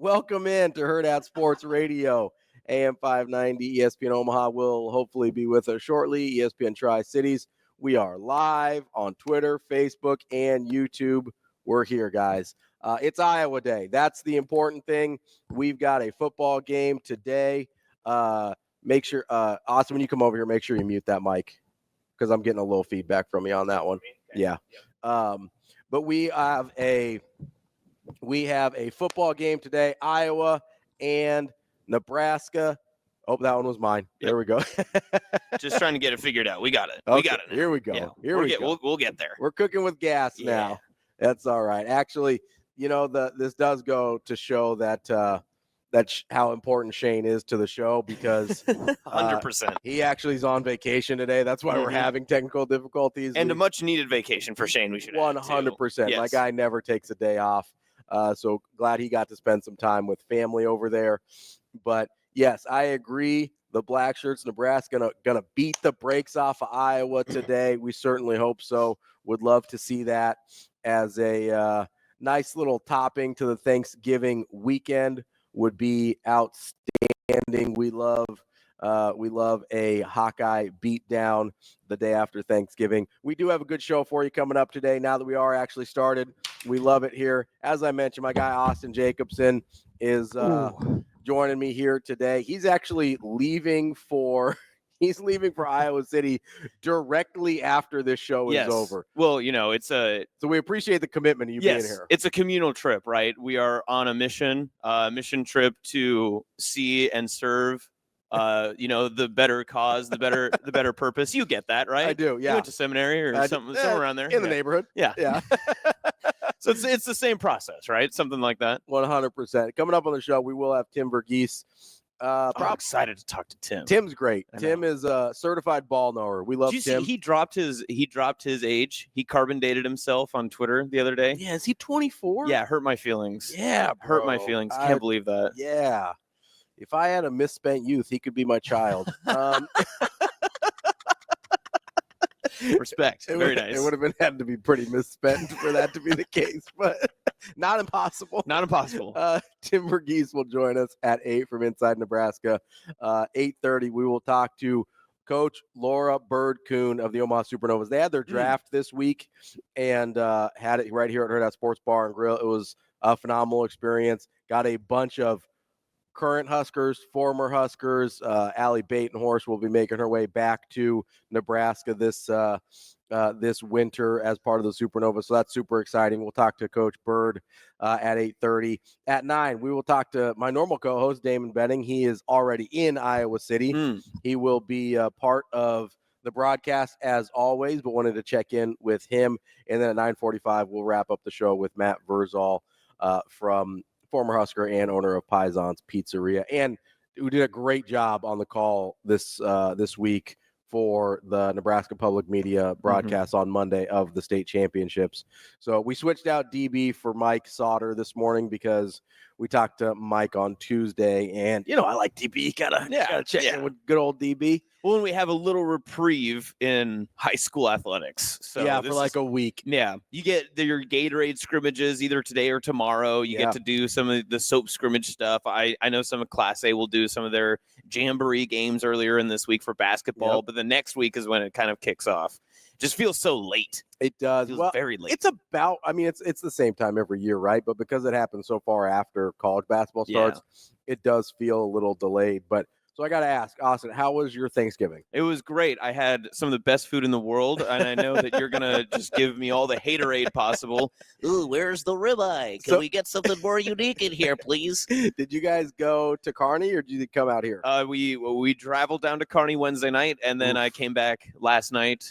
Welcome in to Hurrdat Sports Radio. AM 590 ESPN Omaha will hopefully be with us shortly. ESPN Tri-Cities. We are live on Twitter, Facebook, and YouTube. We're here, guys. It's Iowa Day. That's the important thing. We've got a football game today. Make sure, Austin, when you come over here, make sure you mute that mic because I'm getting a little feedback from you on that one. Yeah. But we have a football game today, Iowa and Nebraska. Oh, that one was mine. Yep. There we go. Just trying to get it figured out. We got it. Okay, we got it. Here we go. Yeah, we'll get there. We're cooking with gas now. That's all right. Actually, this does go to show that that's how important Shane is to the show because 100%. He actually is on vacation today. That's why we're having technical difficulties. And a much needed vacation for Shane. We should 100%. Yes. My guy never takes a day off. So glad he got to spend some time with family over there. But yes, I agree. The Black Shirts, Nebraska, gonna beat the brakes off of Iowa today. We certainly hope so. Would love to see that as a nice little topping to the Thanksgiving weekend. Would be outstanding. We love a Hawkeye beatdown the day after Thanksgiving. We do have a good show for you coming up today. Now that we are actually started, we love it here. As I mentioned, my guy Austin Jacobsen is joining me here today. He's actually leaving for Iowa City directly after this show is over. Well, so we appreciate the commitment of you being here. It's a communal trip, right? We are on a mission trip to see and serve the better cause, the better purpose. You get that, right? I do, yeah. You went to seminary or something around there. In the neighborhood. Yeah. So it's the same process, right? Something like that. 100%. Coming up on the show, we will have Tim Verghese. I'm excited to talk to Tim. Tim's great. Tim is a certified ball knower. We love Tim. See, he dropped his age. He carbon dated himself on Twitter the other day. Yeah, is he 24? Yeah, hurt my feelings. Yeah, bro. Hurt my feelings. Can't believe that. Yeah. If I had a misspent youth, he could be my child. Respect. Very nice. It would have had to be pretty misspent for that to be the case, but not impossible. Not impossible. Tim Verghese will join us at 8 from inside Nebraska. 8:30, we will talk to Coach Laura Bird Kuhn of the Omaha Supernovas. They had their draft this week and had it right here at Hurrdat Sports Bar and Grill. It was a phenomenal experience. Got a bunch of current Huskers, former Huskers. Allie Batenhorst will be making her way back to Nebraska this winter as part of the Supernova. So that's super exciting. We'll talk to Coach Bird at 8:30. At 9, we will talk to my normal co-host, Damon Benning. He is already in Iowa City. He will be part of the broadcast as always, but wanted to check in with him. And then at 9:45, we'll wrap up the show with Matt Vrzal from former Husker and owner of Pison's Pizzeria, and who did a great job on the call this week for the Nebraska Public Media broadcast on Monday of the state championships. So we switched out DB for Mike Sauter this morning because we talked to Mike on Tuesday, and I like DB. Gotta check in with good old DB. Well, and we have a little reprieve in high school athletics. So for like a week. Yeah. You get your Gatorade scrimmages either today or tomorrow. You get to do some of the soap scrimmage stuff. I know some of Class A will do some of their Jamboree games earlier in this week for basketball, but the next week is when it kind of kicks off. Just feels so late. It does. It feels very late. It's about, it's the same time every year, right? But because it happens so far after college basketball starts, it does feel a little delayed. But so I got to ask, Austin, how was your Thanksgiving? It was great. I had some of the best food in the world, and I know that you're going to just give me all the haterade possible. Ooh, where's the ribeye? Can we get something more unique in here, please? Did you guys go to Kearney, or did you come out here? We traveled down to Kearney Wednesday night, and then I came back last night.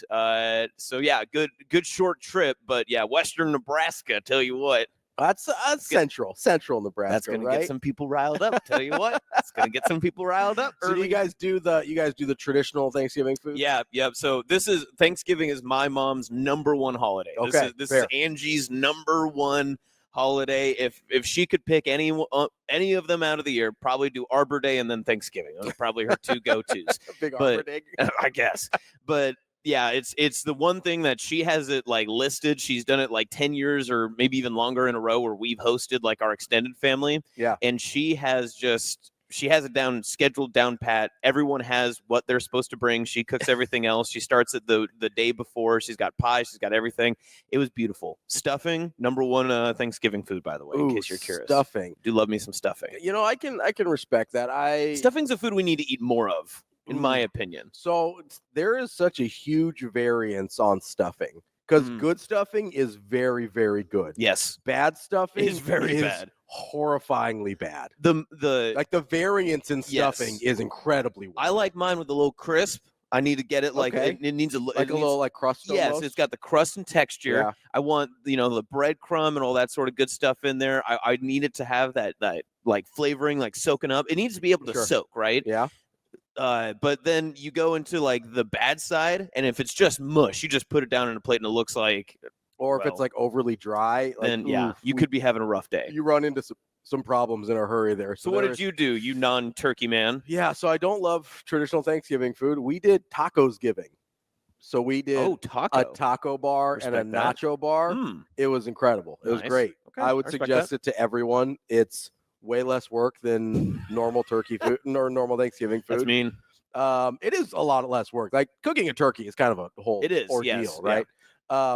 So, yeah, good short trip. But, yeah, Western Nebraska, tell you what. That's central Nebraska. That's going right? to get some people riled up. Tell you what, it's going to get some people riled up. So you guys do the traditional Thanksgiving food? Yeah. So Thanksgiving is my mom's number one holiday. Okay, this is Angie's number one holiday. If she could pick any of them out of the year, probably do Arbor Day and then Thanksgiving. Those are probably her two go-tos. Big Arbor Day, I guess. But Yeah, it's the one thing that she has it like listed. She's done it like 10 years or maybe even longer in a row where we've hosted like our extended family. Yeah. And she has it down, scheduled down pat. Everyone has what they're supposed to bring. She cooks everything else. She starts it the day before. She's got pie. She's got everything. It was beautiful. Stuffing, number one Thanksgiving food, by the way, in case you're curious. Stuffing. Do love me some stuffing. I can respect that. Stuffing's a food we need to eat more of, in my opinion. So there is such a huge variance on stuffing because good stuffing is very, very good. Yes. Bad stuffing is very bad. Horrifyingly bad. The variance in stuffing is incredibly wide. I like mine with a little crisp. I need to get it like it needs a little like crust. Yes, almost. It's got the crust and texture. Yeah. I want the breadcrumb and all that sort of good stuff in there. I need it to have that like flavoring, like soaking up. It needs to be able to soak, right? Yeah. But then you go into like the bad side, and if it's just mush, you just put it down on a plate and it looks like. Or if it's like overly dry, then you could be having a rough day. You run into some problems in a hurry there. So what did you do, you non-turkey man? Yeah, so I don't love traditional Thanksgiving food. We did tacos giving. So we did a taco bar and a nacho bar. It was incredible. It was great. Okay, I would suggest it to everyone. It's way less work than normal turkey food or normal Thanksgiving food. That's mean. It is a lot less work. Like cooking a turkey is kind of a whole ordeal, right? Yeah.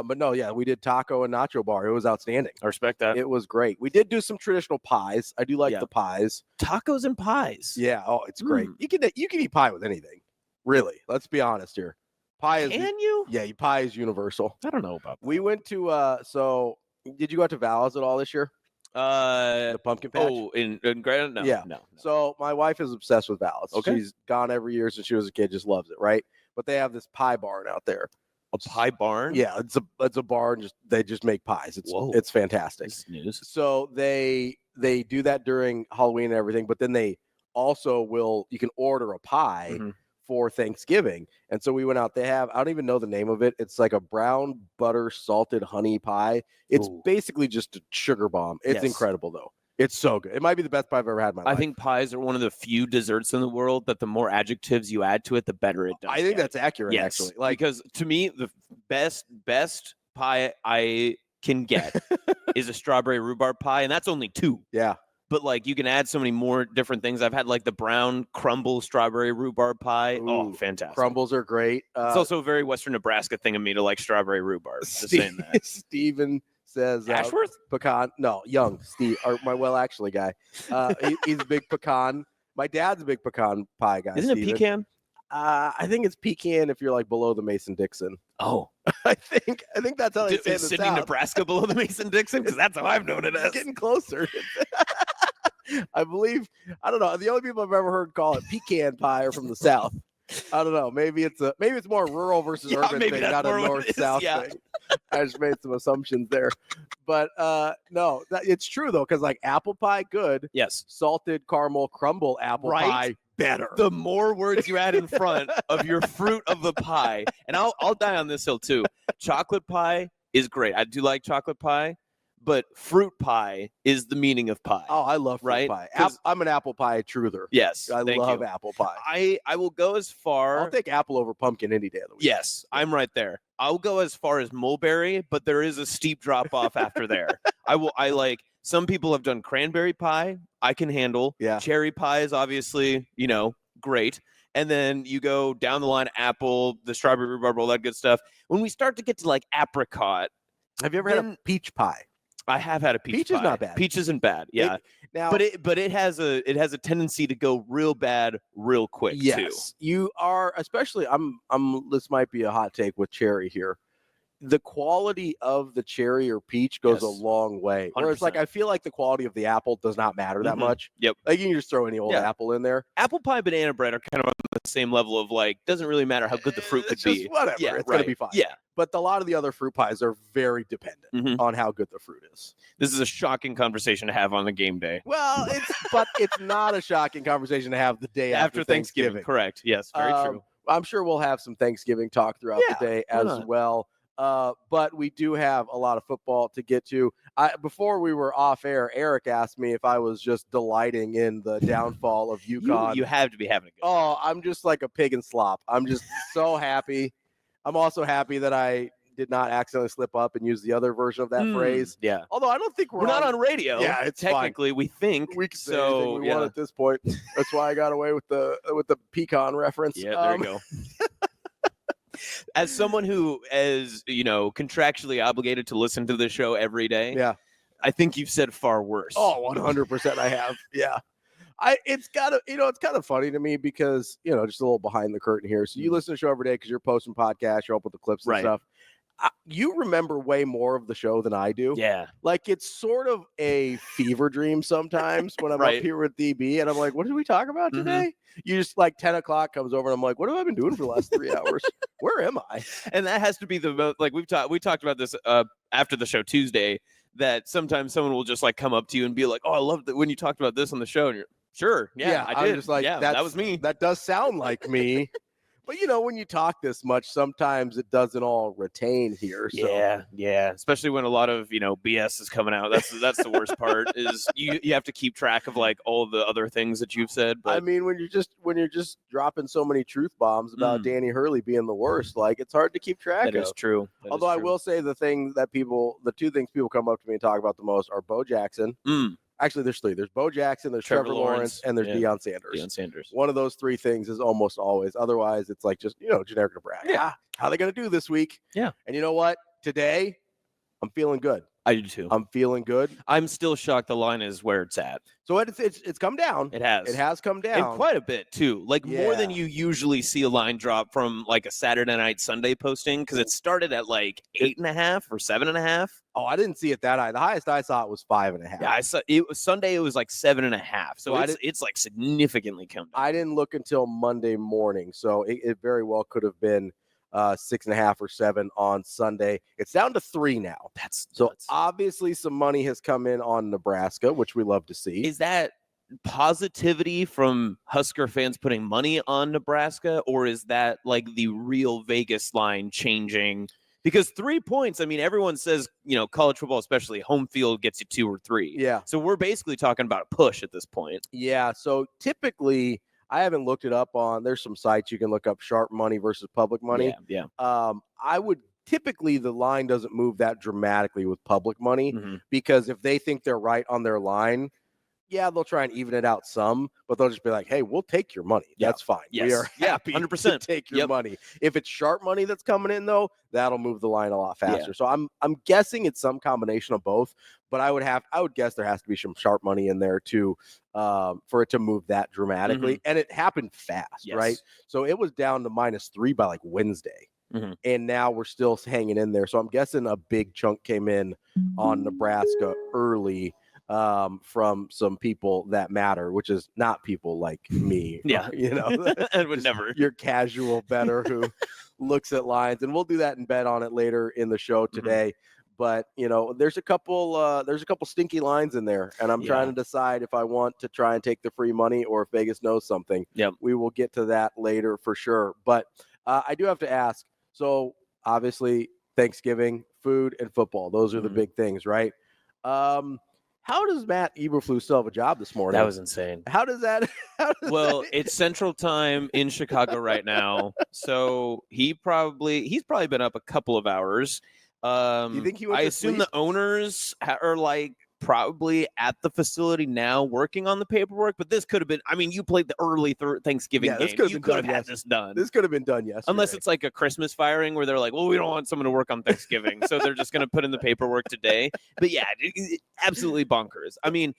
But no, we did taco and nacho bar. It was outstanding. I respect that. It was great. We did do some traditional pies. I do like the pies. Tacos and pies. Yeah. Oh, it's great. You can eat pie with anything. Really. Let's be honest here. Pie is. Can you? Yeah, pie is universal. I don't know about that. We went to so did you go out to Val's at all this year? The pumpkin patch. Oh, in Granite? No. Yeah. No. So my wife is obsessed with Val's. Okay. She's gone every year since she was a kid, just loves it, right? But they have this pie barn out there. A pie barn? Yeah, it's a barn. They just make pies. It's fantastic. This is news. So they do that during Halloween and everything, but then they also you can order a pie for Thanksgiving. And so we went out. They have, I don't even know the name of it. It's like a brown butter salted honey pie. It's basically just a sugar bomb. It's incredible though. It's so good. It might be the best pie I've ever had in my life. I think pies are one of the few desserts in the world that the more adjectives you add to it, the better it does. I think that's accurate, actually. Because to me, the best pie I can get is a strawberry rhubarb pie, and that's only 2. Yeah. But you can add so many more different things. I've had the brown crumble strawberry rhubarb pie. Ooh, oh, fantastic. Crumbles are great. It's also a very Western Nebraska thing of me to like strawberry rhubarb. Just saying that. Steven says Ashworth? Pecan. No, Young Steve, or my actually guy. He's a big pecan. My dad's a big pecan pie guy. Isn't it pecan? I think it's pecan if you're below the Mason-Dixon. Oh, I think that's how they say it. Is Sydney, Nebraska below the Mason-Dixon? Because that's how I've known it as. It's getting closer. I believe. I don't know. The only people I've ever heard call it pecan pie are from the South. I don't know. Maybe it's more rural versus urban thing, not a north-south thing. I just made some assumptions there, but no, it's true though, because apple pie, good. Yes. Salted caramel crumble apple pie, better. The more words you add in front of your fruit of the pie, and I'll die on this hill too. Chocolate pie is great. I do like chocolate pie. But fruit pie is the meaning of pie. Oh, I love fruit pie. I'm an apple pie truther. Yes, I love apple pie. I will go as far. I'll take apple over pumpkin any day of the week. Yes, I'm right there. I'll go as far as mulberry, but there is a steep drop off after there. I like. Some people have done cranberry pie. I can handle. Yeah. Cherry pie is obviously great. And then you go down the line, apple, the strawberry rhubarb, all that good stuff. When we start to get to apricot, have you ever had a peach pie? I have had a peach pie. Peach is not bad. Peach isn't bad. Yeah. But it has a tendency to go real bad real quick too. Yes. You are, especially this might be a hot take with cherry here. The quality of the cherry or peach goes a long way. Whereas 100%. I feel like the quality of the apple does not matter that much. Yep. You can just throw any old apple in there. Apple pie, banana bread are kind of on the same level of doesn't really matter how good the fruit could be. Whatever. Yeah, it's going to be fine. Yeah. But a lot of the other fruit pies are very dependent on how good the fruit is. This is a shocking conversation to have on the game day. Well, it's not a shocking conversation to have the day after Thanksgiving. Correct. Yes, very true. I'm sure we'll have some Thanksgiving talk throughout the day as well. But we do have a lot of football to get to. Before we were off air, Eric asked me if I was just delighting in the downfall of UConn. You have to be having a good time. I'm just like a pig in slop. I'm just so happy. I'm also happy that I did not accidentally slip up and use the other version of that phrase. Yeah. Although I don't think We're not on radio. Yeah, it's technically fine. we think We can say anything we want at this point. That's why I got away with the pecan reference. Yeah, there you go. As someone who is, contractually obligated to listen to the show every day, yeah, I think you've said far worse. Oh, 100% I have. Yeah. It's kind of funny to me because, just a little behind the curtain here. So you listen to the show every day because you're posting podcasts, you're up with the clips and stuff. You remember way more of the show than I do. Yeah. Like it's sort of a fever dream sometimes when I'm up here with DB and I'm like, what did we talk about today? You just like 10 o'clock comes over and I'm like, what have I been doing for the last 3 hours? Where am I? And that has to be the most, like we talked about this after the show Tuesday, that sometimes someone will just like come up to you and be like, oh, I love that when you talked about this on the show. And you're sure. Yeah, I did. Just like, that was me. That does sound like me. But, when you talk this much, sometimes it doesn't all retain here. So. Yeah. Especially when a lot of, BS is coming out. That's the worst part is you have to keep track of like all the other things that you've said. But I mean, when you're just dropping so many truth bombs about Danny Hurley being the worst, like it's hard to keep track of. That is true. Although I will say the two things people come up to me and talk about the most are Bo Jackson. Actually, there's three. There's Bo Jackson, there's Trevor Lawrence, and there's Deion Sanders. One of those three things is almost always. Otherwise, it's like just, generic Nebraska. Yeah. How are they going to do this week? Yeah. And you know what? Today, I'm feeling good. I do too. I'm feeling good. I'm still shocked the line is where it's at. So it's come down. It has. It has come down. And quite a bit, too. Like more than you usually see a line drop from like a Saturday night, Sunday posting, because it started at like 8.5 or 7.5. Oh, I didn't see it that high. The highest I saw it was 5.5. Yeah, I saw it was Sunday. It was like 7.5. So it's like significantly come down. I didn't look until Monday morning, so it very well could have been 6.5 or 7 on Sunday. It's down to 3 now. That's so nuts. Obviously some money has come in on Nebraska, which we love to see. Is that positivity from Husker fans putting money on Nebraska, or is that like the real Vegas line changing? Because 3 points, I mean, everyone says, college football, especially home field, gets you 2 or 3. Yeah. So we're basically talking about a push at this point. Yeah. So typically, I haven't looked it up there's some sites you can look up sharp money versus public money. Yeah. I would typically the line doesn't move that dramatically with public money because if they think they're right on their line, they'll try and even it out some, but they'll just be like, hey, we'll take your money. That's fine. Yes. We are happy 100% to take your money. If it's sharp money that's coming in, though, that'll move the line a lot faster. So I'm guessing it's some combination of both, but I would guess there has to be some sharp money in there too for it to move that dramatically. And it happened fast, right? So it was down to -3 by like Wednesday. And now we're still hanging in there. So I'm guessing a big chunk came in on Nebraska early from some people that matter, which is not people like me. And would never. Your casual bettor who looks at lines, and we'll do that and bet on it later in the show today. But there's a couple stinky lines in there, and I'm trying to decide if I want to try and take the free money or if Vegas knows something. We will get to that later for sure. But I do have to ask. So obviously Thanksgiving, food, and football. Those are the big things, right? How does Matt Eberflus still have a job this morning? That was insane. It's Central Time in Chicago right now, so he's probably been up a couple of hours. You think he went I to assume sleep? the owners are like probably at the facility now working on the paperwork, but this could have been. I mean, you played the early Thanksgiving game. You could have had this done. This could have been done yesterday. Unless it's like a Christmas firing where they're like, well, we don't want someone to work on Thanksgiving, so they're just going to put in the paperwork today. But yeah, absolutely bonkers. I mean,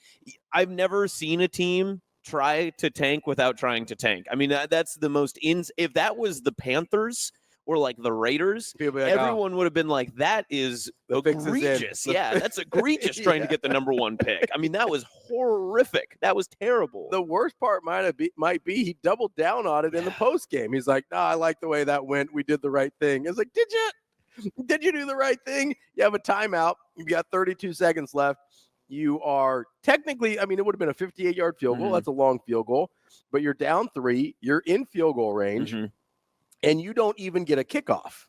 I've never seen a team try to tank without trying to tank. I mean, that's the most if that was the Panthers or like the Raiders, everyone would have been like, that is egregious. That's egregious trying to get the number 1 pick. I mean, that was horrific. That was terrible. The worst part might be he doubled down on it in the post game. He's like, no, I like the way that went. We did the right thing. It's like, did you do the right thing? You have a timeout. You've got 32 seconds left. You are technically, I mean, it would have been a 58-yard field goal. That's a long field goal, but you're down 3. You're in field goal range. And you don't even get a kickoff.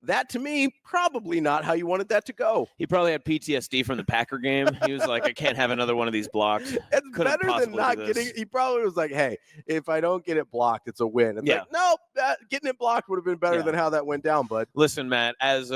that to me, probably not how you wanted that to go. He probably had PTSD from the Packer game. He was like, I can't have another one of these blocked. It's Couldn't better than possibly not do this. getting. He probably was like, "Hey, if I don't get it blocked, it's a win." It's like, no, getting it blocked would have been better than how that went down, bud. Listen, Matt, as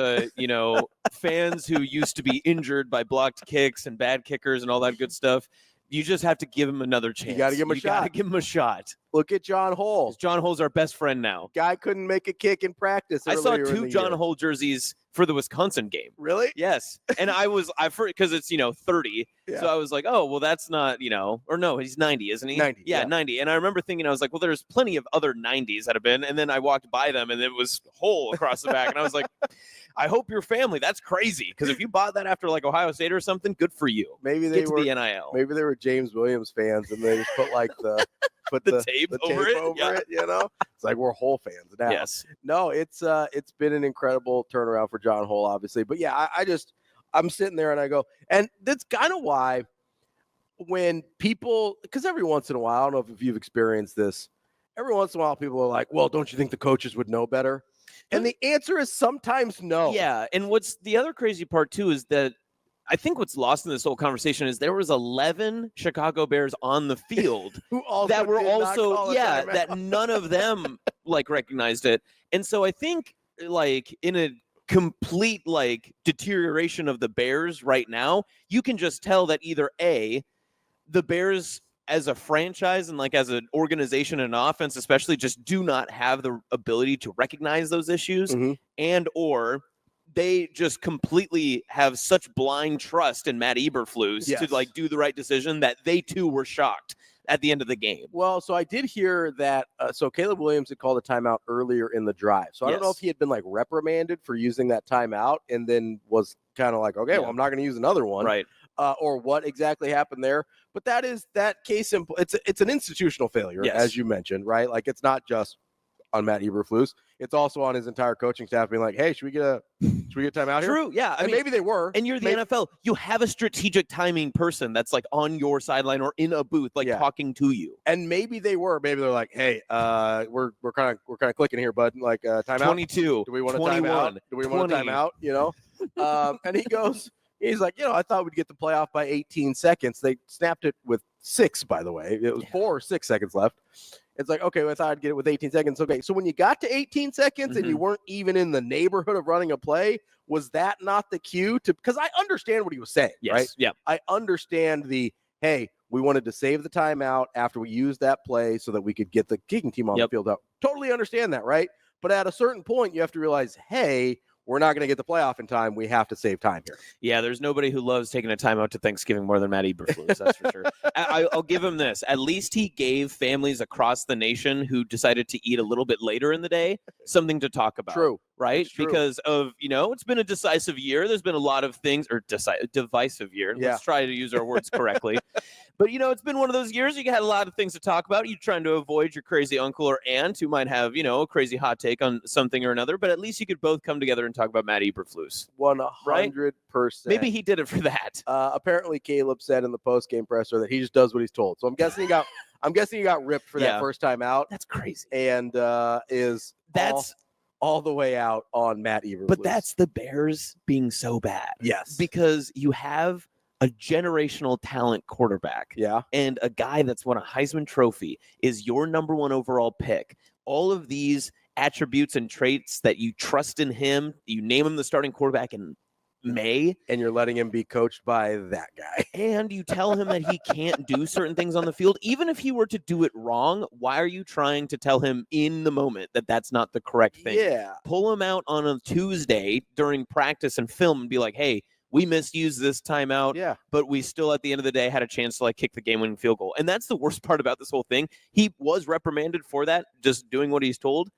fans who used to be injured by blocked kicks and bad kickers and all that good stuff, you just have to give him another chance. You got to give him a shot. You got to give him a shot. Look at John Hull. John Hull's our best friend now. Guy couldn't make a kick in practice. I saw 2 John Hull jerseys for the Wisconsin game. Really? Yes. And I because it's 30. Yeah. So I was like, oh, well, that's not, or no, he's 90, isn't he? 90. Yeah, 90. And I remember thinking, I was like, well, there's plenty of other 90s that have been. And then I walked by them and it was Hull across the back. And I was like, I hope your family. That's crazy. Because if you bought that after like Ohio State or something, good for you. Maybe they Get were to the NIL. Maybe they were James Williams fans and they just put like the tape over it. It's like we're Hull fans now. Yes. No, it's been an incredible turnaround for John Hull, obviously. But yeah, I'm sitting there and I go, and that's kind of why when people, because every once in a while, I don't know if you've experienced this, every once in a while people are like, well, don't you think the coaches would know better? And the answer is sometimes no. Yeah. And what's the other crazy part too is that I think what's lost in this whole conversation is there was 11 Chicago Bears on the field that were also, that none of them like recognized it. And so I think like in a complete like deterioration of the Bears right now, you can just tell that either A, the Bears as a franchise and like as an organization and offense especially just do not have the ability to recognize those issues, and or they just completely have such blind trust in Matt Eberflus to like do the right decision that they too were shocked at the end of the game. Well, so I did hear that. So Caleb Williams had called a timeout earlier in the drive. So I don't know if he had been like reprimanded for using that timeout and then was kind of like, okay, well, I'm not going to use another one. Right. Or what exactly happened there. But that is that case. It's an institutional failure, as you mentioned, right? Like it's not just on Matt Eberflus. It's also on his entire coaching staff being like, hey, should we get a timeout here? True, yeah. I mean, maybe they were. And you're the NFL. You have a strategic timing person that's like on your sideline or in a booth, like talking to you. And maybe they were. Maybe they're like, hey, we're kind of clicking here, bud. Like timeout. 22. Do we want a 21, timeout? Do we want a timeout? And he's like, I thought we'd get the playoff by 18 seconds. They snapped it with 6, by the way. It was 4 or 6 seconds left. It's like, okay, well, I thought I'd get it with 18 seconds. Okay, so when you got to 18 seconds and you weren't even in the neighborhood of running a play, was that not the cue to – because I understand what he was saying, right? Yeah. I understand hey, we wanted to save the timeout after we used that play so that we could get the kicking team on the field out. Totally understand that, right? But at a certain point, you have to realize, hey – we're not going to get the playoff in time. We have to save time here. Yeah, there's nobody who loves taking a timeout to Thanksgiving more than Matt Eberflus, that's for sure. I'll give him this. At least he gave families across the nation who decided to eat a little bit later in the day something to talk about. True. Right? Because of, it's been a decisive year. There's been a lot of things, or divisive year. Yeah. Let's try to use our words correctly. But, it's been one of those years you had a lot of things to talk about. You're trying to avoid your crazy uncle or aunt who might have, a crazy hot take on something or another. But at least you could both come together and talk about Matt Eberflus. 100%. Maybe he did it for that. Apparently, Caleb said in the post-game presser that he just does what he's told. So I'm guessing he got ripped for that first time out. That's crazy. And that's all the way out on Matt Eberflus. But that's the Bears being so bad. Yes. Because you have a generational talent quarterback. Yeah. And a guy that's won a Heisman Trophy is your number 1 overall pick. All of these attributes and traits that you trust in him, you name him the starting quarterback in May. And you're letting him be coached by that guy. And you tell him that he can't do certain things on the field. Even if he were to do it wrong, why are you trying to tell him in the moment that that's not the correct thing? Yeah. Pull him out on a Tuesday during practice and film and be like, hey, we misused this timeout, but we still at the end of the day had a chance to like kick the game-winning field goal. And that's the worst part about this whole thing. He was reprimanded for that, just doing what he's told,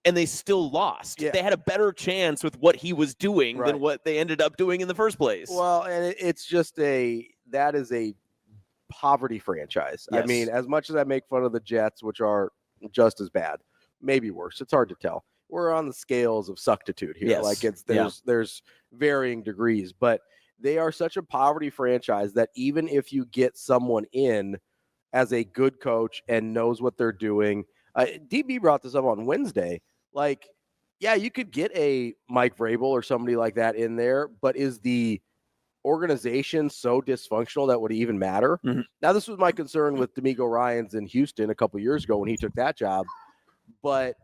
and they still lost. Yeah. They had a better chance with what he was doing than what they ended up doing in the first place. Well, and it's just that is a poverty franchise. Yes. I mean, as much as I make fun of the Jets, which are just as bad, maybe worse, it's hard to tell. We're on the scales of suctitude here. Yes. Like there's varying degrees, but they are such a poverty franchise that even if you get someone in as a good coach and knows what they're doing, DB brought this up on Wednesday. Like, yeah, you could get a Mike Vrabel or somebody like that in there, but is the organization so dysfunctional that would it even matter? Mm-hmm. Now, this was my concern with D'Amico Ryans in Houston a couple years ago when he took that job. But,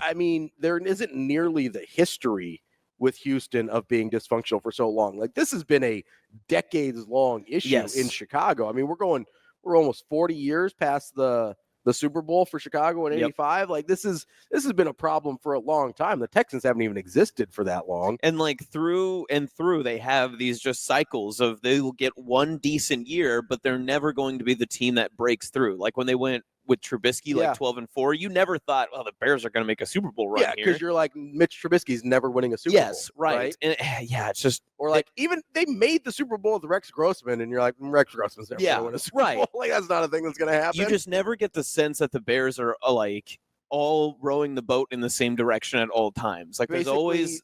I mean, there isn't nearly the history with Houston of being dysfunctional for so long. Like, this has been a decades-long issue in Chicago. I mean, we're almost 40 years past the Super Bowl for Chicago in 85. Like this has been a problem for a long time. The Texans haven't even existed for that long. And like through and through, they have these just cycles of they will get one decent year, but they're never going to be the team that breaks through. Like when they went with Trubisky, like 12-4, you never thought, well, the Bears are going to make a Super Bowl run. Yeah, because you're like Mitch Trubisky's never winning a Super Bowl. Yes, right. And, it's just or like even they made the Super Bowl with Rex Grossman, and you're like Rex Grossman's never going to win a Super Bowl. Like that's not a thing that's going to happen. You just never get the sense that the Bears are like all rowing the boat in the same direction at all times. Like basically, there's always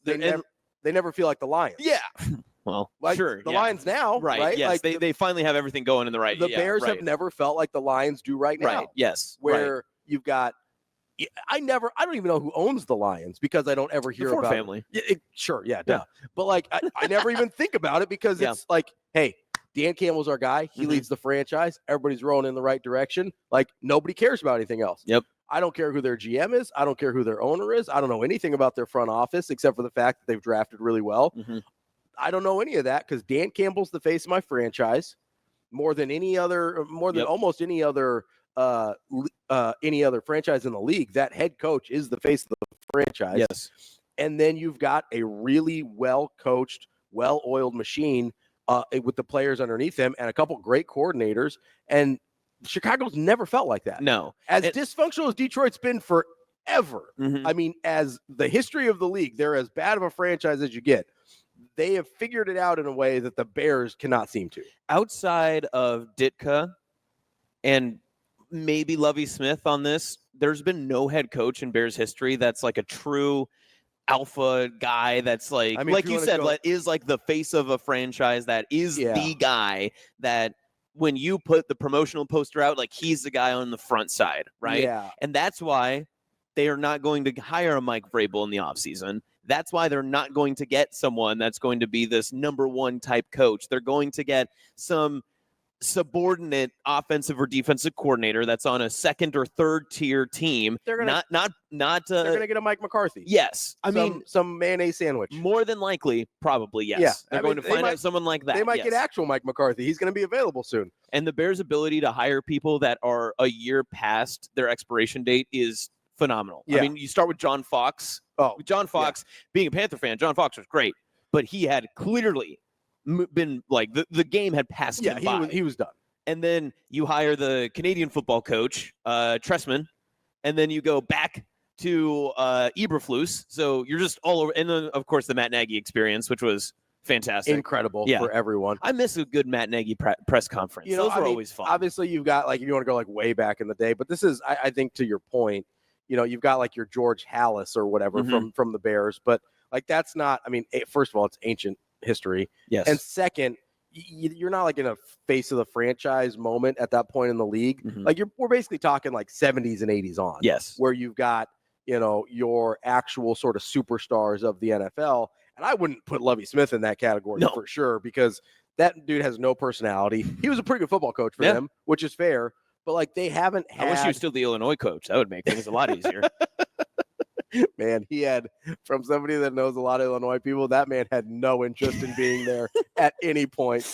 they never feel like the Lions. Yeah. Well, like sure. The Lions now, right? Yes, like they finally have everything going in the right. The Bears have never felt like the Lions do right now. Right. Yes. Where you've got, I don't even know who owns the Lions because I don't ever hear the Ford about family. Sure, yeah, duh. But like, I never even think about it because it's like, hey, Dan Campbell's our guy. He leads the franchise. Everybody's rowing in the right direction. Like nobody cares about anything else. Yep. I don't care who their GM is. I don't care who their owner is. I don't know anything about their front office except for the fact that they've drafted really well. Mm-hmm. I don't know any of that because Dan Campbell's the face of my franchise more than almost any other franchise in the league. That head coach is the face of the franchise. Yes. And then you've got a really well-coached, well-oiled machine with the players underneath him and a couple great coordinators. And Chicago's never felt like that. No. Dysfunctional as Detroit's been forever. Mm-hmm. I mean, as the history of the league, they're as bad of a franchise as you get. They have figured it out in a way that the Bears cannot seem to. Outside of Ditka and maybe Lovie Smith on this, there's been no head coach in Bears history that's like a true alpha guy that's like, like you said, is like the face of a franchise that is the guy that when you put the promotional poster out, like he's the guy on the front side, right? Yeah. And that's why they are not going to hire a Mike Vrabel in the offseason. That's why they're not going to get someone that's going to be this number one type coach. They're going to get some subordinate offensive or defensive coordinator that's on a second or third tier team. They're gonna they're gonna get a Mike McCarthy. Yes, I mean some mayonnaise sandwich. More than likely, probably yes. Yeah. They're going to find out someone like that. They might get actual Mike McCarthy. He's going to be available soon. And the Bears' ability to hire people that are a year past their expiration date is phenomenal. Yeah. I mean, you start with John Fox. John Fox, being a Panther fan, John Fox was great, but he had clearly been like the game had passed him by. He was done. And then you hire the Canadian football coach, Tressman, and then you go back to Eberflus. So you're just all over. And then, of course, the Matt Nagy experience, which was fantastic. Incredible for everyone. I miss a good Matt Nagy press conference. Those are always fun. Obviously, you've got, like, if you want to go, like, way back in the day. But this is, I think, to your point, you know, you've got, like, your George Halas or whatever from the Bears. But, like, that's not, I mean, first of all, it's ancient history. Yes. And second, you're not like in a face of the franchise moment at that point in the league. Like we're basically talking like 70s and 80s on. Yes. Where you've got, you know, your actual sort of superstars of the NFL. And I wouldn't put Lovie Smith in that category for sure, because that dude has no personality. He was a pretty good football coach for them, which is fair. But like they haven't had. I wish he was still the Illinois coach. That would make things a lot easier. Man, he had, from somebody that knows a lot of Illinois people, that man had no interest in being there at any point.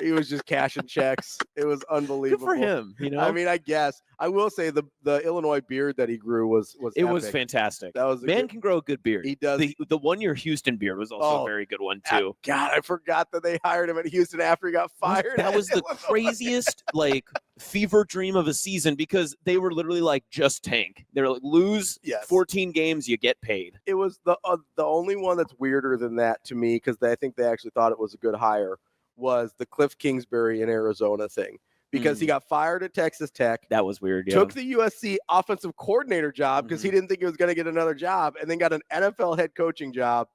He was just cashing checks. It was unbelievable. Good for him, you know. I mean, I guess I will say the Illinois beard that he grew was it was fantastic. That was man can grow a good beard. He does. The 1 year Houston beard was also a very good one too. God, I forgot that they hired him at Houston after he got fired. That was the craziest like fever dream of a season, because they were literally like, just tank. They're like, lose 14 games, you get paid. It was the only one that's weirder than that to me, because I think they actually thought it was a good hire, was the Cliff Kingsbury in Arizona thing, because he got fired at Texas Tech. That was weird. Yeah. Took the USC offensive coordinator job because he didn't think he was going to get another job, and then got an NFL head coaching job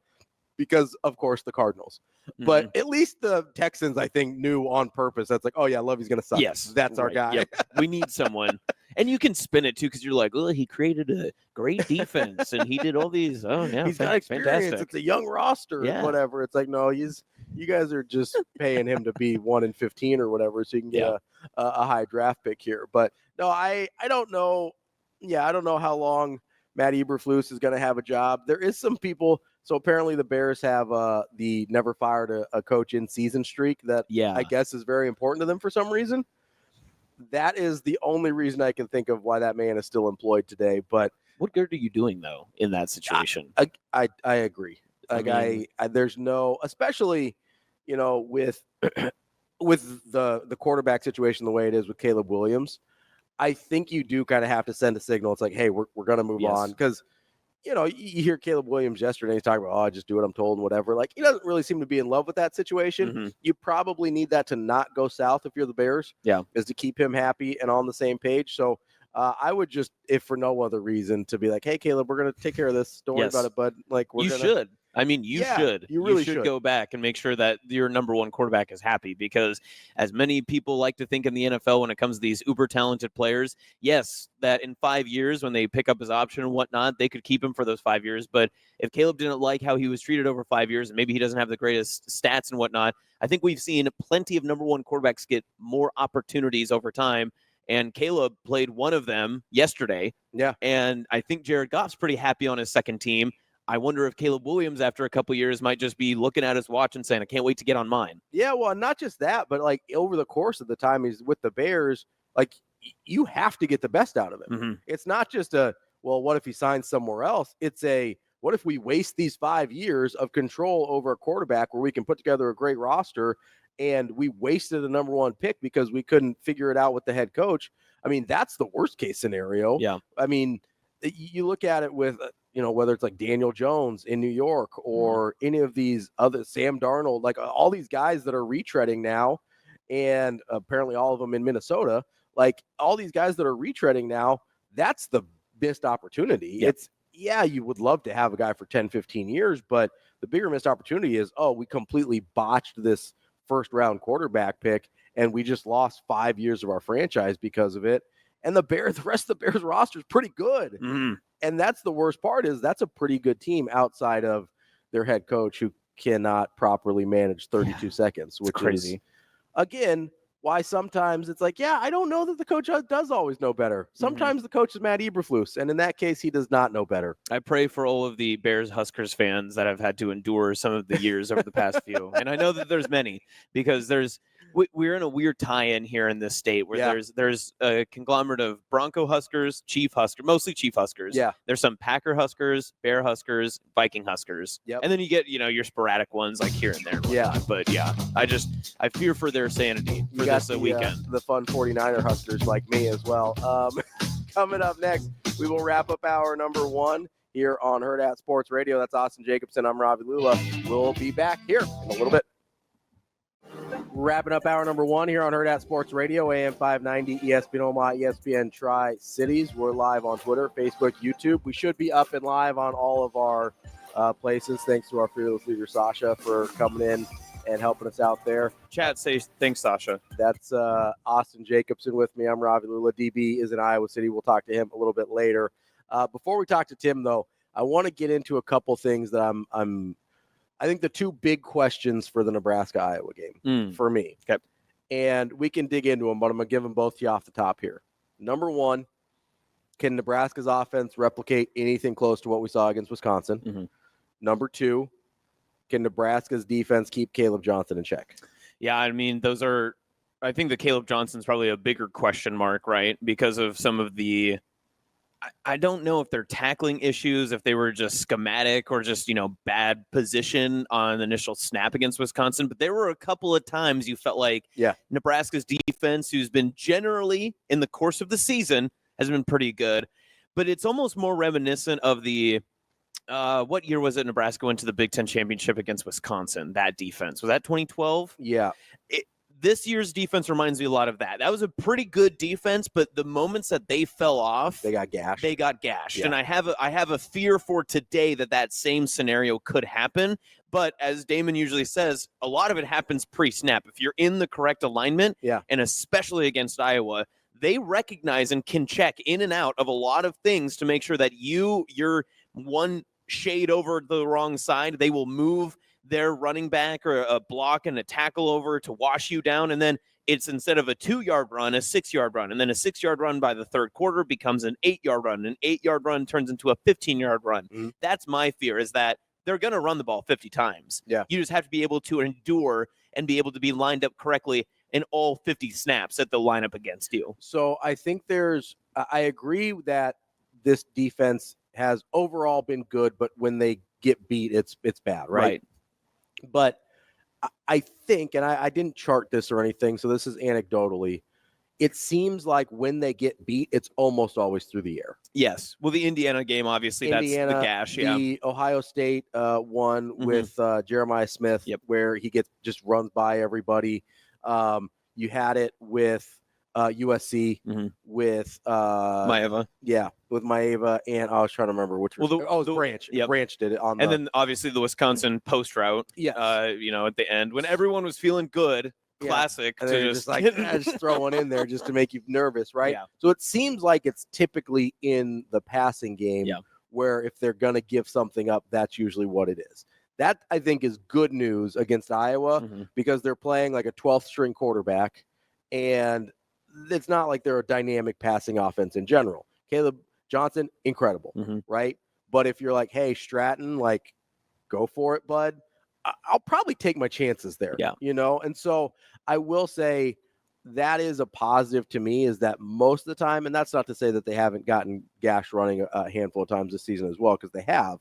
because, of course, the Cardinals. But at least the Texans, I think, knew on purpose. That's like, oh, yeah, Lovey's going to suck. Yes. That's our guy. Yep. We need someone. And you can spin it too, because you're like, he created a great defense and he did all these. Oh yeah, he's got experience. Fantastic. It's a young roster and whatever. It's like, no, you guys are just paying him to be 1-15 or whatever, so you can get a high draft pick here. But no, I don't know. Yeah, I don't know how long Matt Eberflus is going to have a job. There is some people. So apparently the Bears have the never fired a coach in season streak that I guess is very important to them for some reason. That is the only reason I can think of why that man is still employed today. But what good are you doing though in that situation? I agree. Like there's no, especially, with the quarterback situation the way it is with Caleb Williams. I think you do kind of have to send a signal. It's like, hey, we're going to move on, because you hear Caleb Williams yesterday, he's talking about, I just do what I'm told and whatever. Like, he doesn't really seem to be in love with that situation. Mm-hmm. You probably need that to not go south if you're the Bears. Yeah. Is to keep him happy and on the same page. So I would just, if for no other reason, to be like, hey, Caleb, we're going to take care of this. Don't worry about it, bud. Like, you should. I mean, you should. You really should go back and make sure that your number one quarterback is happy, because as many people like to think in the NFL when it comes to these uber talented players, yes, that in 5 years when they pick up his option and whatnot, they could keep him for those 5 years. But if Caleb didn't like how he was treated over 5 years and maybe he doesn't have the greatest stats and whatnot, I think we've seen plenty of number one quarterbacks get more opportunities over time. And Caleb played one of them yesterday. Yeah. And I think Jared Goff's pretty happy on his second team. I wonder if Caleb Williams, after a couple years, might just be looking at his watch and saying, I can't wait to get on mine. Yeah, well, not just that, but like over the course of the time he's with the Bears, like you have to get the best out of him. Mm-hmm. It's not just what if he signs somewhere else? It's what if we waste these 5 years of control over a quarterback where we can put together a great roster, and we wasted the number one pick because we couldn't figure it out with the head coach? I mean, that's the worst case scenario. Yeah. I mean, you look at it with, whether it's like Daniel Jones in New York or any of these other, Sam Darnold, like all these guys that are retreading now, and apparently all of them in Minnesota, like all these guys that are retreading now, that's the missed opportunity. Yep. You would love to have a guy for 10, 15 years, but the bigger missed opportunity is, we completely botched this first round quarterback pick and we just lost 5 years of our franchise because of it. And the rest of the Bears roster is pretty good. Mm-hmm. And that's the worst part, is that's a pretty good team outside of their head coach, who cannot properly manage 32 seconds, which crazy. Is, again, why sometimes it's like, I don't know that the coach does always know better. Sometimes the coach is Matt Eberflus, and in that case, he does not know better. I pray for all of the Bears Huskers fans that have had to endure some of the years over the past few. And I know that there's many, because we're in a weird tie-in here in this state where there's a conglomerate of Bronco Huskers, Chief Huskers, mostly Chief Huskers. Yeah. There's some Packer Huskers, Bear Huskers, Viking Huskers. Yep. And then you get, your sporadic ones like here and there. And whatnot. But I fear for their sanity for this weekend. The fun 49er Huskers like me as well. Coming up next, we will wrap up hour number 1 here on Hurrdat Sports Radio. That's Austin Jacobsen. I'm Ravi Lulla. We'll be back here in a little bit. Wrapping up hour number 1 here on Hurrdat Sports Radio, AM 590, ESPN Omaha, ESPN Tri-Cities. We're live on Twitter, Facebook, YouTube. We should be up and live on all of our places. Thanks to our fearless leader, Sasha, for coming in and helping us out there. Chat says thanks, Sasha. That's Austin Jacobsen with me. I'm Ravi Lulla. DB is in Iowa City. We'll talk to him a little bit later. Before we talk to Tim, though, I want to get into a couple things that I think the two big questions for the Nebraska-Iowa game for me. Okay. And we can dig into them, but I'm going to give them both to you off the top here. Number 1, can Nebraska's offense replicate anything close to what we saw against Wisconsin? Mm-hmm. Number 2, can Nebraska's defense keep Caleb Johnson in check? Yeah, I mean, I think the Caleb Johnson's probably a bigger question mark, right? Because of some of the, I don't know if they're tackling issues, if they were just schematic or just, bad position on the initial snap against Wisconsin. But there were a couple of times you felt like Nebraska's defense, who's been generally in the course of the season, has been pretty good. But it's almost more reminiscent of the, what year was it Nebraska went to the Big Ten championship against Wisconsin? That defense. Was that 2012? Yeah. This year's defense reminds me a lot of that. That was a pretty good defense, but the moments that they fell off, they got gashed. Yeah. And I have a fear for today that same scenario could happen. But as Damon usually says, a lot of it happens pre-snap. If you're in the correct alignment, and especially against Iowa, they recognize and can check in and out of a lot of things to make sure that you're one shade over the wrong side. They will move their running back or a block and a tackle over to wash you down. And then it's instead of a 2-yard run, a 6-yard run. And then a 6-yard run by the third quarter becomes an 8-yard run. An 8-yard run turns into a 15-yard run. Mm-hmm. That's my fear, is that they're going to run the ball 50 times. Yeah. You just have to be able to endure and be able to be lined up correctly in all 50 snaps that they'll line up against you. So I think I agree that this defense has overall been good, but when they get beat, it's bad, right? But I think, and I didn't chart this or anything, so this is anecdotally, it seems like when they get beat, it's almost always through the air. Yes. Well, the Indiana game, obviously, that's the gash. Yeah. The Ohio State one with Jeremiah Smith, where he gets just runs by everybody. You had it with USC with Maeva. Yeah, with Maeva, and I was trying to remember which was. It was Branch. Yep. Branch did it on. And then obviously the Wisconsin post route. Yeah. At the end when everyone was feeling good. Classic. And to just like just throw one in there just to make you nervous, right? Yeah. So it seems like it's typically in the passing game where if they're going to give something up, that's usually what it is. That, I think, is good news against Iowa because they're playing like a 12th string quarterback, and it's not like they're a dynamic passing offense in general. Caleb Johnson, incredible, right? But if you're like, hey, Stratton, like, go for it, bud, I'll probably take my chances there, And so I will say that is a positive to me, is that most of the time, and that's not to say that they haven't gotten gash running a handful of times this season as well, because they have,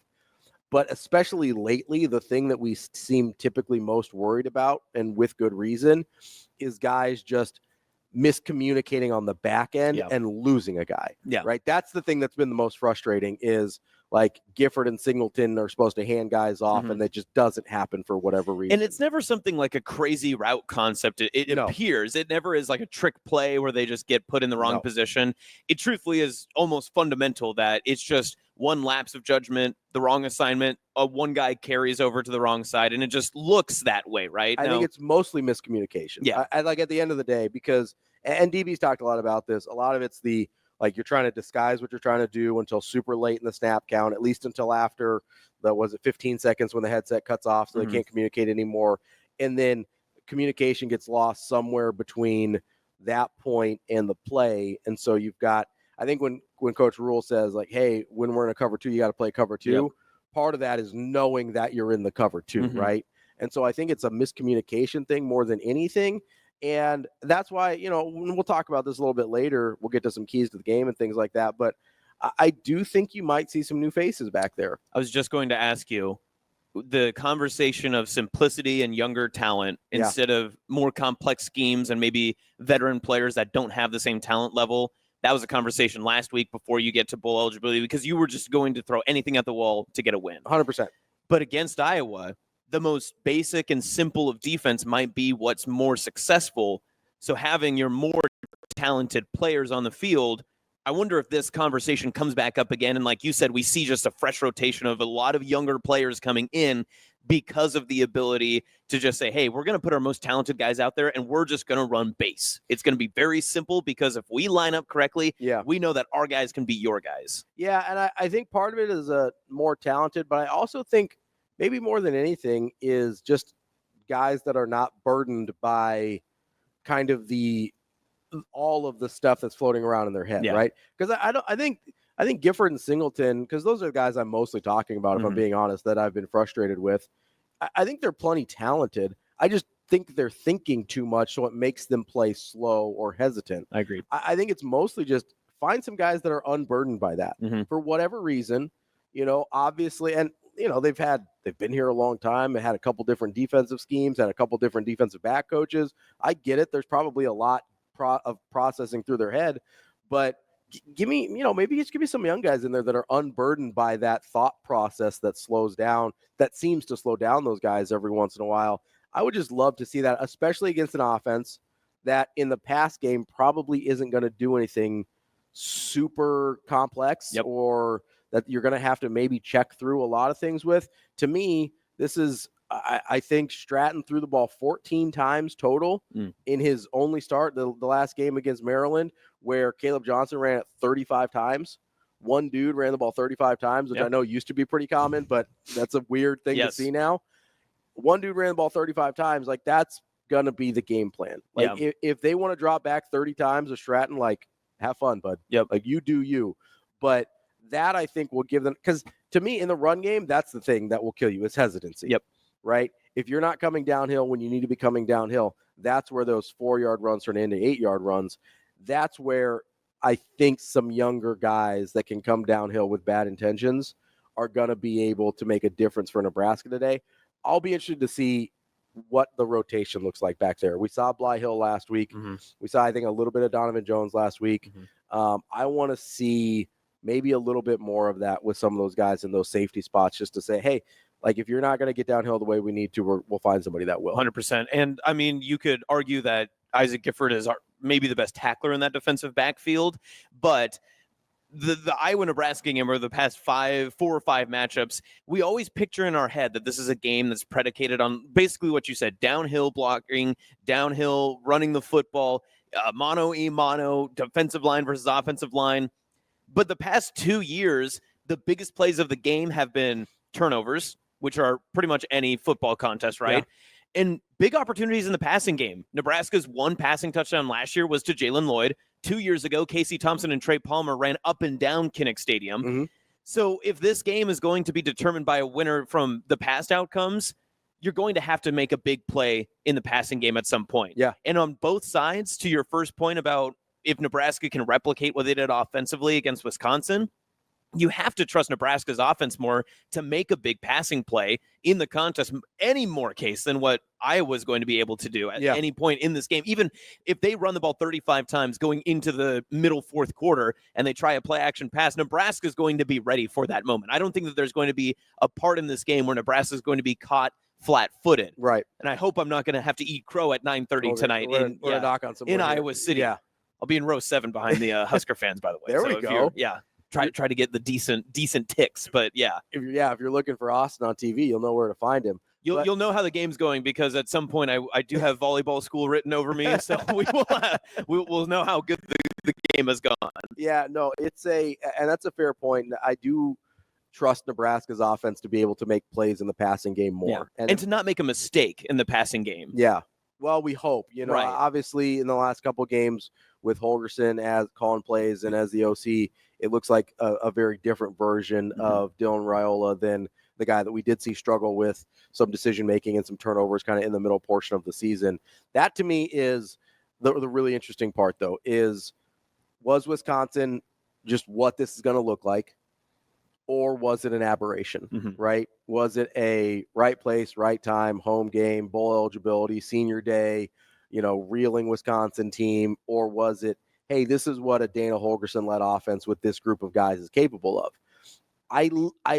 but especially lately, the thing that we seem typically most worried about, and with good reason, is guys just miscommunicating on the back end and losing a guy. Yeah. Right. That's the thing that's been the most frustrating, is like Gifford and Singleton are supposed to hand guys off and that just doesn't happen for whatever reason. And it's never something like a crazy route concept. It appears. It never is like a trick play where they just get put in the wrong position. It truthfully is almost fundamental that it's just one lapse of judgment, the wrong assignment, one guy carries over to the wrong side, and it just looks that way, right? I think it's mostly miscommunication. Yeah. I like at the end of the day, because, and DB's talked a lot about this, a lot of it's you're trying to disguise what you're trying to do until super late in the snap count, at least until after 15 seconds when the headset cuts off, so they can't communicate anymore. And then communication gets lost somewhere between that point and the play. And so you've got, I think when Coach Rule says, like, hey, when we're in a cover 2, you got to play cover 2. Part of that is knowing that you're in the cover 2, right? And so I think it's a miscommunication thing more than anything. And that's why, we'll talk about this a little bit later. We'll get to some keys to the game and things like that. But I do think you might see some new faces back there. I was just going to ask you, the conversation of simplicity and younger talent instead of more complex schemes and maybe veteran players that don't have the same talent level. That was a conversation last week before you get to bowl eligibility, because you were just going to throw anything at the wall to get a win. 100%. But against Iowa, the most basic and simple of defense might be what's more successful. So having your more talented players on the field, I wonder if this conversation comes back up again. And like you said, we see just a fresh rotation of a lot of younger players coming in because of the ability to just say, hey, we're going to put our most talented guys out there and we're just going to run base. It's going to be very simple, because if we line up correctly, we know that our guys can be your guys. Yeah, and I think part of it is more talented, but I also think maybe more than anything is just guys that are not burdened by kind of all of the stuff that's floating around in their head, right? Because I think Gifford and Singleton, because those are the guys I'm mostly talking about, if I'm being honest, that I've been frustrated with. I think they're plenty talented. I just think they're thinking too much, so it makes them play slow or hesitant. I agree. I think it's mostly just find some guys that are unburdened by that for whatever reason, obviously. And, they've been here a long time. They had a couple different defensive schemes, had a couple different defensive back coaches. I get it. There's probably a lot of processing through their head, but give me, maybe just give me some young guys in there that are unburdened by that thought process that seems to slow down those guys every once in a while. I would just love to see that, especially against an offense that in the pass game probably isn't going to do anything super complex or that you're going to have to maybe check through a lot of things with. To me, this is I think Stratton threw the ball 14 times total in his only start, the last game against Maryland, where Caleb Johnson ran it 35 times. One dude ran the ball 35 times, which I know used to be pretty common, but that's a weird thing to see now. One dude ran the ball 35 times. Like, that's going to be the game plan. Like, if they want to drop back 30 times with Stratton, like, have fun, bud. Like, you do you. But that, I think, will give them – because to me, in the run game, that's the thing that will kill you. It's hesitancy. Right? If you're not coming downhill when you need to be coming downhill, that's where those 4-yard runs turn into 8-yard runs. That's where I think some younger guys that can come downhill with bad intentions are going to be able to make a difference for Nebraska today. I'll be interested to see what the rotation looks like back there. We saw Bly Hill last week. We saw, I think, a little bit of Donovan Jones last week. I want to see maybe a little bit more of that with some of those guys in those safety spots, just to say, hey, like, if you're not going to get downhill the way we need to, we'll find somebody that will. 100%. And, I mean, you could argue that Isaac Gifford is maybe the best tackler in that defensive backfield, but the Iowa-Nebraska game or the past 4 or 5 matchups, we always picture in our head that this is a game that's predicated on basically what you said, downhill blocking, downhill running the football, mano-a-mano, defensive line versus offensive line. But the past 2 years, the biggest plays of the game have been turnovers, which are pretty much any football contest, right? And big opportunities in the passing game. Nebraska's one passing touchdown last year was to Jalen Lloyd. 2 years ago, Casey Thompson and Trey Palmer ran up and down Kinnick Stadium. So if this game is going to be determined by a winner from the past outcomes, you're going to have to make a big play in the passing game at some point. And on both sides, to your first point about if Nebraska can replicate what they did offensively against Wisconsin, you have to trust Nebraska's offense more to make a big passing play in the contest, any more case than what Iowa's going to be able to do at any point in this game. Even if they run the ball 35 times going into the middle fourth quarter and they try a play action pass, Nebraska's going to be ready for that moment. I don't think that there's going to be a part in this game where Nebraska's going to be caught flat-footed. Right. And I hope I'm not going to have to eat crow at 9:30 tonight in Iowa City. I'll be in row 7 behind the Husker fans, by the way. There we go. Try to get the decent ticks, but if you're looking for Austin on TV, you'll know where to find him. You'll know how the game's going, because at some point I do have volleyball school written over me, so we'll know how good the game has gone. And that's a fair point. I do trust Nebraska's offense to be able to make plays in the passing game more, and to not make a mistake in the passing game. Well, we hope. Obviously in the last couple of games with Holgerson as calling plays and as the OC, it looks like a very different version of Dylan Raiola than the guy that we did see struggle with some decision-making and some turnovers kind of in the middle portion of the season. That, to me, is the really interesting part, though, was Wisconsin just what this is going to look like, or was it an aberration, right? Was it a right place, right time, home game, bowl eligibility, senior day, reeling Wisconsin team, or was it, hey, this is what a Dana Holgerson-led offense with this group of guys is capable of? I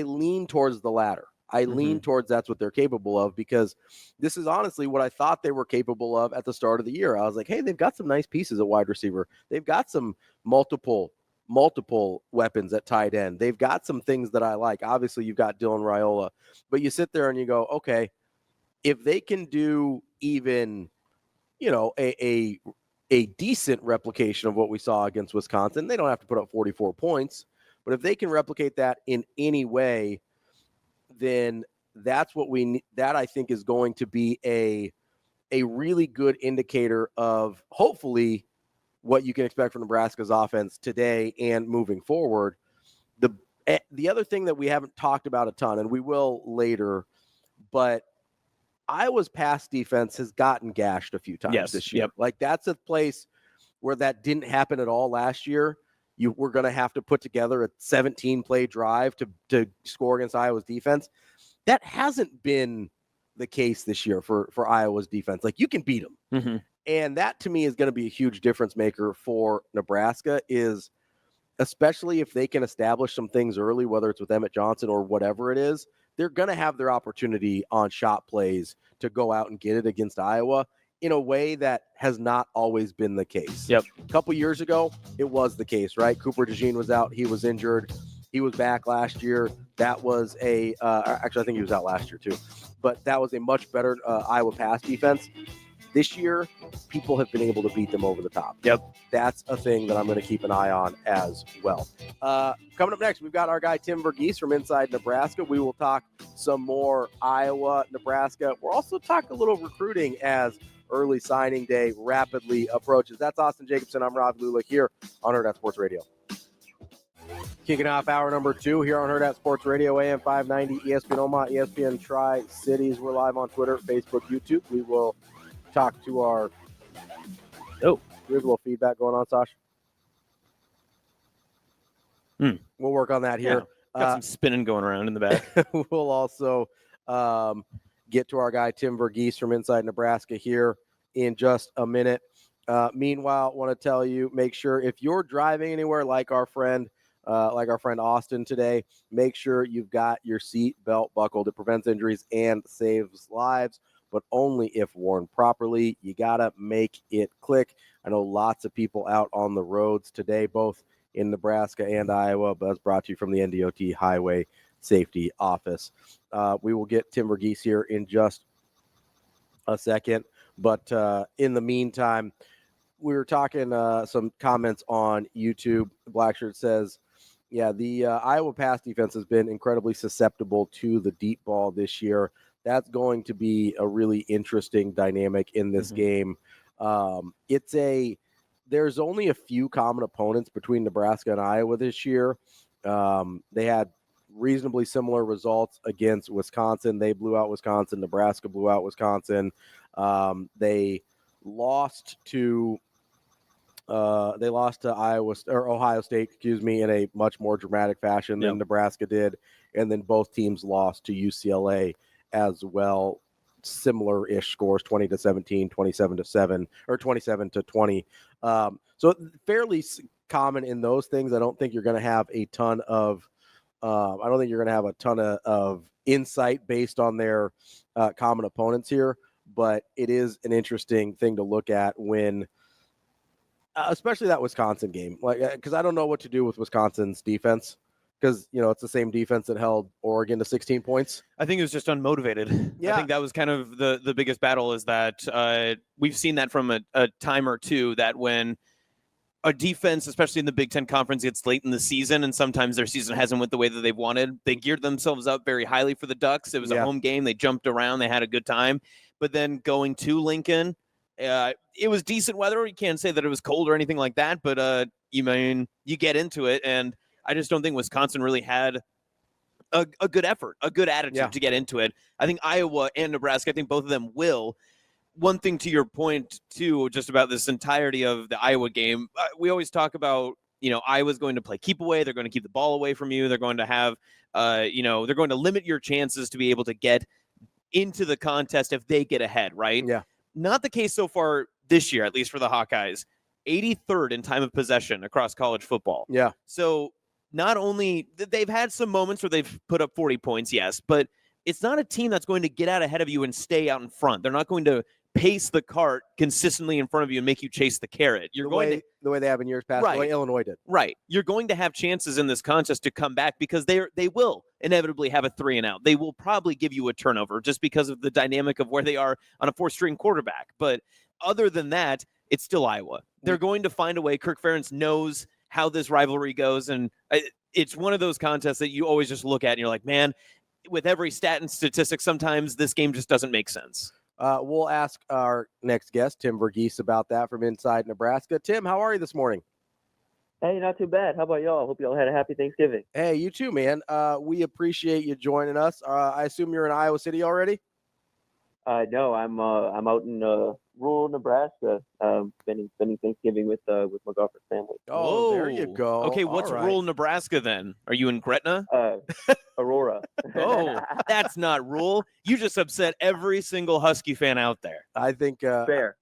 lean towards the latter. I lean towards that's what they're capable of, because this is honestly what I thought they were capable of at the start of the year. I was like, hey, they've got some nice pieces at wide receiver. They've got some multiple weapons at tight end. They've got some things that I like. Obviously, you've got Dylan Raiola. But you sit there and you go, okay, if they can do even, a decent replication of what we saw against Wisconsin, they don't have to put up 44 points. But if they can replicate that in any way, then that's what we need. That, I think, is going to be a really good indicator of hopefully what you can expect from Nebraska's offense today and moving forward. The other thing that we haven't talked about a ton, and we will later, but Iowa's pass defense has gotten gashed a few times this year. Like, that's a place where that didn't happen at all last year. You were going to have to put together a 17-play drive to score against Iowa's defense. That hasn't been the case this year for Iowa's defense. Like, you can beat them. And that, to me, is going to be a huge difference maker for Nebraska, is especially if they can establish some things early, whether it's with Emmett Johnson or whatever it is, they're going to have their opportunity on shot plays to go out and get it against Iowa in a way that has not always been the case. A couple years ago, it was the case, right? Cooper DeJean was out. He was injured. He was back last year. That was actually, I think he was out last year too. but that was a much better Iowa pass defense. This year, people have been able to beat them over the top. Yep. That's a thing that I'm going to keep an eye on as well. Coming up next, we've got our guy Tim Verghese from Inside Nebraska. We will talk some more Iowa, Nebraska. We'll also talk a little recruiting as early signing day rapidly approaches. That's Austin Jacobsen. I'm Ravi Lulla here on Hurrdat Sports Radio. Kicking off hour number 2 here on Hurrdat Sports Radio, AM 590, ESPN Omaha, ESPN Tri-Cities. We're live on Twitter, Facebook, YouTube. We will talk to our... Oh, we have a little feedback going on, Sash. We'll work on that here. Yeah, got some spinning going around in the back. We'll also get to our guy Tim Verghese from Inside Nebraska here in just a minute. Meanwhile, want to tell you, make sure if you're driving anywhere like our friend Austin today, make sure you've got your seat belt buckled. It prevents injuries and saves lives, but only if worn properly. You got to make it click. I know lots of people out on the roads today, both in Nebraska and Iowa, but that's brought to you from the NDOT Highway Safety Office. We will get Tim Verghese here in just a second, but in the meantime, we were talking some comments on YouTube. Blackshirt says, yeah, the Iowa pass defense has been incredibly susceptible to the deep ball this year. That's going to be a really interesting dynamic in this game. There's only a few common opponents between Nebraska and Iowa this year. They had reasonably similar results against Wisconsin. They blew out Wisconsin. Nebraska blew out Wisconsin. They lost to Ohio State, in a much more dramatic fashion than Nebraska did. And then both teams lost to UCLA as well. Similar-ish scores, 20-17, 27-7, or 27-20. So fairly common in those things. I don't think you're going to have a ton of insight based on their common opponents here, but it is an interesting thing to look at when, especially that Wisconsin game, because I don't know what to do with Wisconsin's defense. Because, it's the same defense that held Oregon to 16 points. I think it was just unmotivated. Yeah. I think that was kind of the biggest battle, is that we've seen that from a time or two, that when a defense, especially in the Big Ten Conference, gets late in the season, and sometimes their season hasn't went the way that they've wanted, they geared themselves up very highly for the Ducks. It was a home game. They jumped around. They had a good time. But then going to Lincoln, it was decent weather. You can't say that it was cold or anything like that, but you get into it, and I just don't think Wisconsin really had a good effort, a good attitude to get into it. I think Iowa and Nebraska, I think both of them will. One thing to your point, too, just about this entirety of the Iowa game, we always talk about, Iowa's going to play keep away. They're going to keep the ball away from you. They're going to have, they're going to limit your chances to be able to get into the contest if they get ahead, right? Yeah. Not the case so far this year, at least for the Hawkeyes. 83rd in time of possession across college football. Yeah. So not only they've had some moments where they've put up 40 points, yes, but it's not a team that's going to get out ahead of you and stay out in front. They're not going to pace the cart consistently in front of you and make you chase the carrot. The way they have in years past, right. The way Illinois did. Right. You're going to have chances in this contest to come back, because they will inevitably have a 3-and-out. They will probably give you a turnover just because of the dynamic of where they are on a 4th-string quarterback. But other than that, it's still Iowa. They're going to find a way. Kirk Ferentz knows how this rivalry goes, and it's one of those contests that you always just look at and you're like, man, with every stat and statistic, sometimes this game just doesn't make sense. We'll ask our next guest, Tim Verghese, about that from Inside Nebraska. Tim, how are you this morning? Hey, not too bad. How about y'all? Hope y'all had a happy Thanksgiving. Hey, you too, man. We appreciate you joining us. I assume you're in Iowa City already? No, I'm out in rural Nebraska, spending Thanksgiving with my girlfriend's family. Oh, there you go. Okay, what's rural Nebraska then? Are you in Gretna? Aurora. Oh, that's not rural. You just upset every single Husky fan out there. I think fair.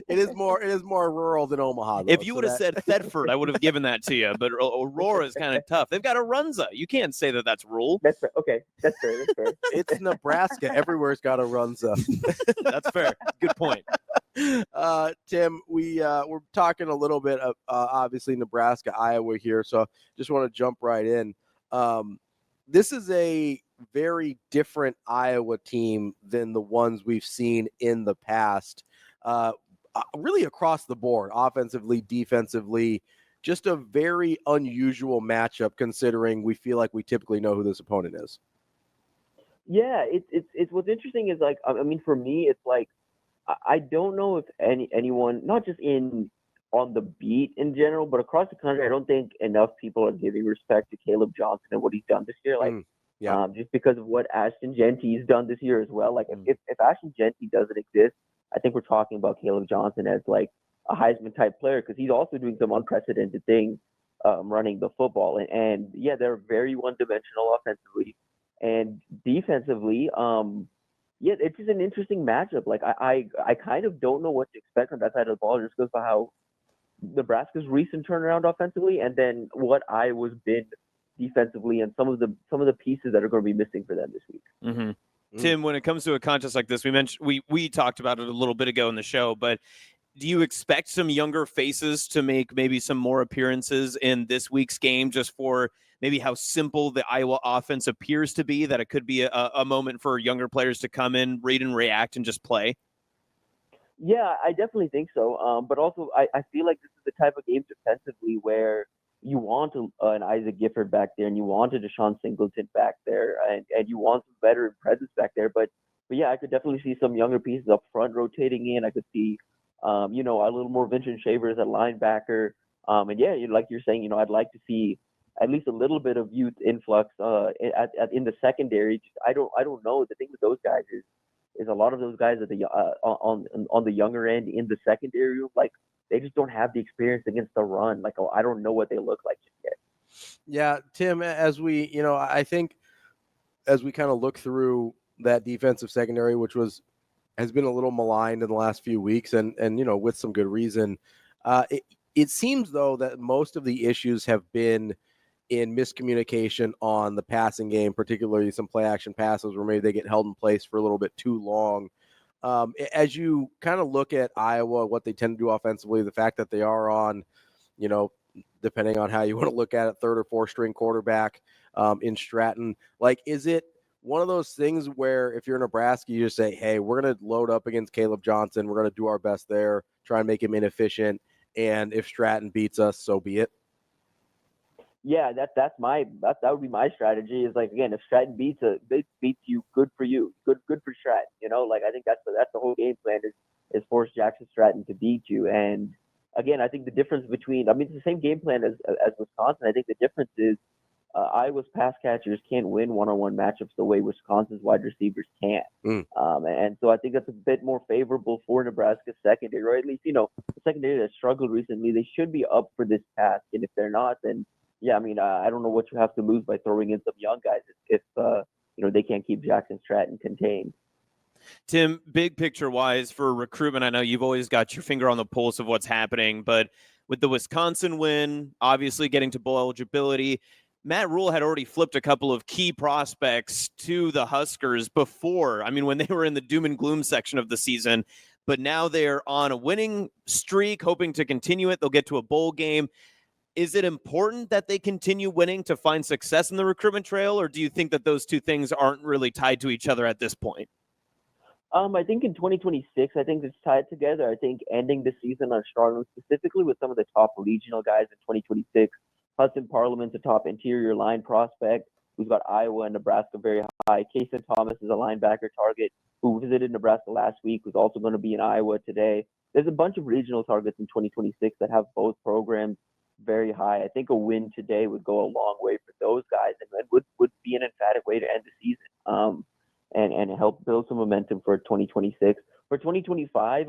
It is more rural than Omaha, though, if you would have said Thetford, I would have given that to you. But Aurora is kind of tough. They've got a Runza. You can't say that that's rural. That's fair. Okay, that's fair. It's Nebraska. Everywhere's got a Runza. That's fair. Good point. Tim, we're talking a little bit of obviously Nebraska, Iowa here, so just want to jump right in. This is a very different Iowa team than the ones we've seen in the past, really across the board, offensively, defensively. Just a very unusual matchup considering we feel like we typically know who this opponent is. Yeah, it's what's interesting is like, I mean, for me, it's like I don't know if anyone, not just on the beat in general, but across the country, I don't think enough people are giving respect to Caleb Johnson and what he's done this year. Like, just because of what Ashton Genty's done this year as well. Like, if Ashton Genty doesn't exist, I think we're talking about Caleb Johnson as like a Heisman type player, because he's also doing some unprecedented things running the football. And yeah, they're very one-dimensional offensively and defensively. Yeah, it's just an interesting matchup. Like, I kind of don't know what to expect on that side of the ball, just because of how Nebraska's recent turnaround offensively, and then what Iowa's been defensively, and some of the pieces that are going to be missing for them this week. Mm-hmm. Tim, when it comes to a contest like this, we talked about it a little bit ago in the show, but do you expect some younger faces to make maybe some more appearances in this week's game, just for maybe how simple the Iowa offense appears to be, that it could be a moment for younger players to come in, read and react, and just play? Yeah, I definitely think so. But also, I feel like this is the type of game defensively where you want an Isaac Gifford back there, and you want a Deshaun Singleton back there, and you want some veteran presence back there. But yeah, I could definitely see some younger pieces up front rotating in. I could see, a little more Vincent Shavers at linebacker. And yeah, like you're saying, I'd like to see at least a little bit of youth influx in the secondary. I don't know. The thing with those guys is a lot of those guys at the on the younger end in the secondary room, like, they just don't have the experience against the run. Like, I don't know what they look like just yet. Yeah, Tim, as we, I think as we kind of look through that defensive secondary, which has been a little maligned in the last few weeks, and with some good reason, it seems though that most of the issues have been in miscommunication on the passing game, particularly some play action passes where maybe they get held in place for a little bit too long. As you kind of look at Iowa, what they tend to do offensively, the fact that they are on, depending on how you want to look at it, third or fourth string quarterback in Stratton, like, is it one of those things where if you're Nebraska, you just say, hey, we're going to load up against Caleb Johnson. We're going to do our best there, try and make him inefficient. And if Stratton beats us, so be it. Yeah, that would be my strategy. Is like, again, if Stratton beats you, good for you, good for Stratton. Like, I think that's the whole game plan is force Jackson Stratton to beat you. And again, I think the difference between, it's the same game plan as Wisconsin. I think the difference is Iowa's pass catchers can't win one-on-one matchups the way Wisconsin's wide receivers can. And so I think that's a bit more favorable for Nebraska's secondary, or at least the secondary that struggled recently. They should be up for this task, and if they're not, then yeah, I don't know what you have to lose by throwing in some young guys if they can't keep Jackson Stratton contained. Tim, big picture wise for recruitment, I know you've always got your finger on the pulse of what's happening, but with the Wisconsin win, obviously getting to bowl eligibility, Matt Vrzal had already flipped a couple of key prospects to the Huskers before. When they were in the doom and gloom section of the season, but now they're on a winning streak, hoping to continue it. They'll get to a bowl game. Is it important that they continue winning to find success in the recruitment trail, or do you think that those two things aren't really tied to each other at this point? I think in 2026, I think it's tied together. I think ending the season on a strong note, specifically with some of the top regional guys in 2026, Hudson Parliament's a top interior line prospect who's got Iowa and Nebraska very high. Kason Thomas is a linebacker target who visited Nebraska last week, who's also going to be in Iowa today. There's a bunch of regional targets in 2026 that have both programs very high. I think a win today would go a long way for those guys, and would be an emphatic way to end the season, and help build some momentum for 2026. For 2025,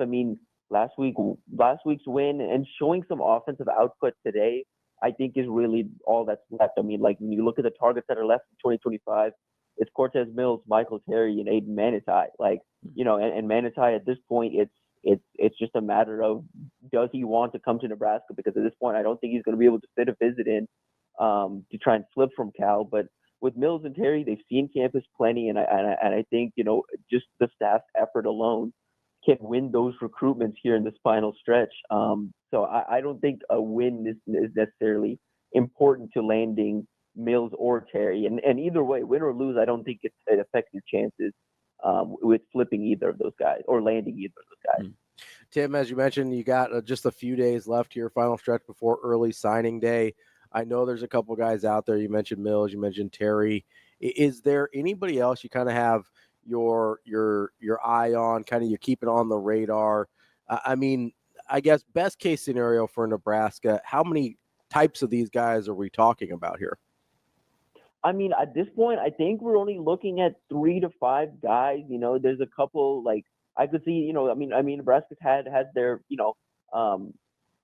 last week's win and showing some offensive output today, I think is really all that's left. Like, when you look at the targets that are left in 2025, it's Cortez Mills, Michael Terry, and Aiden Manitai. Like, and Manitai at this point, it's just a matter of, does he want to come to Nebraska? Because at this point, I don't think he's going to be able to fit a visit in to try and flip from Cal. But with Mills and Terry, they've seen campus plenty, and I think just the staff effort alone can win those recruitments here in this final stretch. So I don't think a win is necessarily important to landing Mills or Terry. And either way, win or lose, I don't think it affects your chances with flipping either of those guys or landing either of those guys. Tim, as you mentioned, you got just a few days left to your final stretch before early signing day. I know there's a couple guys out there. You mentioned Mills, you mentioned Terry. Is there anybody else you kind of have your eye on, kind of you're keeping on the radar? I mean, I guess best case scenario for Nebraska, how many types of these guys are we talking about here? I mean, at this point, I think we're only looking at 3 to 5 guys. You know, there's a couple, like, I could see, you know, I mean, Nebraska's had their, you know,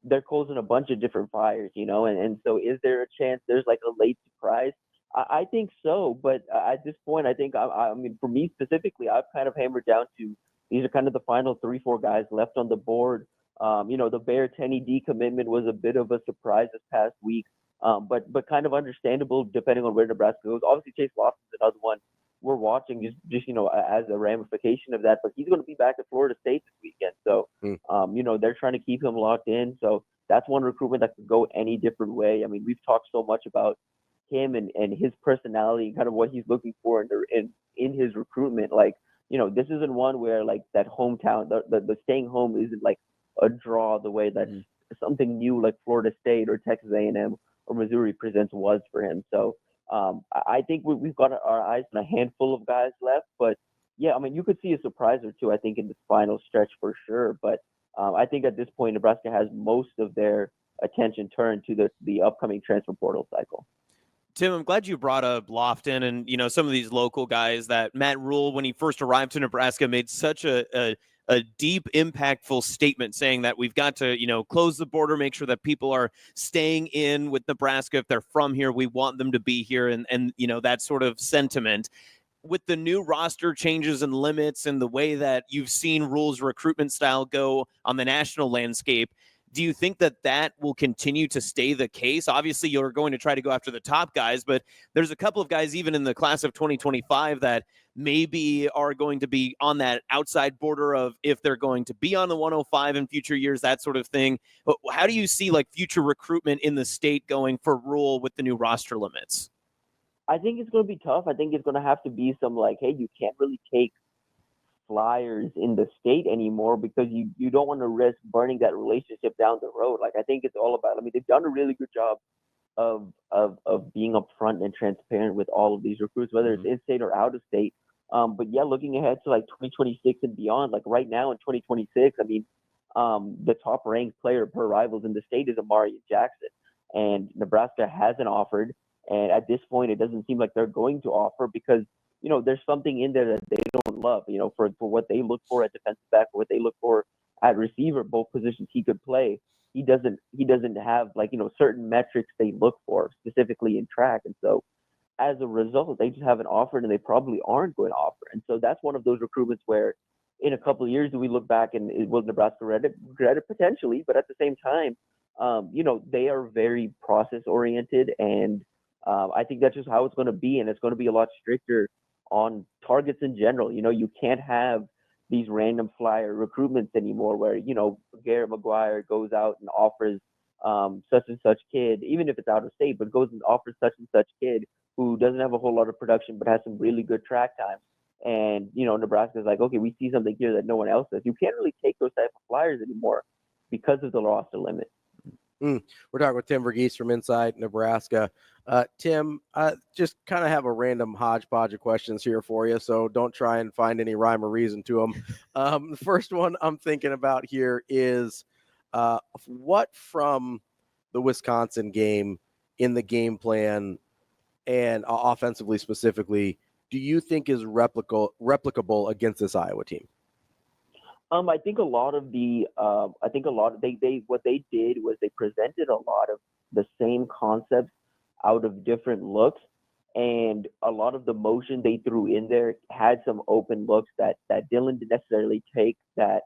their coals in a bunch of different fires, you know, and so is there a chance there's like a late surprise? I think so, but at this point, I think, I mean, for me specifically, I've kind of hammered down to these are kind of the final 3-4 guys left on the board. You know, the Bear Tenney decommitment was a bit of a surprise this past week, but kind of understandable depending on where Nebraska goes. Obviously, Chase Lawson's another one we're watching just you know, as a ramification of that, but he's going to be back at Florida State this weekend. So, you know, they're trying to keep him locked in. So that's one recruitment that could go any different way. I mean, we've talked so much about him and his personality and kind of what he's looking for in his recruitment. Like, you know, this isn't one where like that hometown, the staying home isn't like a draw the way that something new like Florida State or Texas A&M or Missouri presents was for him. So I think we've got our eyes on a handful of guys left, but yeah, I mean, you could see a surprise or two, I think, in this final stretch for sure. But I think at this point, Nebraska has most of their attention turned to the upcoming transfer portal cycle. Tim, I'm glad you brought up Lofton and, you know, some of these local guys that Matt Rhule, when he first arrived to Nebraska, made such a deep, impactful statement saying that we've got to, you know, close the border, make sure that people are staying in with Nebraska. If they're from here, we want them to be here. And you know, that sort of sentiment. With the new roster changes and limits and the way that you've seen Rhule's recruitment style go on the national landscape, do you think that will continue to stay the case? Obviously, you're going to try to go after the top guys, but there's a couple of guys even in the class of 2025 that maybe are going to be on that outside border of if they're going to be on the 105 in future years, that sort of thing. But how do you see like future recruitment in the state going for Rhule with the new roster limits? I think it's going to be tough. I think it's going to have to be some like, hey, you can't really take flyers in the state anymore because you don't want to risk burning that relationship down the road. Like, I think it's all about, I mean, they've done a really good job of being upfront and transparent with all of these recruits, whether it's in-state or out of state. But yeah, looking ahead to like 2026 and beyond, like right now in 2026, I mean, the top ranked player per Rivals in the state is Amari Jackson, and Nebraska hasn't offered. And at this point, it doesn't seem like they're going to offer because, you know, there's something in there that they don't love, you know, for what they look for at defensive back, or what they look for at receiver, both positions he could play. He doesn't have like, you know, certain metrics they look for specifically in track. And so as a result, they just haven't offered, and they probably aren't going to offer. And so that's one of those recruitments where in a couple of years, do we look back and will Nebraska regret it? Potentially, but at the same time, you know, they are very process oriented, and I think that's just how it's going to be. And it's going to be a lot stricter on targets in general. You know, you can't have these random flyer recruitments anymore where, you know, Garrett McGuire goes out and offers such and such kid, even if it's out of state, but goes and offers such and such kid who doesn't have a whole lot of production but has some really good track time. And, you know, Nebraska's like, okay, we see something here that no one else does. You can't really take those type of flyers anymore because of the roster limit. We're talking with Tim Verghese from Inside Nebraska. Tim, just kind of have a random hodgepodge of questions here for you, so don't try and find any rhyme or reason to them. The first one I'm thinking about here is what from the Wisconsin game in the game plan and offensively specifically do you think is replicable against this Iowa team? I think a lot of what they did was they presented a lot of the same concepts out of different looks, and a lot of the motion they threw in there had some open looks that Dylan didn't necessarily take that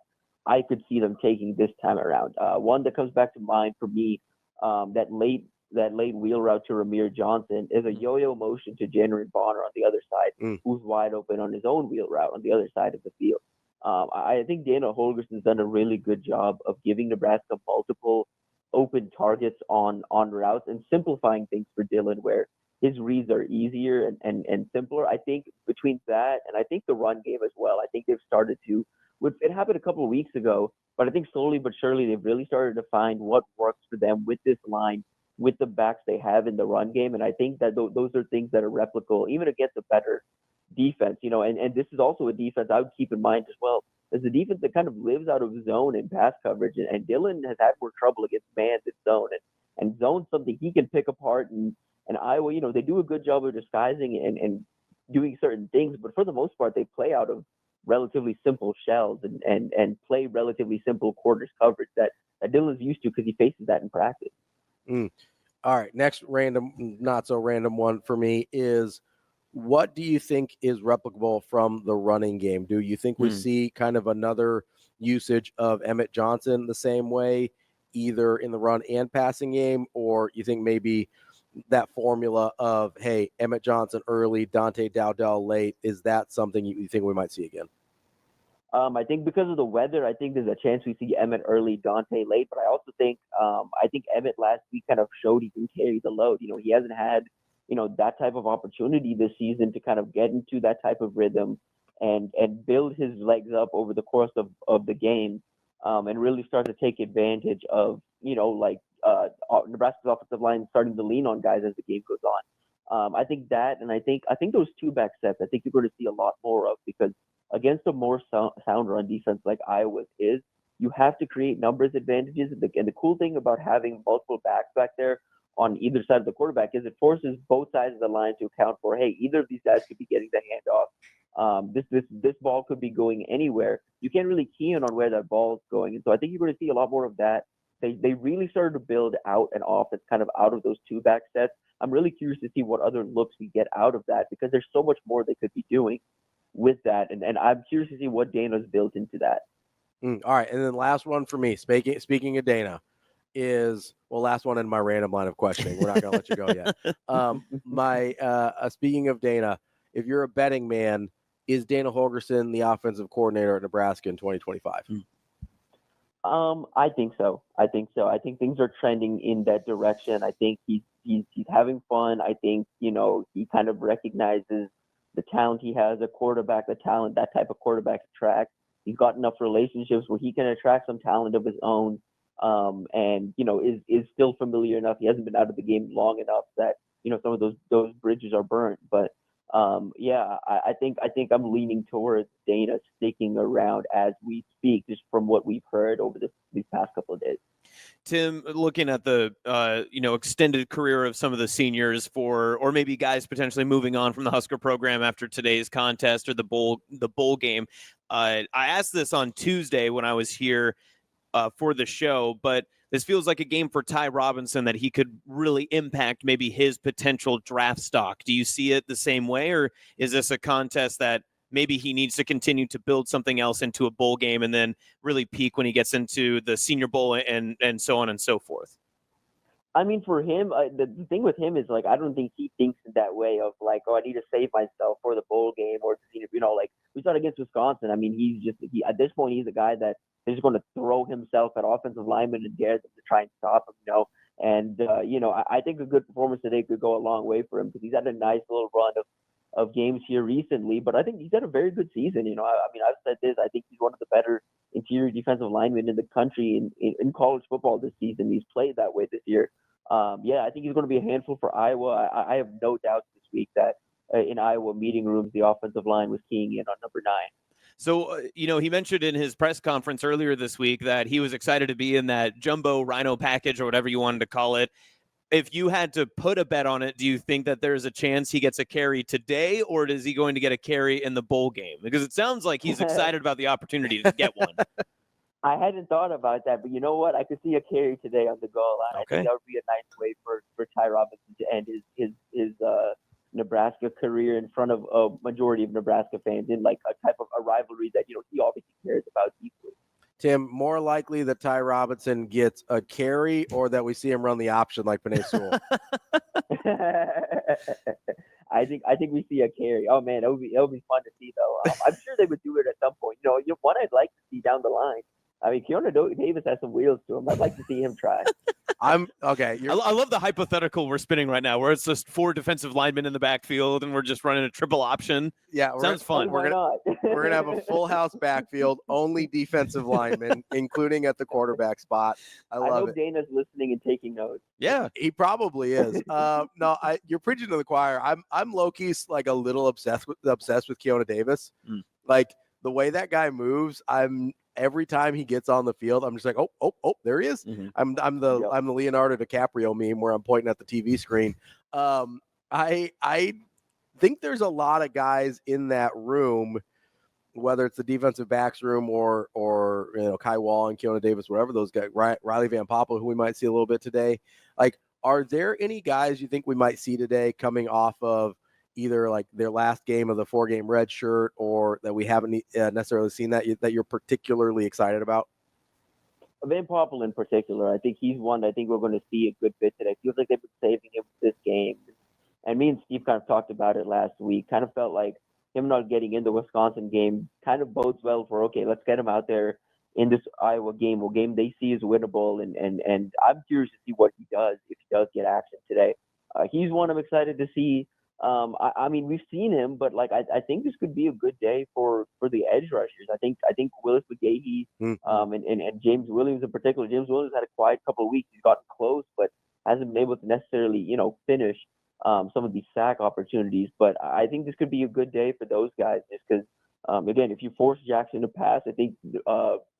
I could see them taking this time around. One that comes back to mind for me, that late wheel route to Ramir Johnson is a yo-yo motion to January Bonner on the other side, who's wide open on his own wheel route on the other side of the field. I think Dana Holgerson's done a really good job of giving Nebraska multiple open targets on routes and simplifying things for Dylan, where his reads are easier and simpler. I think between that and I think the run game as well, I think they've started to. It happened a couple of weeks ago, but I think slowly but surely they've really started to find what works for them with this line, with the backs they have in the run game. And I think that those are things that are replicable even against a better defense. And this is also a defense I would keep in mind as well. As a defense that kind of lives out of zone and pass coverage, and Dillon has had more trouble against man than zone, and zone's something he can pick apart. And Iowa, they do a good job of disguising and doing certain things, but for the most part, they play out of relatively simple shells and play relatively simple quarters coverage that Dillon's used to because he faces that in practice. All right, next random, not so random one for me is, what do you think is replicable from the running game? Do you think we see kind of another usage of Emmett Johnson the same way, either in the run and passing game, or you think maybe that formula of, hey, Emmett Johnson early, Dante Dowdell late, is that something you think we might see again? I think because of the weather, I think there's a chance we see Emmett early, Dante late. But I also think Emmett last week kind of showed he can carry the load. He hasn't had that type of opportunity this season to kind of get into that type of rhythm and build his legs up over the course of the game and really start to take advantage of Nebraska's offensive line starting to lean on guys as the game goes on. I think that, and I think those two back sets, I think you're going to see a lot more of, because against a more sound run defense like Iowa's is, you have to create numbers advantages. And the cool thing about having multiple backs back there on either side of the quarterback is it forces both sides of the line to account for, hey, either of these guys could be getting the handoff. This ball could be going anywhere. You can't really key in on where that ball is going. And so I think you're going to see a lot more of that. They really started to build out an offense kind of out of those two back sets. I'm really curious to see what other looks we get out of that, because there's so much more they could be doing with that. And I'm curious to see what Dana's built into that. All right. And then last one for me, speaking of Dana, last one in my random line of questioning. We're not going to let you go yet. Speaking of Dana, if you're a betting man, is Dana Holgorsen the offensive coordinator at Nebraska in 2025? I think so. I think things are trending in that direction. I think he's having fun. I think, he kind of recognizes the talent he has, a quarterback, the talent that type of quarterback attracts. He's got enough relationships where he can attract some talent of his own, and is still familiar enough. He hasn't been out of the game long enough that some of those bridges are burnt. But I think I'm leaning towards Dana sticking around as we speak, just from what we've heard over these past couple of days. Tim, looking at the extended career of some of the seniors or maybe guys potentially moving on from the Husker program after today's contest or the bowl game, I asked this on Tuesday when I was here for the show, but this feels like a game for Ty Robinson that he could really impact maybe his potential draft stock. Do you see it the same way, or is this a contest that maybe he needs to continue to build something else into a bowl game and then really peak when he gets into the Senior Bowl and so on and so forth? I mean, for him, the thing with him is, like, I don't think he thinks in that way of, like, I need to save myself for the bowl game or the Senior, like we saw against Wisconsin. I mean, he at this point, he's a guy that is going to throw himself at offensive linemen and dare them to try and stop him, And, I think a good performance today could go a long way for him, because he's had a nice little run of games here recently. But I think he's had a very good season. I mean, I've said this. I think he's one of the better interior defensive linemen in the country in college football this season. He's played that way this year. I think he's going to be a handful for Iowa. I have no doubt this week that in Iowa meeting rooms, the offensive line was keying in on number 9. So, he mentioned in his press conference earlier this week that he was excited to be in that jumbo rhino package or whatever you wanted to call it. If you had to put a bet on it, do you think that there's a chance he gets a carry today, or is he going to get a carry in the bowl game? Because it sounds like he's excited about the opportunity to get one. I hadn't thought about that, but you know what? I could see a carry today on the goal line. Okay. I think that would be a nice way for Ty Robinson to end his Nebraska career in front of a majority of Nebraska fans in like a type of a rivalry that he obviously cares about deeply. Tim, more likely that Ty Robinson gets a carry or that we see him run the option like Penei Sewell? I think we see a carry. Oh man, it'll be fun to see though. I'm sure they would do it at some point. One I'd like to see down the line. I mean, Keona Davis has some wheels to him. I'd like to see him try. I'm okay. I love the hypothetical we're spinning right now, where it's just 4 defensive linemen in the backfield, and we're just running a triple option. Yeah, Sounds fun. Why not? We're gonna have a full house backfield, only defensive linemen, including at the quarterback spot. I love it. Dana's listening and taking notes. Yeah, He probably is. No, you're preaching to the choir. I'm low-key like a little obsessed with Keona Davis. Like the way that guy moves, every time he gets on the field, I'm just like, oh, there he is. Mm-hmm. I'm the Leonardo DiCaprio meme where I'm pointing at the TV screen. I think there's a lot of guys in that room, whether it's the defensive backs room or Kai Wall and Keona Davis, whatever those guys, Riley Van Poppel, who we might see a little bit today. Like, are there any guys you think we might see today coming off of either like their last game of the 4-game red shirt, or that we haven't necessarily seen that you're particularly excited about? Van Poppel in particular, I think he's one I think we're going to see a good bit today. Feels like they've been saving him for this game. And me and Steve kind of talked about it last week. Kind of felt like him not getting in the Wisconsin game kind of bodes well for, okay, let's get him out there in this Iowa game, a game they see is winnable. And I'm curious to see what he does if he does get action today. He's one I'm excited to see. I mean, we've seen him, but like I think this could be a good day for the edge rushers. I think Willis Verghese, and James Williams in particular. James Williams had a quiet couple of weeks. He's gotten close, but hasn't been able to necessarily finish some of these sack opportunities. But I think this could be a good day for those guys, just because again, if you force Jackson to pass, I think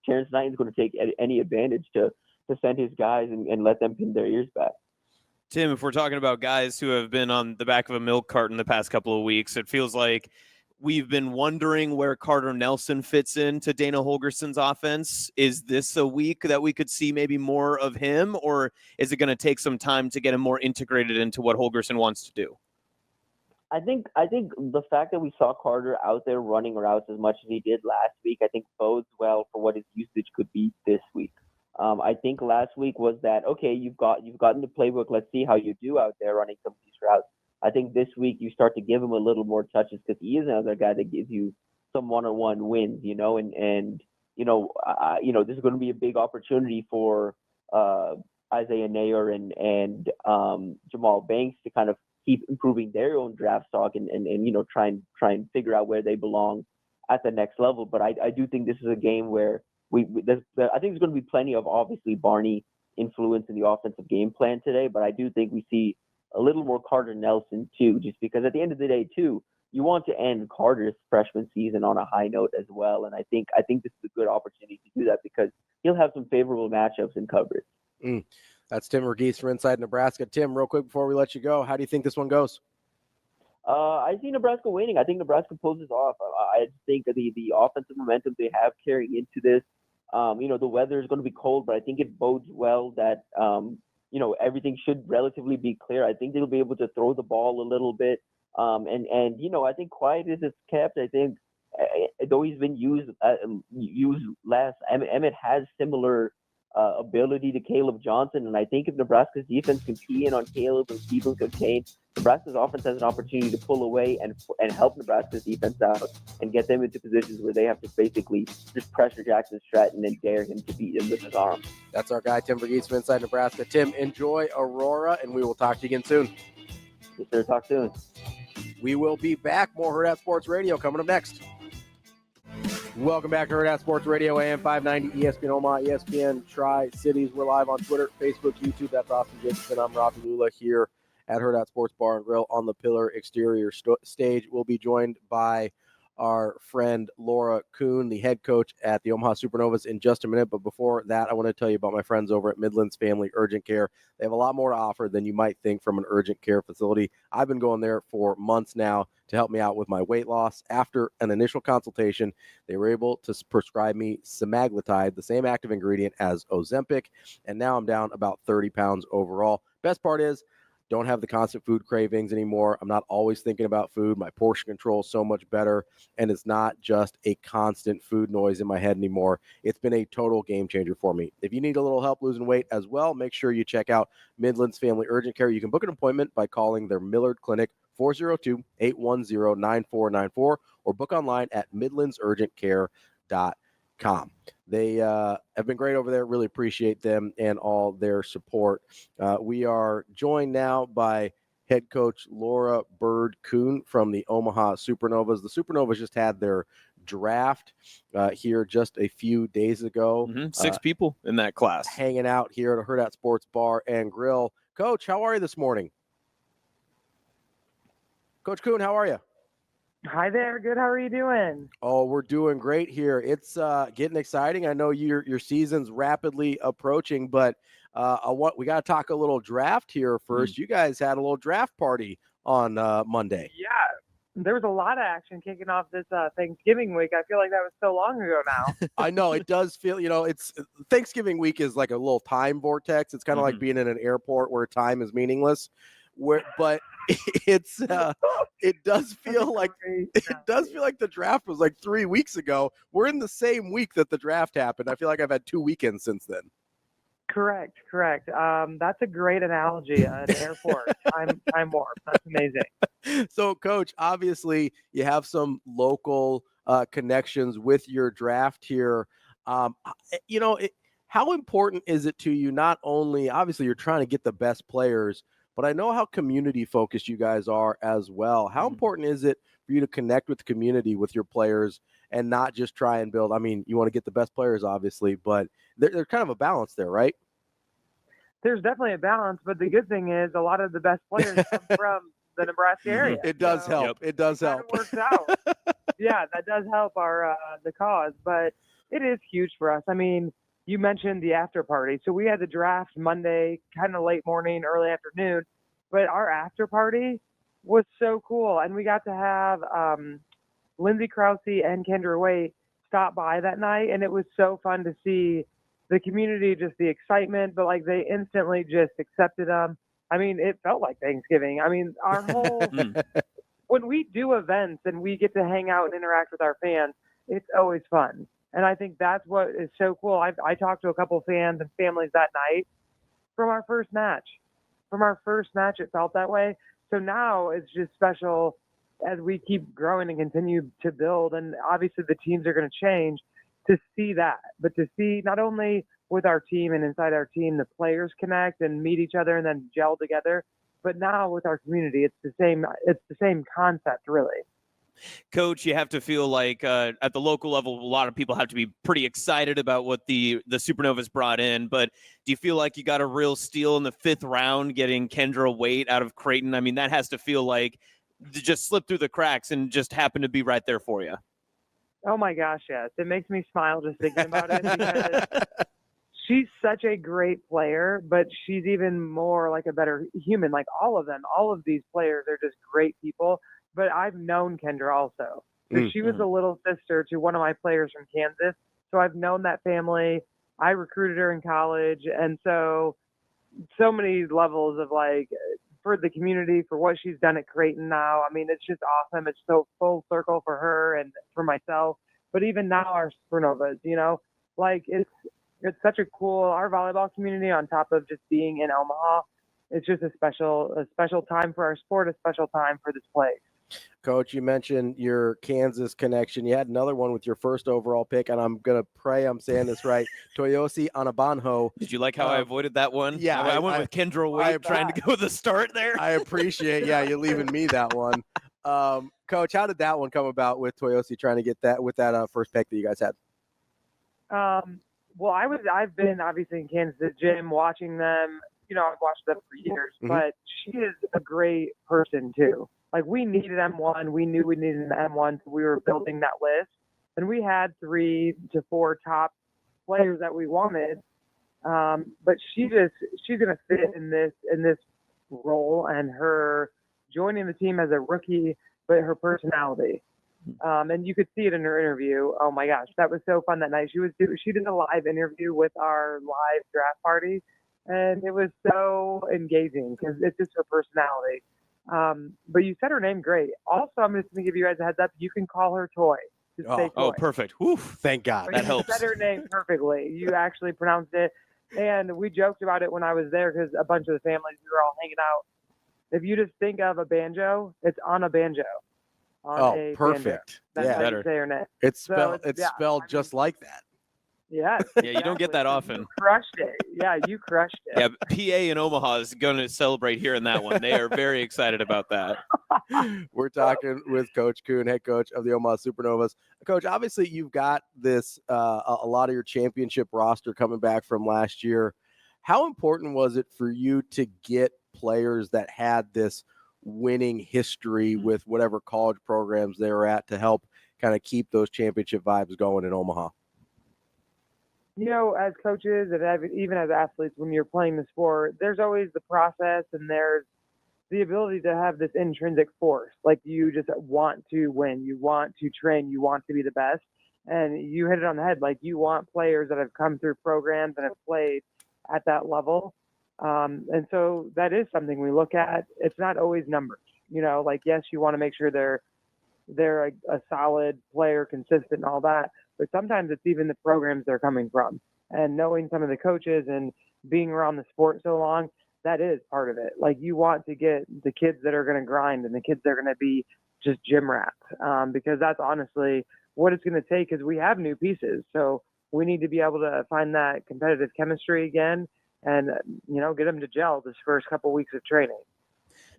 Terrence Knighton's going to take any advantage to send his guys and let them pin their ears back. Tim, if we're talking about guys who have been on the back of a milk carton the past couple of weeks, it feels like we've been wondering where Carter Nelson fits into Dana Holgerson's offense. Is this a week that we could see maybe more of him, or is it going to take some time to get him more integrated into what Holgerson wants to do? I think the fact that we saw Carter out there running routes as much as he did last week, I think bodes well for what his usage could be this week. I think last week was that, okay, you've gotten the playbook. Let's see how you do out there running some of these routes. I think this week you start to give him a little more touches, because he is another guy that gives you some one-on-one wins, and this is going to be a big opportunity for Isaiah Nayer and Jamal Banks to kind of keep improving their own draft stock and try and figure out where they belong at the next level. But I do think this is a game where I think there's going to be plenty of obviously Barney influence in the offensive game plan today, but I do think we see a little more Carter Nelson too, just because at the end of the day too, you want to end Carter's freshman season on a high note as well. And I think this is a good opportunity to do that, because he'll have some favorable matchups in coverage. That's Tim Verghese from Inside Nebraska. Tim, real quick before we let you go, how do you think this one goes? I see Nebraska winning. I think Nebraska pulls this off. I think the offensive momentum they have carrying into this, the weather is going to be cold, but I think it bodes well that, everything should relatively be clear. I think they'll be able to throw the ball a little bit. I think quiet as it's kept. I think though he's been used less, Emmett has similar ability to Caleb Johnson, and I think if Nebraska's defense can key in on Caleb and keep him contained, Nebraska's offense has an opportunity to pull away and help Nebraska's defense out and get them into positions where they have to basically just pressure Jackson Stratton and dare him to beat him with his arm. That's our guy, Tim Verghese from Inside Nebraska. Tim, enjoy Aurora, and we will talk to you again soon. Yes, sir. Talk soon. We will be back. More Hurrdat Sports Radio coming up next. Welcome back to Hurrdat Sports Radio, AM 590, ESPN Omaha, ESPN Tri-Cities. We're live on Twitter, Facebook, YouTube. That's Austin Jacobsen. I'm Ravi Lulla here at Hurrdat Sports Bar and Grill on the Pillar exterior stage. We'll be joined by our friend Laura Kuhn, the head coach at the Omaha Supernovas, in just a minute. But before that, I want to tell you about my friends over at Midlands Family Urgent Care. They have a lot more to offer than you might think from an urgent care facility. I've been going there for months now to help me out with my weight loss. After an initial consultation, they were able to prescribe me semaglutide, the same active ingredient as Ozempic, and now I'm down about 30 pounds overall. Best part is, don't have the constant food cravings anymore. I'm not always thinking about food. My portion control is so much better, and it's not just a constant food noise in my head anymore. It's been a total game changer for me. If you need a little help losing weight as well, make sure you check out Midlands Family Urgent Care. You can book an appointment by calling their Millard Clinic, 402-810-9494, or book online at midlandsurgentcare.com. They have been great over there. Really appreciate them and all their support. We are joined now by head coach Laura Bird Kuhn from the Omaha Supernovas. The Supernovas just had their draft here just a few days ago. 6 people in that class. Hanging out here at a Hurrdat Sports Bar and Grill. Coach, how are you this morning? Coach Kuhn, how are you? Hi there. Good. How are you doing? Oh, we're doing great here. It's getting exciting. I know your season's rapidly approaching, but we got to talk a little draft here first. You guys had a little draft party on Monday. Yeah. There was a lot of action kicking off this Thanksgiving week. I feel like that was so long ago now. I know it does feel, it's Thanksgiving week is like a little time vortex. It's kind of like being in an airport where time is meaningless. But it does feel like the draft was like 3 weeks ago. We're in the same week that the draft happened. I feel like I've had 2 weekends since then. Correct. That's a great analogy. An airport, time warp. That's amazing. So, Coach, obviously you have some local connections with your draft here. How important is it to you? Not only, obviously, you're trying to get the best players, but I know how community focused you guys are as well. How important is it for you to connect with the community, with your players, and not just try and build? I mean, you want to get the best players, obviously, but there's kind of a balance there, right? There's definitely a balance, but the good thing is a lot of the best players come from the Nebraska area. It does help. It does help. It works out. Yeah, that does help our the cause, but it is huge for us. I mean, you mentioned the after party. So we had the draft Monday, kind of late morning, early afternoon, but our after party was so cool. And we got to have Lindsey Krause and Kendra Waite stop by that night. And it was so fun to see the community, just the excitement, but like they instantly just accepted them. I mean, it felt like Thanksgiving. I mean, our whole, when we do events and we get to hang out and interact with our fans, it's always fun. And I think that's what is so cool. I talked to a couple fans and families that night from our first match. From our first match, it felt that way. So now it's just special as we keep growing and continue to build. And obviously the teams are going to change, to see that. But to see not only with our team and inside our team, the players connect and meet each other and then gel together, but now with our community, it's the same concept, really. Coach, you have to feel like at the local level, a lot of people have to be pretty excited about what the Supernovas brought in. But do you feel like you got a real steal in the 5th round getting Kendra Waite out of Creighton? I mean, that has to feel like just slipped through the cracks and just happened to be right there for you. Oh, my gosh, yes. It makes me smile just thinking about it because she's such a great player, but she's even more like a better human. Like all of them, all of these players are just great people. But I've known Kendra also. So she was a little sister to one of my players from Kansas. So I've known that family. I recruited her in college. And so many levels of like for the community, for what she's done at Creighton now. I mean, it's just awesome. It's so full circle for her and for myself. But even now our Supernovas, like it's such a cool, our volleyball community on top of just being in Omaha. It's just a special time for our sport, a special time for this place. Coach, you mentioned your Kansas connection. You had another one with your first overall pick, and I'm going to pray I'm saying this right, Toyosi Anabanjo. Did you like how I avoided that one? Yeah. I went with Kendra Waite trying to go with the start there. I appreciate, you leaving me that one. Coach, how did that one come about with Toyosi trying to get that with that first pick that you guys had? Well, I've been obviously in Kansas gym watching them. I've watched them for years, but she is a great person too. Like we needed M1. We knew we needed an M1, so we were building that list. And we had 3 to 4 top players that we wanted. But she's going to fit in this role, and her joining the team as a rookie, but her personality. And you could see it in her interview. Oh my gosh, that was so fun that night. She did a live interview with our live draft party, and it was so engaging because it's just her personality. But you said her name great. Also, I'm just going to give you guys a heads up. You can call her Toy. Just say Toy. Oh, perfect. Oof, thank God. That helps. You said her name perfectly. You actually pronounced it. And we joked about it when I was there because a bunch of the families, we were all hanging out. If you just think of a banjo, it's on a banjo. Perfect. That's how you say her name. It's spelled just like that. Yeah. Yeah, you don't get that often. You crushed it. Yeah, you crushed it. Yeah, PA in Omaha is going to celebrate here in that one. They are very excited about that. We're talking with Coach Kuhn, head coach of the Omaha Supernovas. Coach, obviously you've got this a lot of your championship roster coming back from last year. How important was it for you to get players that had this winning history with whatever college programs they were at to help kind of keep those championship vibes going in Omaha? You know, as coaches and even as athletes, when you're playing the sport, there's always the process and there's the ability to have this intrinsic force. Like you just want to win, you want to train, you want to be the best. And you hit it on the head. Like you want players that have come through programs and have played at that level. And so that is something we look at. It's not always numbers, you know, like, yes, you want to make sure they're a solid player, consistent and all that. But sometimes it's even the programs they're coming from, and knowing some of the coaches and being around the sport so long, that is part of it. Like you want to get the kids that are going to grind and the kids that are going to be just gym rats, because that's honestly what it's going to take, because we have new pieces. So we need to be able to find that competitive chemistry again and, you know, get them to gel this first couple weeks of training.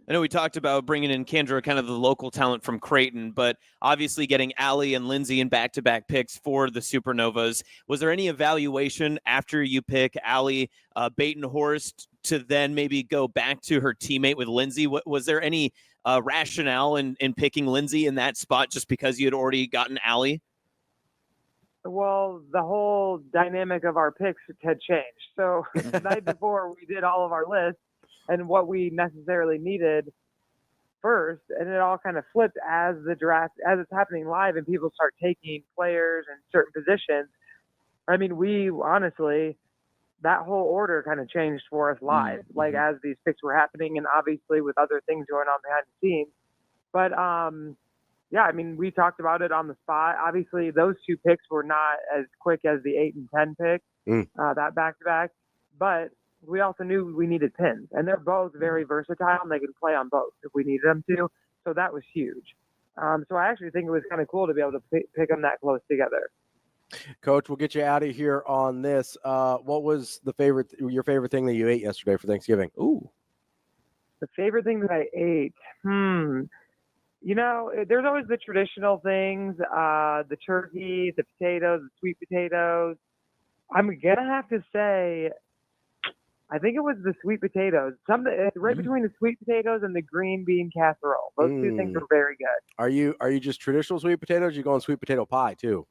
I know we talked about bringing in Kendra, kind of the local talent from Creighton, but obviously getting Allie and Lindsay in back-to-back picks for the Supernovas. Was there any evaluation after you pick Allie Batenhorst to then maybe go back to her teammate with Lindsay? Was there any rationale in picking Lindsay in that spot just because you had already gotten Allie? Well, the whole dynamic of our picks had changed. So the night before we did all of our lists, and what we necessarily needed first, and it all kind of flipped as the draft, as it's happening live and people start taking players in certain positions. I mean, we honestly, that whole order kind of changed for us live, like as these picks were happening and obviously with other things going on behind the scenes. But yeah, I mean, we talked about it on the spot. Obviously, those two picks were not as quick as the 8 and 10 pick, that back-to-back, but we also knew we needed pins, and they're both very versatile, and they can play on both if we needed them to. So that was huge. So I actually think it was kind of cool to be able to pick them that close together. Coach, we'll get you out of here on this. What was your favorite thing that you ate yesterday for Thanksgiving? Ooh, the favorite thing that I ate. You know, there's always the traditional things, the turkey, the potatoes, the sweet potatoes. I'm gonna have to say, I think it was the sweet potatoes. Right between the sweet potatoes and the green bean casserole. Those two things are very good. Are you just traditional sweet potatoes? Or you going sweet potato pie too?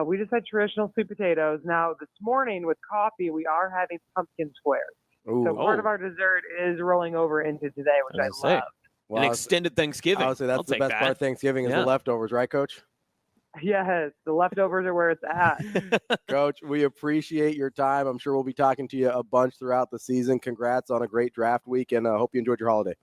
We just had traditional sweet potatoes. Now this morning with coffee, we are having pumpkin squares. Ooh. So part of our dessert is rolling over into today, which I love. Well, an extended Thanksgiving. I would say that's the best part of Thanksgiving is the leftovers, right, Coach? Yes, the leftovers are where it's at. Coach, we appreciate your time. I'm sure we'll be talking to you a bunch throughout the season. Congrats on a great draft week, and I hope you enjoyed your holiday.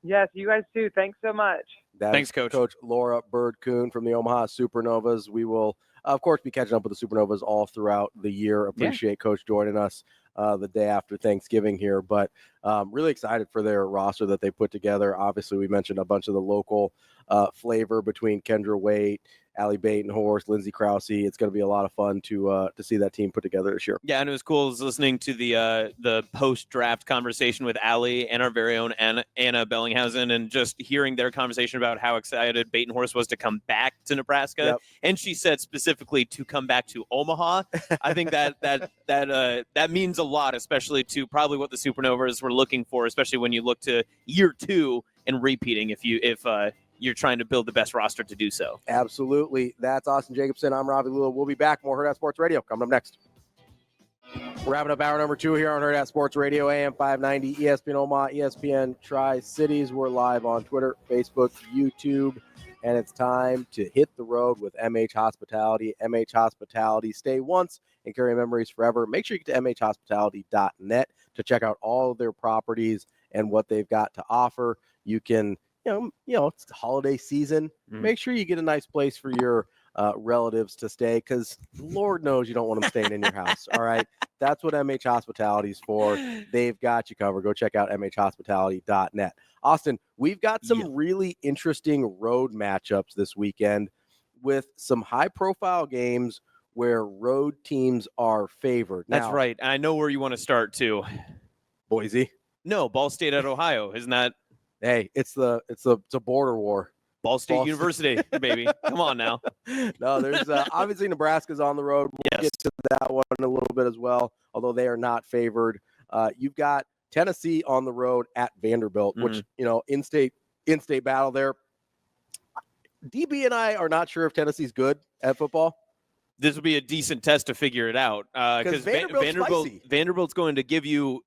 Yes, you guys too. Thanks so much. Thanks, Coach. Coach Laura Bird Kuhn from the Omaha Supernovas. We will, of course, be catching up with the Supernovas all throughout the year. Appreciate Coach joining us the day after Thanksgiving here, but really excited for their roster that they put together. Obviously, we mentioned a bunch of the local flavor between Kendra Waite, Allie Batenhorst, Lindsay Krause. It's going to be a lot of fun to see that team put together this year. Yeah, and it was cool. I was listening to the post-draft conversation with Allie and our very own Anna Bellinghausen, and just hearing their conversation about how excited Batenhorst was to come back to Nebraska. Yep. And she said specifically to come back to Omaha. I think that means a lot, especially to probably what the Supernovas were looking for, especially when you look to year 2 and repeating if you're trying to build the best roster to do so. Absolutely. That's Austin Jacobsen. I'm Ravi Lulla. We'll be back. More Hurrdat Sports Radio coming up next. We're wrapping up hour number 2 here on Hurrdat Sports Radio, AM 590, ESPN Omaha, ESPN Tri-Cities. We're live on Twitter, Facebook, YouTube, and it's time to hit the road with MH Hospitality. MH Hospitality, stay once and carry memories forever. Make sure you get to mhhospitality.net to check out all of their properties and what they've got to offer. You can it's the holiday season. Make sure you get a nice place for your relatives to stay, because Lord knows you don't want them staying in your house. All right. That's what MH Hospitality is for. They've got you covered. Go check out mhhospitality.net. Austin, we've got some really interesting road matchups this weekend with some high profile games where road teams are favored. That's now, right. And I know where you want to start too. Boise. No, Ball State at Ohio. Isn't that Hey, it's a border war. Ball State Ball State. University, baby? Come on now. No, there's obviously Nebraska's on the road. We'll get to that one in a little bit as well, although they are not favored. You've got Tennessee on the road at Vanderbilt, which, in-state battle there. DB and I are not sure if Tennessee's good at football. This will be a decent test to figure it out because Vanderbilt's going to give you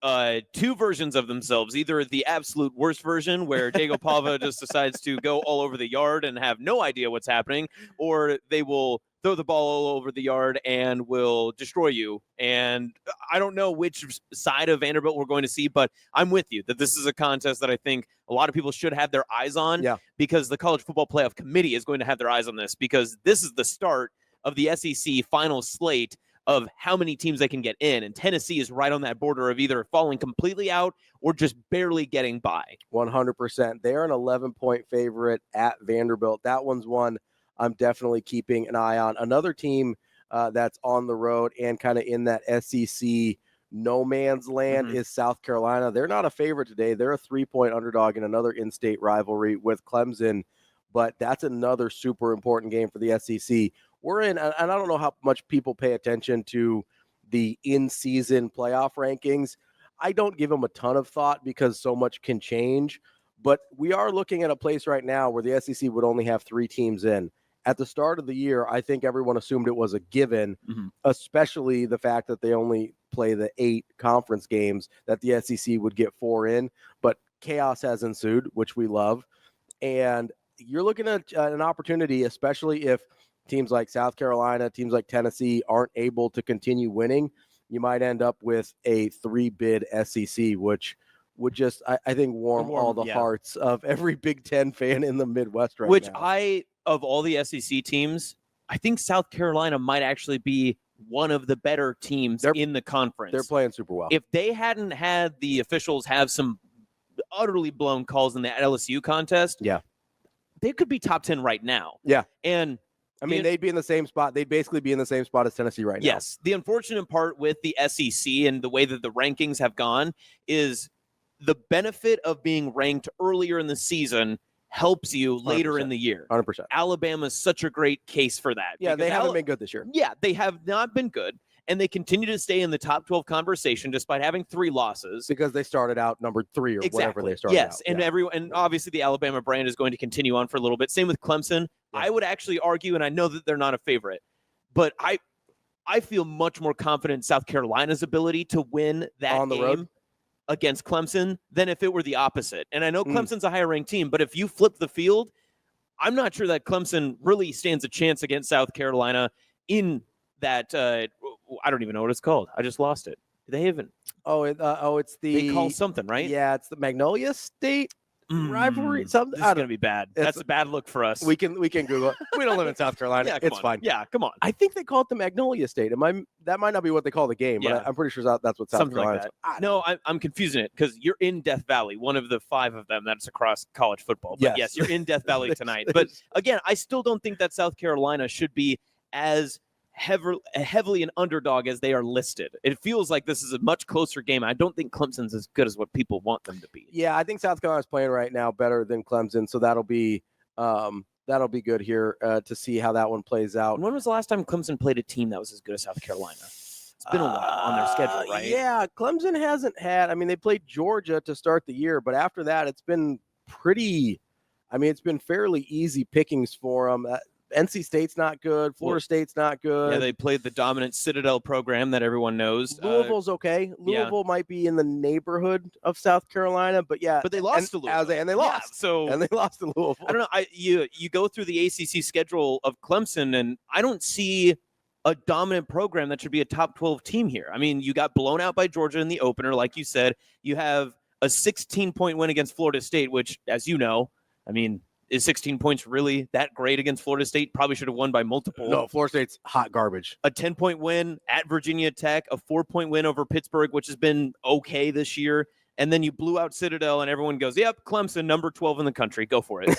two versions of themselves, either the absolute worst version where Diego Pava just decides to go all over the yard and have no idea what's happening, or they will throw the ball all over the yard and will destroy you. And I don't know which side of Vanderbilt we're going to see, but I'm with you that this is a contest that I think a lot of people should have their eyes on because the College Football Playoff Committee is going to have their eyes on this because this is the start of the SEC final slate of how many teams they can get in. And Tennessee is right on that border of either falling completely out or just barely getting by. 100%. They're an 11-point favorite at Vanderbilt. That one's one I'm definitely keeping an eye on. Another team that's on the road and kind of in that SEC no man's land is South Carolina. They're not a favorite today. They're a 3-point underdog in another in-state rivalry with Clemson, but that's another super important game for the SEC. We're in, and I don't know how much people pay attention to the in-season playoff rankings. I don't give them a ton of thought because so much can change, but we are looking at a place right now where the SEC would only have 3 teams in. At the start of the year, I think everyone assumed it was a given, especially the fact that they only play the 8 conference games, that the SEC would get 4 in, but chaos has ensued, which we love. And you're looking at an opportunity, especially if teams like South Carolina, teams like Tennessee aren't able to continue winning. You might end up with a 3-bid SEC, which would just, I think, warm all the hearts of every Big Ten fan in the Midwest right now. Of all the SEC teams, I think South Carolina might actually be one of the better teams in the conference. They're playing super well. If they hadn't had the officials have some utterly blown calls in the LSU contest, they could be top 10 right now. Yeah. And I mean, they'd be in the same spot. They'd basically be in the same spot as Tennessee right now. Yes. The unfortunate part with the SEC and the way that the rankings have gone is the benefit of being ranked earlier in the season helps you later 100%. in the year. 100%. Alabama's such a great case for that. Yeah, they haven't been good this year. Yeah, they have not been good. And they continue to stay in the top 12 conversation despite having 3 losses. Because they started out number 3 or whatever they started out. And everyone, the Alabama brand is going to continue on for a little bit. Same with Clemson. I would actually argue, and I know that they're not a favorite, but I feel much more confident in South Carolina's ability to win that on the game road against Clemson than if it were the opposite. And I know Clemson's a higher ranked team, but if you flip the field, I'm not sure that Clemson really stands a chance against South Carolina in that I don't even know what it's called. I just lost it. Do they even? It's the. They call something, right? Yeah, it's the Magnolia State rivalry. Something. This is going to be bad. That's a bad look for us. We can Google it. We don't live in South Carolina. It's fine. Yeah, come on. I think they call it the Magnolia State. That might not be what they call the game, but I'm pretty sure that's what South Something Carolina like that. No, I'm confusing it because you're in Death Valley, one of the 5 of them that's across college football. But yes you're in Death Valley tonight. But again, I still don't think that South Carolina should be as heavily an underdog as they are listed. It feels like this is a much closer game. I don't think Clemson's as good as what people want them to be. Yeah, I think South Carolina's playing right now better than Clemson, so that'll be good here to see how that one plays out. When was the last time Clemson played a team that was as good as South Carolina? It's been a while on their schedule, right? Yeah, Clemson hasn't had. I mean, they played Georgia to start the year, but after that, it's been it's been fairly easy pickings for them. NC State's not good. Florida State's not good. Yeah, they played the dominant Citadel program that everyone knows. Louisville's okay. Louisville might be in the neighborhood of South Carolina, but they lost to Louisville. And they lost. And they lost to Louisville. I don't know. You go through the ACC schedule of Clemson, and I don't see a dominant program that should be a top 12 team here. I mean, you got blown out by Georgia in the opener, like you said. You have a 16-point win against Florida State, which, as you know, I mean, is 16 points really that great against Florida State? Probably should have won by multiple. No, Florida State's hot garbage. A 10-point win at Virginia Tech, a 4-point win over Pittsburgh, which has been okay this year. and then you blew out Citadel, and everyone goes, yep, Clemson, number 12 in the country. Go for it.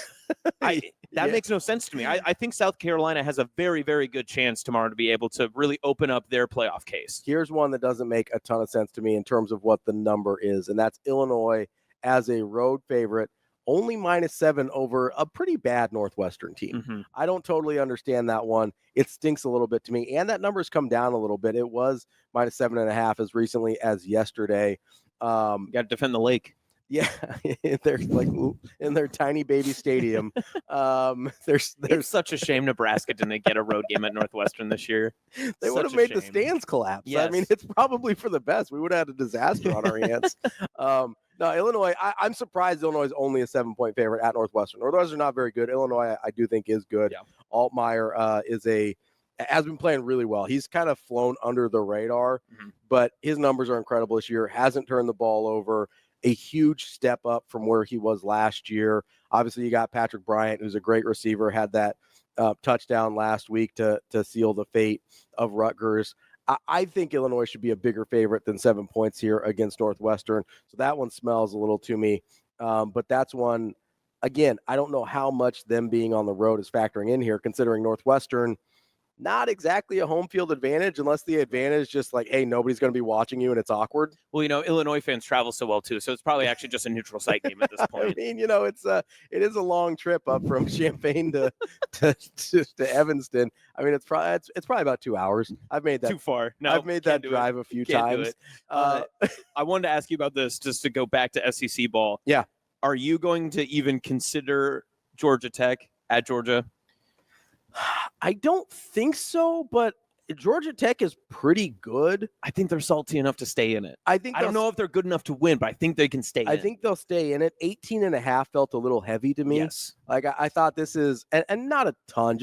That makes no sense to me. I think South Carolina has a very, very good chance tomorrow to be able to really open up their playoff case. Here's one that doesn't make a ton of sense to me in terms of what the number is, and that's Illinois as a road favorite, only -7 over a pretty bad Northwestern team. Mm-hmm. I don't totally understand that one. It stinks a little bit to me, and that number's come down a little bit. It was -7.5 as recently as yesterday. Got to defend the lake. Yeah, they're like in their tiny baby stadium. There's It's such a shame Nebraska didn't get a road game at Northwestern this year. They would have made the stands collapse. Yes. I mean, it's probably for the best. We would have had a disaster on our hands. No, Illinois, I'm surprised Illinois is only a 7-point favorite at Northwestern. Northwestern not very good. Illinois, I do think, is good. Yeah. Altmaier has been playing really well. He's kind of flown under the radar, but his numbers are incredible this year. Hasn't turned the ball over. A huge step up from where he was last year. Obviously, you got Patrick Bryant, who's a great receiver, had that touchdown last week to seal the fate of Rutgers. I think Illinois should be a bigger favorite than 7 points here against Northwestern. So that one smells a little to me. But that's one, again, I don't know how much them being on the road is factoring in here, considering Northwestern, not exactly a home field advantage, unless the advantage just like, hey, nobody's going to be watching you and it's awkward. Well, Illinois fans travel so well too, so it's probably actually just a neutral site game at this point. I mean, it is a long trip up from Champaign to Evanston. I mean, it's probably about 2 hours. I've made that too far. No, I've made that drive a few times. I wanted to ask you about this just to go back to SEC ball. Yeah, are you going to even consider Georgia Tech at Georgia? I don't think so, but Georgia Tech is pretty good. I think they're salty enough to stay in it. I don't know if they're good enough to win, but I think they can stay in it. I think they'll stay in it. 18.5 felt a little heavy to me. Yes. Like I thought this is, and not a ton,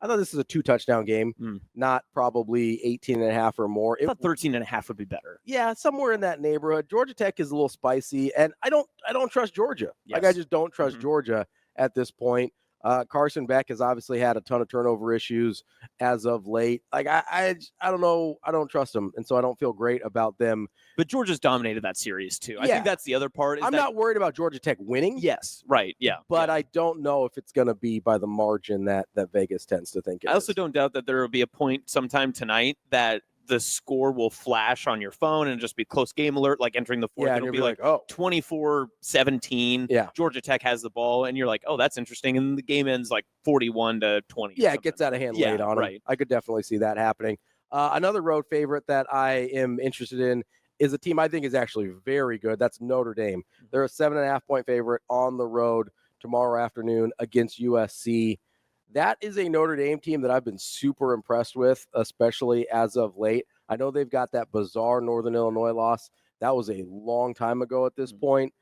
I thought this is a 2-touchdown game, not probably 18.5 or more. I thought 13.5 would be better. Yeah, somewhere in that neighborhood. Georgia Tech is a little spicy, and I don't trust Georgia. Yes. Like I just don't trust Georgia at this point. Carson Beck has obviously had a ton of turnover issues as of late. Like I don't know. I don't trust them, and so I don't feel great about them. But Georgia's dominated that series too. I think that's the other part. I'm not worried about Georgia Tech winning. Yes, right. Yeah, but I don't know if it's going to be by the margin that Vegas tends to think. I also don't doubt that there will be a point sometime tonight that the score will flash on your phone and just be close game alert, like entering the fourth. Yeah, it'll be like 24-17. Yeah. Georgia Tech has the ball, and you're like, oh, that's interesting. And the game ends like 41-20. Yeah, it gets out of hand late on them. Right. I could definitely see that happening. Another road favorite that I am interested in is a team I think is actually very good. That's Notre Dame. They're a 7.5-point favorite on the road tomorrow afternoon against USC. That is a Notre Dame team that I've been super impressed with, especially as of late. I know they've got that bizarre Northern Illinois loss. That was a long time ago at this point.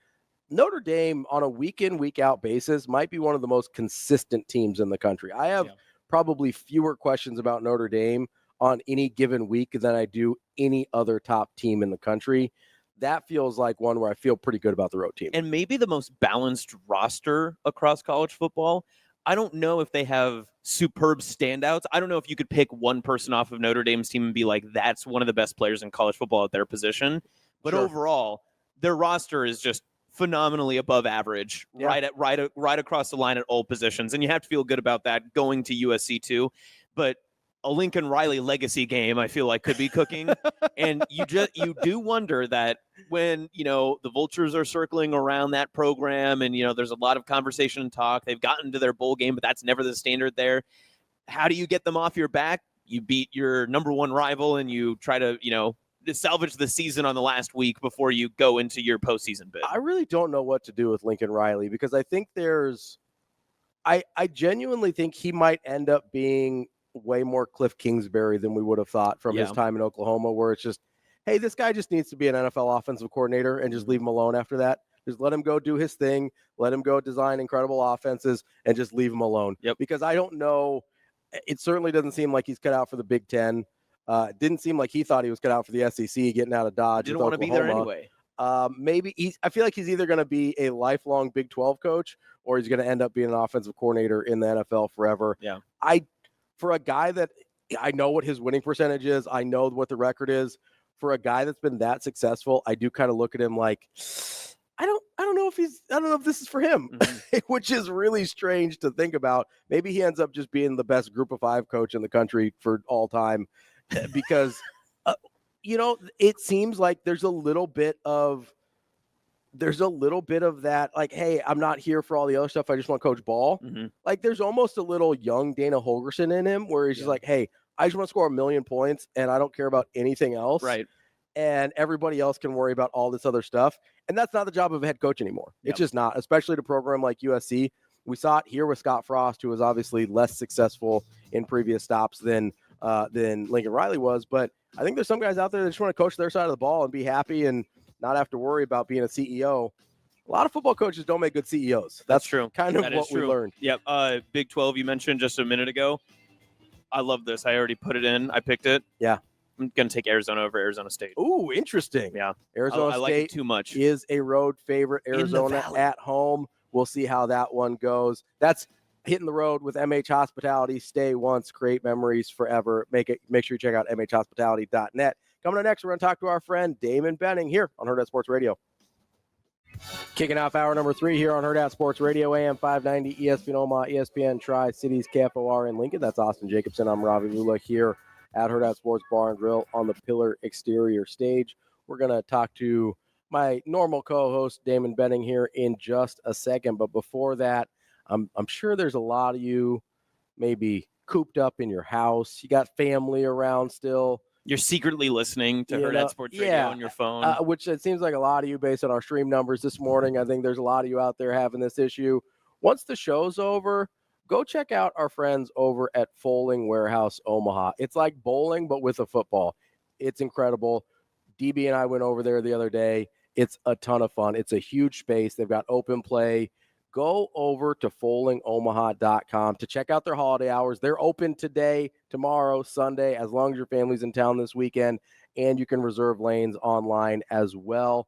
Notre Dame, on a week-in, week-out basis, might be one of the most consistent teams in the country. I have probably fewer questions about Notre Dame on any given week than I do any other top team in the country. That feels like one where I feel pretty good about the road team. And maybe the most balanced roster across college football. I don't know if they have superb standouts. I don't know if you could pick one person off of Notre Dame's team and be like, that's one of the best players in college football at their position. But overall, their roster is just phenomenally above average, right across the line at all positions. And you have to feel good about that going to USC too. But a Lincoln Riley legacy game, I feel like, could be cooking. And you do wonder that when, the vultures are circling around that program and, there's a lot of conversation and talk, they've gotten to their bowl game, but that's never the standard there. How do you get them off your back? You beat your number one rival and you try to, salvage the season on the last week before you go into your postseason bid. I really don't know what to do with Lincoln Riley because I think I genuinely think he might end up being way more Cliff Kingsbury than we would have thought from his time in Oklahoma, where it's just, hey, this guy just needs to be an NFL offensive coordinator and just leave him alone after that. Just let him go do his thing. Let him go design incredible offenses and just leave him alone. Because I don't know. It certainly doesn't seem like he's cut out for the Big Ten. It didn't seem like he thought he was cut out for the SEC getting out of Dodge. Didn't want to be there anyway. Maybe I feel like he's either going to be a lifelong Big 12 coach or he's going to end up being an offensive coordinator in the NFL forever. Yeah. For a guy that I know what his winning percentage is, I know what the record is. for a guy that's been that successful, I do kind of look at him like, I don't know if this is for him, which is really strange to think about. Maybe he ends up just being the best group of 5 coach in the country for all time because, it seems like there's a little bit of that, like, hey, I'm not here for all the other stuff. I just want to coach ball. Like, there's almost a little young Dana Holgorsen in him where he's just like, hey, I just want to score 1 million points and I don't care about anything else. Right. And everybody else can worry about all this other stuff. And that's not the job of a head coach anymore. It's just not, especially at a program like USC. We saw it here with Scott Frost, who was obviously less successful in previous stops than Lincoln Riley was. But I think there's some guys out there that just want to coach their side of the ball and be happy and not have to worry about being a CEO. A lot of football coaches don't make good CEOs. That's true. Kind of that what we learned. Yep. Big 12 you mentioned just a minute ago. I love this. I already put it in. I picked it. Yeah. I'm going to take Arizona over Arizona State. Ooh, interesting. Yeah. Arizona I like State it too much. is a road favorite. Arizona at home. We'll see how that one goes. That's hitting the road with MH Hospitality. Stay once, create memories forever. Make sure you check out mhhospitality.net. Coming up next, we're going to talk to our friend Damon Benning here on Hurrdat Sports Radio. Kicking off hour number 3 here on Hurrdat Sports Radio, AM 590, ESPN Omaha, ESPN Tri-Cities, KFOR in Lincoln. That's Austin Jacobsen. I'm Ravi Lulla here at Hurrdat Sports Bar and Grill on the Pillar exterior stage. We're going to talk to my normal co-host, Damon Benning, here in just a second. But before that, I'm sure there's a lot of you maybe cooped up in your house. You got family around still. You're secretly listening to Hurrdat Sports Radio on your phone. Which it seems like a lot of you based on our stream numbers this morning. I think there's a lot of you out there having this issue. Once the show's over, go check out our friends over at Foaling Warehouse Omaha. It's like bowling, but with a football. It's incredible. DB and I went over there the other day. It's a ton of fun. It's a huge space. They've got open play. Go over to foalingomaha.com to check out their holiday hours. They're open today, tomorrow, Sunday, as long as your family's in town this weekend, and you can reserve lanes online as well.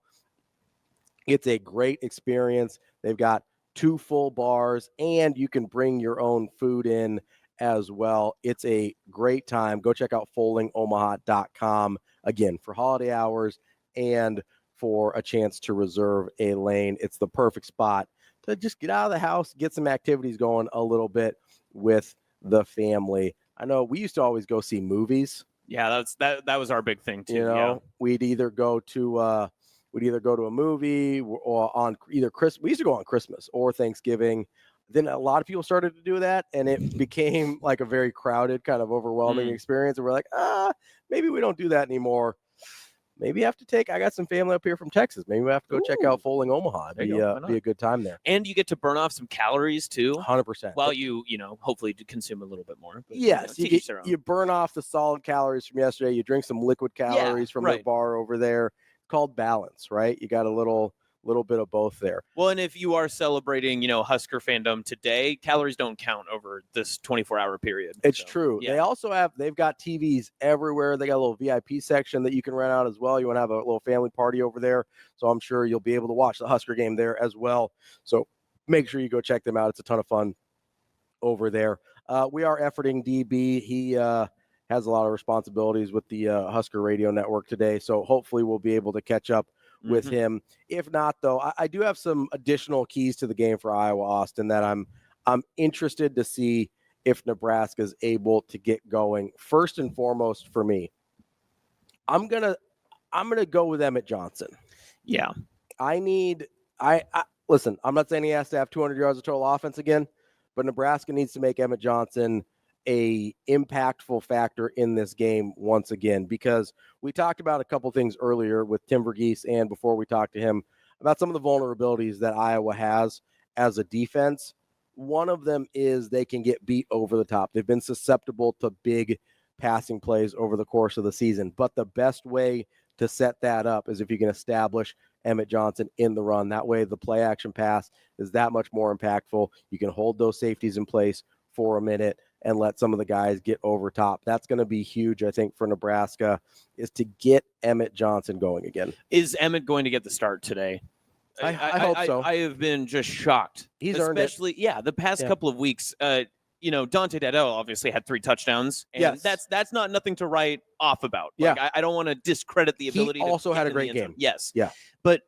It's a great experience. They've got 2 full bars, and you can bring your own food in as well. It's a great time. Go check out foalingomaha.com, again, for holiday hours and for a chance to reserve a lane. It's the perfect spot to just get out of the house, get some activities going a little bit with the family. I know we used to always go see movies. Yeah, that was our big thing too. We'd either go to a movie or on either Christmas. We used to go on Christmas or Thanksgiving. Then a lot of people started to do that, and it became like a very crowded, kind of overwhelming experience. And we're like, maybe we don't do that anymore. Maybe I got some family up here from Texas. Maybe we have to go check out Foaling Omaha. It'd be a good time there. And you get to burn off some calories too. 100%. While you hopefully consume a little bit more. But, yes, you burn off the solid calories from yesterday. You drink some liquid calories from the bar over there. It's called balance, right? You got a little bit of both there. Well, and if you are celebrating, Husker fandom today, calories don't count over this 24-hour period. It's true. Yeah. They've got TVs everywhere. They got a little VIP section that you can rent out as well. You want to have a little family party over there. So I'm sure you'll be able to watch the Husker game there as well. So make sure you go check them out. It's a ton of fun over there. We are efforting DB. He has a lot of responsibilities with the Husker Radio Network today. So hopefully we'll be able to catch up with him. If not, though, I do have some additional keys to the game for Iowa, Austin, that I'm interested to see if Nebraska is able to get going. First and foremost for me, I'm gonna go with Emmett Johnson. Yeah. Listen, I'm not saying he has to have 200 yards of total offense again, but Nebraska needs to make Emmett Johnson a impactful factor in this game once again, because we talked about a couple things earlier with Tim Verghese and before we talked to him about some of the vulnerabilities that Iowa has as a defense. One of them is they can get beat over the top. They've been susceptible to big passing plays over the course of the season, but the best way to set that up is if you can establish Emmett Johnson in the run. That way the play action pass is that much more impactful. You can hold those safeties in place for a minute and let some of the guys get over top. That's going to be huge, I think, for Nebraska, is to get Emmett Johnson going again. Is Emmett going to get the start today? I hope so. I have been just shocked. He's earned it. The past couple of weeks. Dante Dadell obviously had 3 touchdowns, and Yes. that's not nothing to write off about. Yeah. Like, I don't want to discredit the ability. He also to had get a in great the end zone. game. Yes. Yeah. But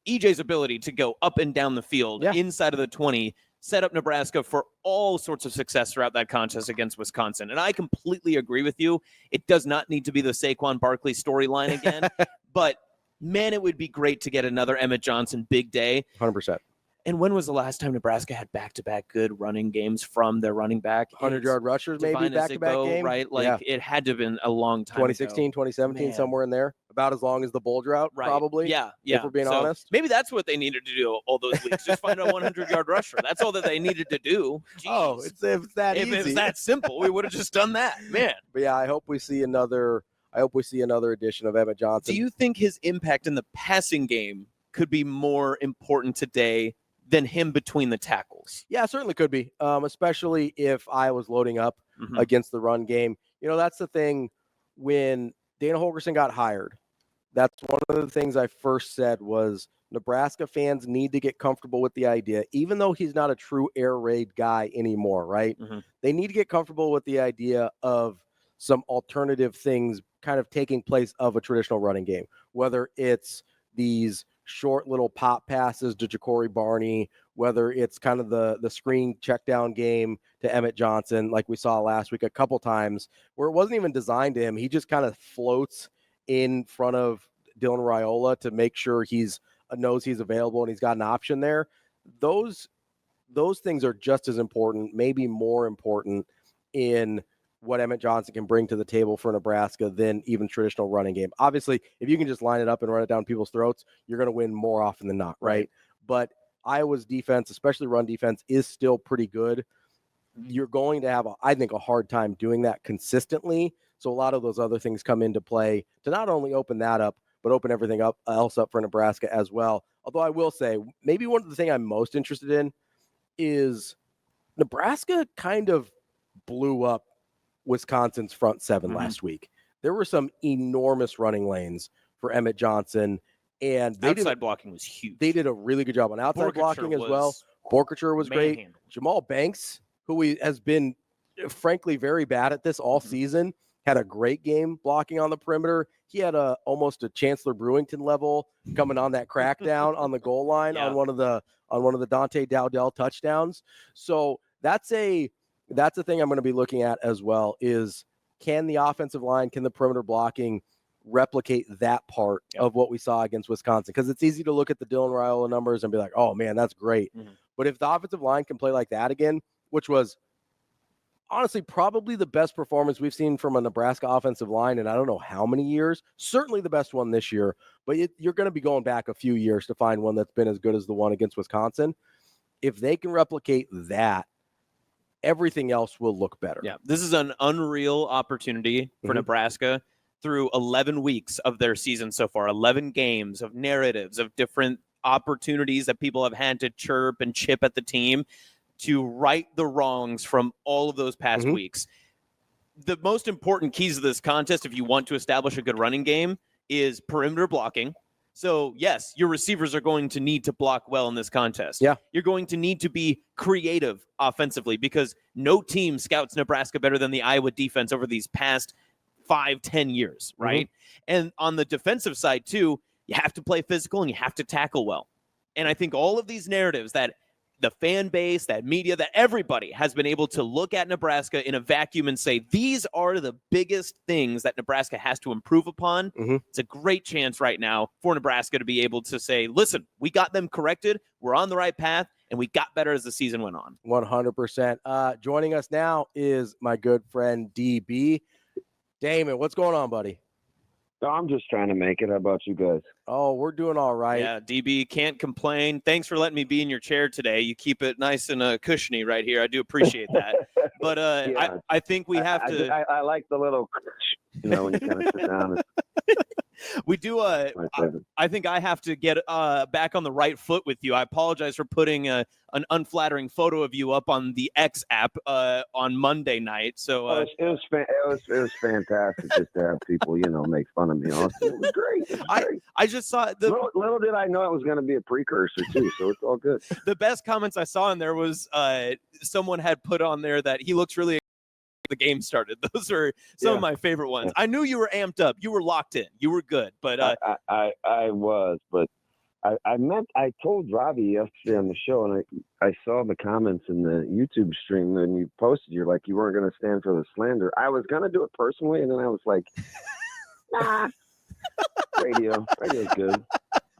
EJ's ability to go up and down the field Yeah. inside of the 20 set up Nebraska for all sorts of success throughout that contest against Wisconsin. And I completely agree with you. It does not need to be the Saquon Barkley storyline again, but man, it would be great to get another Emmett Johnson big day. 100%. And when was the last time Nebraska had back-to-back good running games from their running back? 100-yard rushers, maybe Divine back-to-back Ezigbo, game. right? Like, it had to have been a long time 2016, ago. 2017, Man. somewhere in there. About as long as the bowl drought, Right. probably. Yeah. If we're being honest. Maybe that's what they needed to do all those weeks. Just find a 100-yard rusher. That's all that they needed to do. Jeez. Oh, it's that if easy. it was that simple, we would have just done that, man. But yeah, I hope we see another edition of Emmett Johnson. Do you think his impact in the passing game could be more important today than him between the tackles? Yeah, certainly could be, especially if I was loading up against the run game. That's the thing. When Dana Holgerson got hired, that's one of the things I first said was Nebraska fans need to get comfortable with the idea, even though he's not a true air raid guy anymore, right? They need to get comfortable with the idea of some alternative things kind of taking place of a traditional running game, whether it's these short little pop passes to Ja'Cory Barney, whether it's kind of the screen check down game to Emmett Johnson, like we saw last week a couple times, where it wasn't even designed to him. He just kind of floats in front of Dylan Raiola to make sure he's knows he's available and he's got an option there. Those things are just as important, maybe more important in what Emmett Johnson can bring to the table for Nebraska than even traditional running game. Obviously, if you can just line it up and run it down people's throats, you're going to win more often than not, right? But Iowa's defense, especially run defense, is still pretty good. You're going to have, I think, a hard time doing that consistently. So a lot of those other things come into play to not only open that up, but open everything else up for Nebraska as well. Although I will say, maybe one of the things I'm most interested in is Nebraska kind of blew up Wisconsin's front seven last week. There were some enormous running lanes for Emmett Johnson, and outside blocking was huge. They did a really good job on outside blocking as well. Borkature was great. Jamal Banks, who has been frankly very bad at this all season, had a great game blocking on the perimeter. He had almost a Chancellor Brewington level coming on that crackdown on the goal line on one of the Dante Dowdell touchdowns. So that's a thing I'm going to be looking at as well, is can the offensive line, can the perimeter blocking replicate that part of what we saw against Wisconsin? Because it's easy to look at the Dylan Raiola numbers and be like, oh man, that's great. But if the offensive line can play like that again, which was honestly probably the best performance we've seen from a Nebraska offensive line in I don't know how many years, certainly the best one this year, but you're going to be going back a few years to find one that's been as good as the one against Wisconsin. If they can replicate that, everything else will look better. Yeah, this is an unreal opportunity for Nebraska through 11 weeks of their season so far, 11 games of narratives, of different opportunities that people have had to chirp and chip at the team to right the wrongs from all of those past weeks. The most important keys of this contest, if you want to establish a good running game, is perimeter blocking. So, yes, your receivers are going to need to block well in this contest. Yeah. You're going to need to be creative offensively because no team scouts Nebraska better than the Iowa defense over these past 5-10 years, right? And on the defensive side, too, you have to play physical and you have to tackle well. And I think all of these narratives that the fan base, that media, that everybody has been able to look at Nebraska in a vacuum and say, these are the biggest things that Nebraska has to improve upon. It's a great chance right now for Nebraska to be able to say, listen, we got them corrected. We're on the right path, and we got better as the season went on. 100%. Joining us now is my good friend DB. Damon, what's going on, buddy? I'm just trying to make it. How about you guys? Oh, we're doing all right. Yeah, DB, can't complain. Thanks for letting me be in your chair today. You keep it nice and cushiony right here. I do appreciate that. But I think we have to. I like the little, when you kind of sit down. We do. I think I have to get back on the right foot with you. I apologize for putting an unflattering photo of you up on the X app on Monday night. So it was fantastic just to have people, make fun of me. Honestly. It was great. I just saw little did I know it was going to be a precursor too. So it's all good. The best comments I saw in there was someone had put on there that he looks really. The game started. Those are some of my favorite ones. I knew you were amped up. You were locked in. You were good. But I was. But I told Ravi yesterday on the show, and I saw the comments in the YouTube stream, and you posted. You're like, you weren't going to stand for the slander. I was going to do it personally, and then I was like, nah. Radio's good.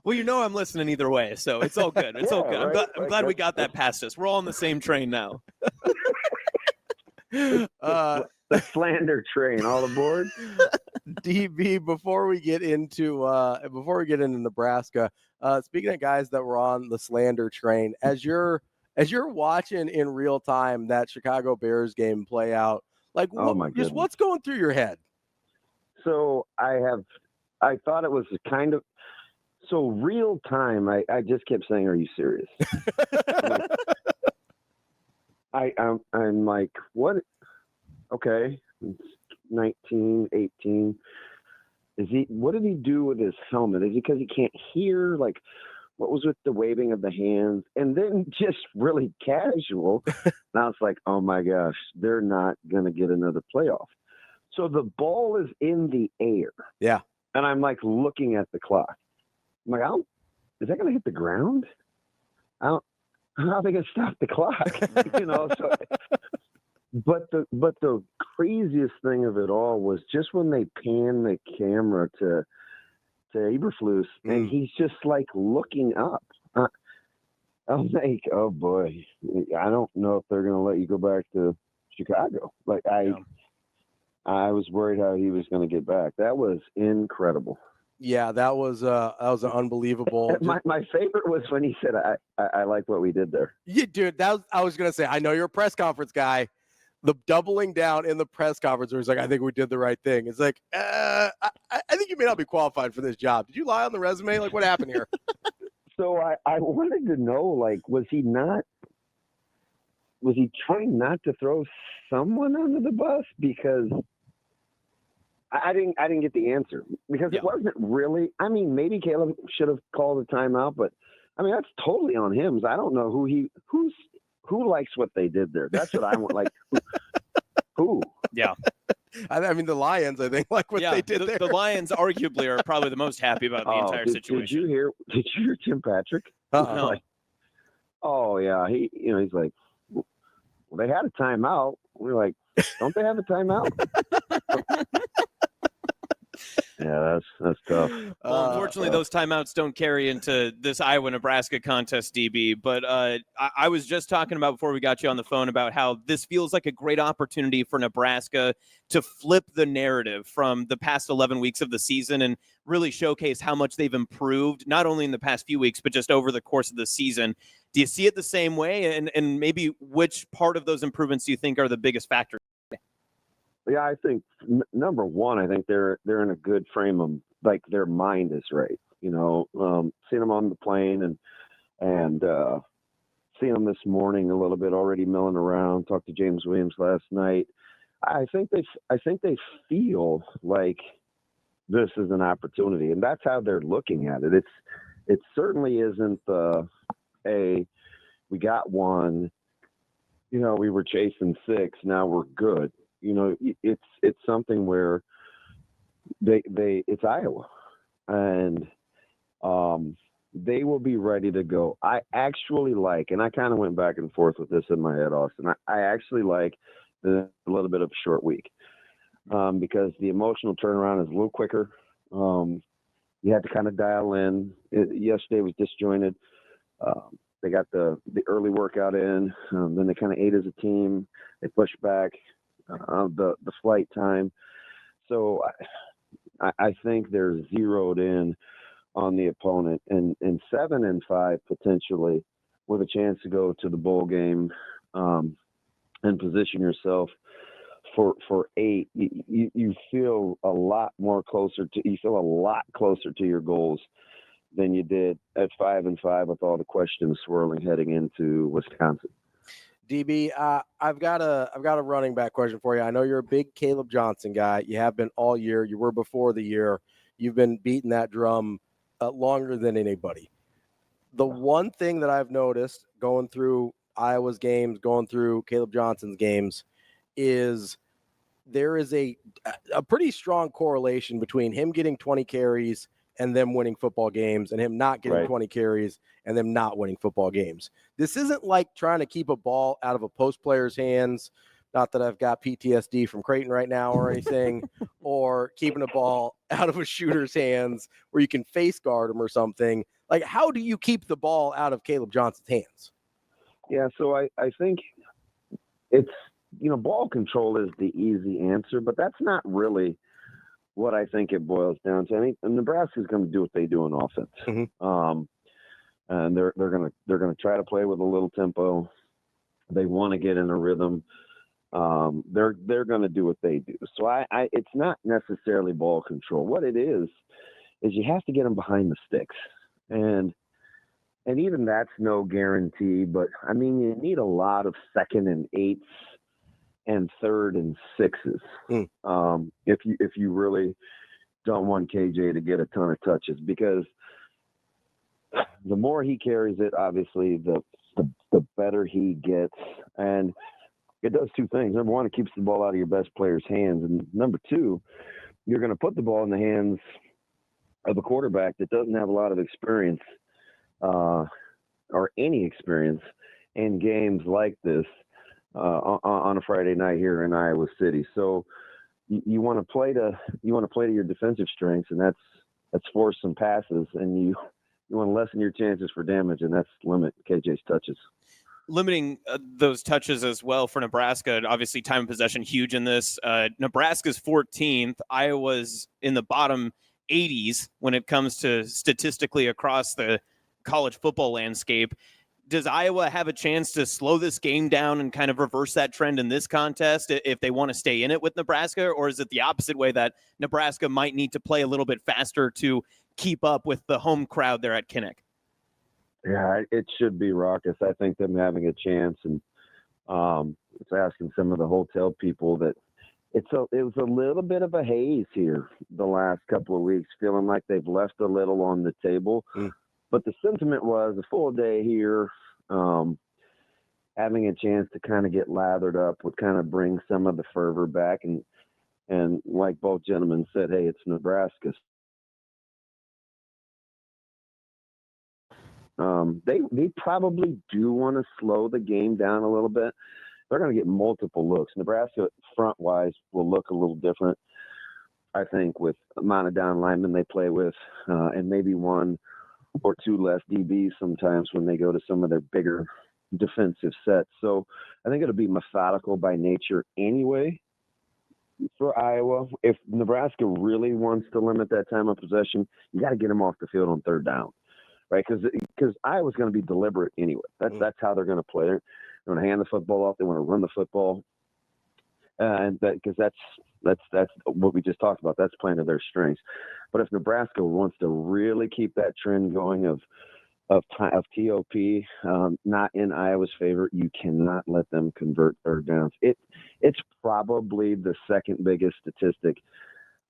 Well, I'm listening either way, so it's all good. It's all good. Right? I'm glad we got that past us. We're all on the same train now. The slander train, all aboard. DB, before we get into Nebraska, speaking of guys that were on the slander train, as you're watching in real time that Chicago Bears game play out, like what's going through your head? So I thought it was kind of so real time. I just kept saying, "Are you serious?" I'm like, what? Okay, it's 19, 18. What did he do with his helmet? Is it because he can't hear? Like, what was with the waving of the hands? And then just really casual. And I was like, oh my gosh, they're not going to get another playoff. So the ball is in the air. Yeah. And I'm like looking at the clock. I'm like, is that going to hit the ground? How are they going to stop the clock? So, but the craziest thing of it all was just when they panned the camera to Eberflus, and he's just like looking up. I'm like, oh boy, I don't know if they're going to let you go back to Chicago. Like I was worried how he was going to get back. That was incredible. Yeah, that was an unbelievable. My favorite was when he said, "I like what we did there." Yeah, dude. I was gonna say. I know you're a press conference guy. The doubling down in the press conference where he's like, "I think we did the right thing." It's like, I think you may not be qualified for this job. Did you lie on the resume? Like, what happened here? So I wanted to know, like, was he trying not to throw someone under the bus? Because I didn't get the answer, because it wasn't really. I mean, maybe Caleb should have called a timeout, but I mean that's totally on him. So I don't know who likes what they did there. That's what I want. Like who? Yeah. I mean the Lions. I think like what they did there. The Lions arguably are probably the most happy about the entire situation. Did you hear Tim Patrick? No. Like, oh yeah, he's like, well, they had a timeout. We're like, don't they have a timeout? Yeah, that's tough. Well, unfortunately, those timeouts don't carry into this Iowa-Nebraska contest, DB. But I was just talking about before we got you on the phone about how this feels like a great opportunity for Nebraska to flip the narrative from the past 11 weeks of the season and really showcase how much they've improved, not only in the past few weeks, but just over the course of the season. Do you see it the same way? And maybe which part of those improvements do you think are the biggest factors? Yeah, I think number one, I think they're in a good frame of, like, their mind is right. Seeing them on the plane and seeing them this morning a little bit, already milling around. Talked to James Williams last night. I think they feel like this is an opportunity, and that's how they're looking at it. It certainly isn't we got one. We were chasing 6. Now we're good. It's something where it's Iowa, and they will be ready to go. I actually like, and I kind of went back and forth with this in my head, Austin. I actually like a little bit of a short week because the emotional turnaround is a little quicker. You had to kind of dial in. Yesterday was disjointed. They got the early workout in, then they kind of ate as a team. They pushed back the flight time. So I think they're zeroed in on the opponent, and 7-5 potentially with a chance to go to the bowl game and position yourself for 8, you feel a lot closer to your goals than you did at 5-5 with all the questions swirling heading into Wisconsin. DB, I've got a running back question for you. I know you're a big Caleb Johnson guy. You have been all year. You were before the year. You've been beating that drum longer than anybody. The one thing that I've noticed going through Iowa's games, going through Caleb Johnson's games, is there is a pretty strong correlation between him getting 20 carries and them winning football games, and him not getting 20 carries and them not winning football games. This isn't like trying to keep a ball out of a post player's hands. Not that I've got PTSD from Creighton right now or anything, or keeping a ball out of a shooter's hands where you can face guard him or something. Like, how do you keep the ball out of Caleb Johnson's hands? Yeah, so I think it's, ball control is the easy answer, but that's not really what I think it boils down to. I mean, Nebraska's going to do what they do on offense. Mm-hmm. And they're going to try to play with a little tempo. They want to get in a rhythm. They're going to do what they do. So it's not necessarily ball control. What it is you have to get them behind the sticks. And even that's no guarantee, but I mean, you need a lot of 2nd and 8s and 3rd and 6s. If you really don't want KJ to get a ton of touches, because the more he carries it, obviously the better he gets. And it does 2 things. Number 1, it keeps the ball out of your best player's hands. And number 2, you're going to put the ball in the hands of a quarterback that doesn't have a lot of experience or any experience in games like this on a Friday night here in Iowa City. So you want to play to your defensive strengths, and that's force some passes, and you want to lessen your chances for damage, and that's limit KJ's touches. Limiting those touches as well for Nebraska. Obviously, time of possession huge in this. Nebraska's 14th. Iowa's in the bottom 80s when it comes to statistically across the college football landscape. Does Iowa have a chance to slow this game down and kind of reverse that trend in this contest if they want to stay in it with Nebraska? Or is it the opposite way that Nebraska might need to play a little bit faster to keep up with the home crowd there at Kinnick? Yeah, it should be raucous. I think them having a chance, and it's asking some of the hotel people that it was a little bit of a haze here the last couple of weeks, feeling like they've left a little on the table. But the sentiment was a full day here, having a chance to kind of get lathered up would kind of bring some of the fervor back. And like both gentlemen said, hey, it's Nebraska. They probably do want to slow the game down a little bit. They're going to get multiple looks. Nebraska front-wise will look a little different, I think, with the amount of down linemen they play with, and maybe 1 or 2 less DBs sometimes when they go to some of their bigger defensive sets. So I think it'll be methodical by nature anyway for Iowa. If Nebraska really wants to limit that time of possession, you got to get them off the field on 3rd down, right? Because Iowa's going to be deliberate anyway. That's how they're going to play. They're going to hand the football off. They want to run the football. And because that's what we just talked about. That's playing to their strengths. But if Nebraska wants to really keep that trend going of TOP not in Iowa's favor, you cannot let them convert 3rd downs. It's probably the 2nd biggest statistic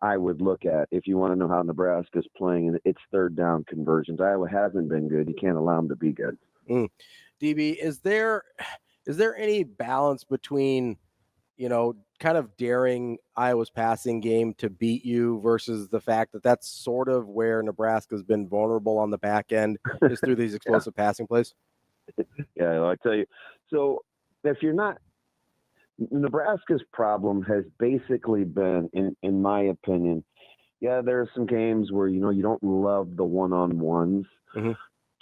I would look at if you want to know how Nebraska's playing, and it's 3rd down conversions. Iowa hasn't been good. You can't allow them to be good. DB, is there any balance between, kind of daring Iowa's passing game to beat you versus the fact that that's sort of where Nebraska's been vulnerable on the back end is through these explosive passing plays? Yeah, I tell you. So if you're not, Nebraska's problem has basically been, in my opinion, there are some games where, you don't love the one-on-ones,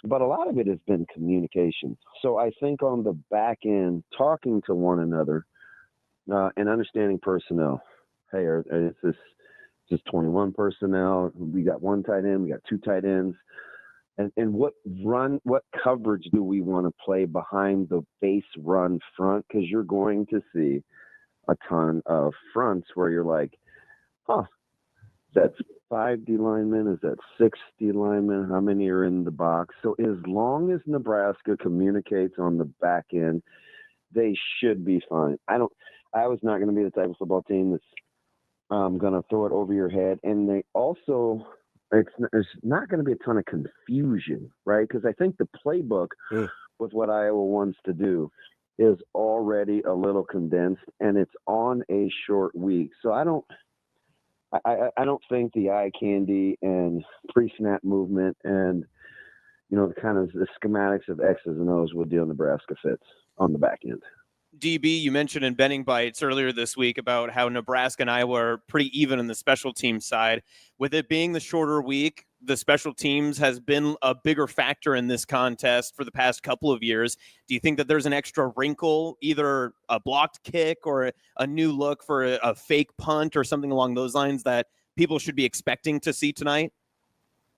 but a lot of it has been communication. So I think on the back end, talking to one another, and understanding personnel. Hey, is this 21 personnel? We got 1 tight end. We got 2 tight ends. And what coverage do we want to play behind the base run front? Because you're going to see a ton of fronts where you're like, that's 5 D linemen, is that 6 D linemen, how many are in the box? So as long as Nebraska communicates on the back end, they should be fine. I was not going to be the type of football team that's going to throw it over your head. And they also, there's not going to be a ton of confusion, right? Because I think the playbook with what Iowa wants to do is already a little condensed, and it's on a short week. So I don't think the eye candy and pre-snap movement and, kind of the schematics of X's and O's will deal Nebraska fits on the back end. DB, you mentioned in Betting Bites earlier this week about how Nebraska and Iowa are pretty even on the special teams side. With it being the shorter week, the special teams has been a bigger factor in this contest for the past couple of years. Do you think that there's an extra wrinkle, either a blocked kick or a new look for a fake punt or something along those lines that people should be expecting to see tonight?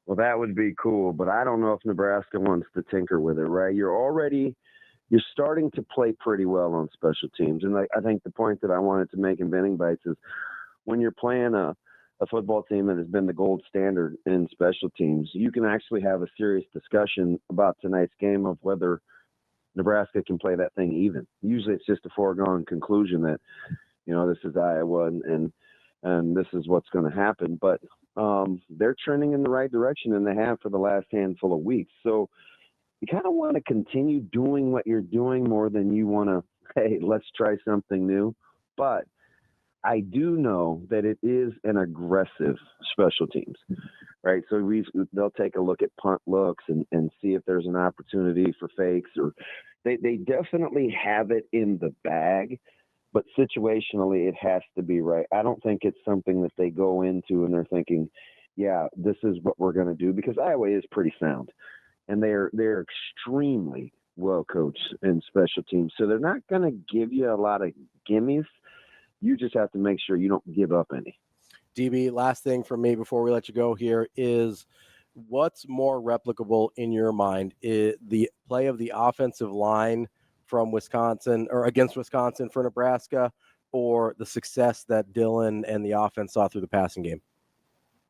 Well, that would be cool, but I don't know if Nebraska wants to tinker with it, right? You're starting to play pretty well on special teams. And I think the point that I wanted to make in Betting Bites is when you're playing a football team that has been the gold standard in special teams, you can actually have a serious discussion about tonight's game of whether Nebraska can play that thing even. Usually it's just a foregone conclusion that, this is Iowa and this is what's going to happen. But they're trending in the right direction, and they have for the last handful of weeks. So you kind of want to continue doing what you're doing more than you want to, hey, let's try something new. But I do know that it is an aggressive special teams, right? So they'll take a look at punt looks and see if there's an opportunity for fakes, or they definitely have it in the bag, but situationally it has to be right. I don't think it's something that they go into and they're thinking, yeah, this is what we're going to do, because Iowa is pretty sound. And they're extremely well coached in special teams. So they're not going to give you a lot of gimmies. You just have to make sure you don't give up any. DB, last thing from me before we let you go here is, what's more replicable in your mind? The play of the offensive line from Wisconsin or against Wisconsin for Nebraska, or the success that Dillon and the offense saw through the passing game?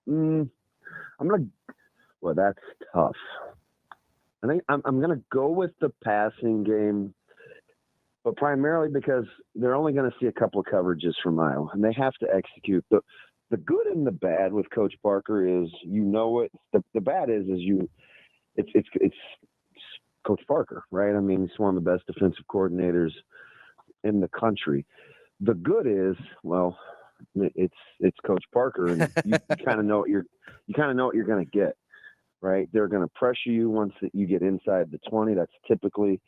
Well, that's tough. I think I'm going to go with the passing game, but primarily because they're only going to see a couple of coverages from Iowa, and they have to execute. The good and the bad with Coach Parker is, the bad is it's Coach Parker, right? I mean, he's one of the best defensive coordinators in the country. The good is, well, it's Coach Parker, and you kind of know what you're going to get. Right, they're going to pressure you once you get inside the 20. That's typically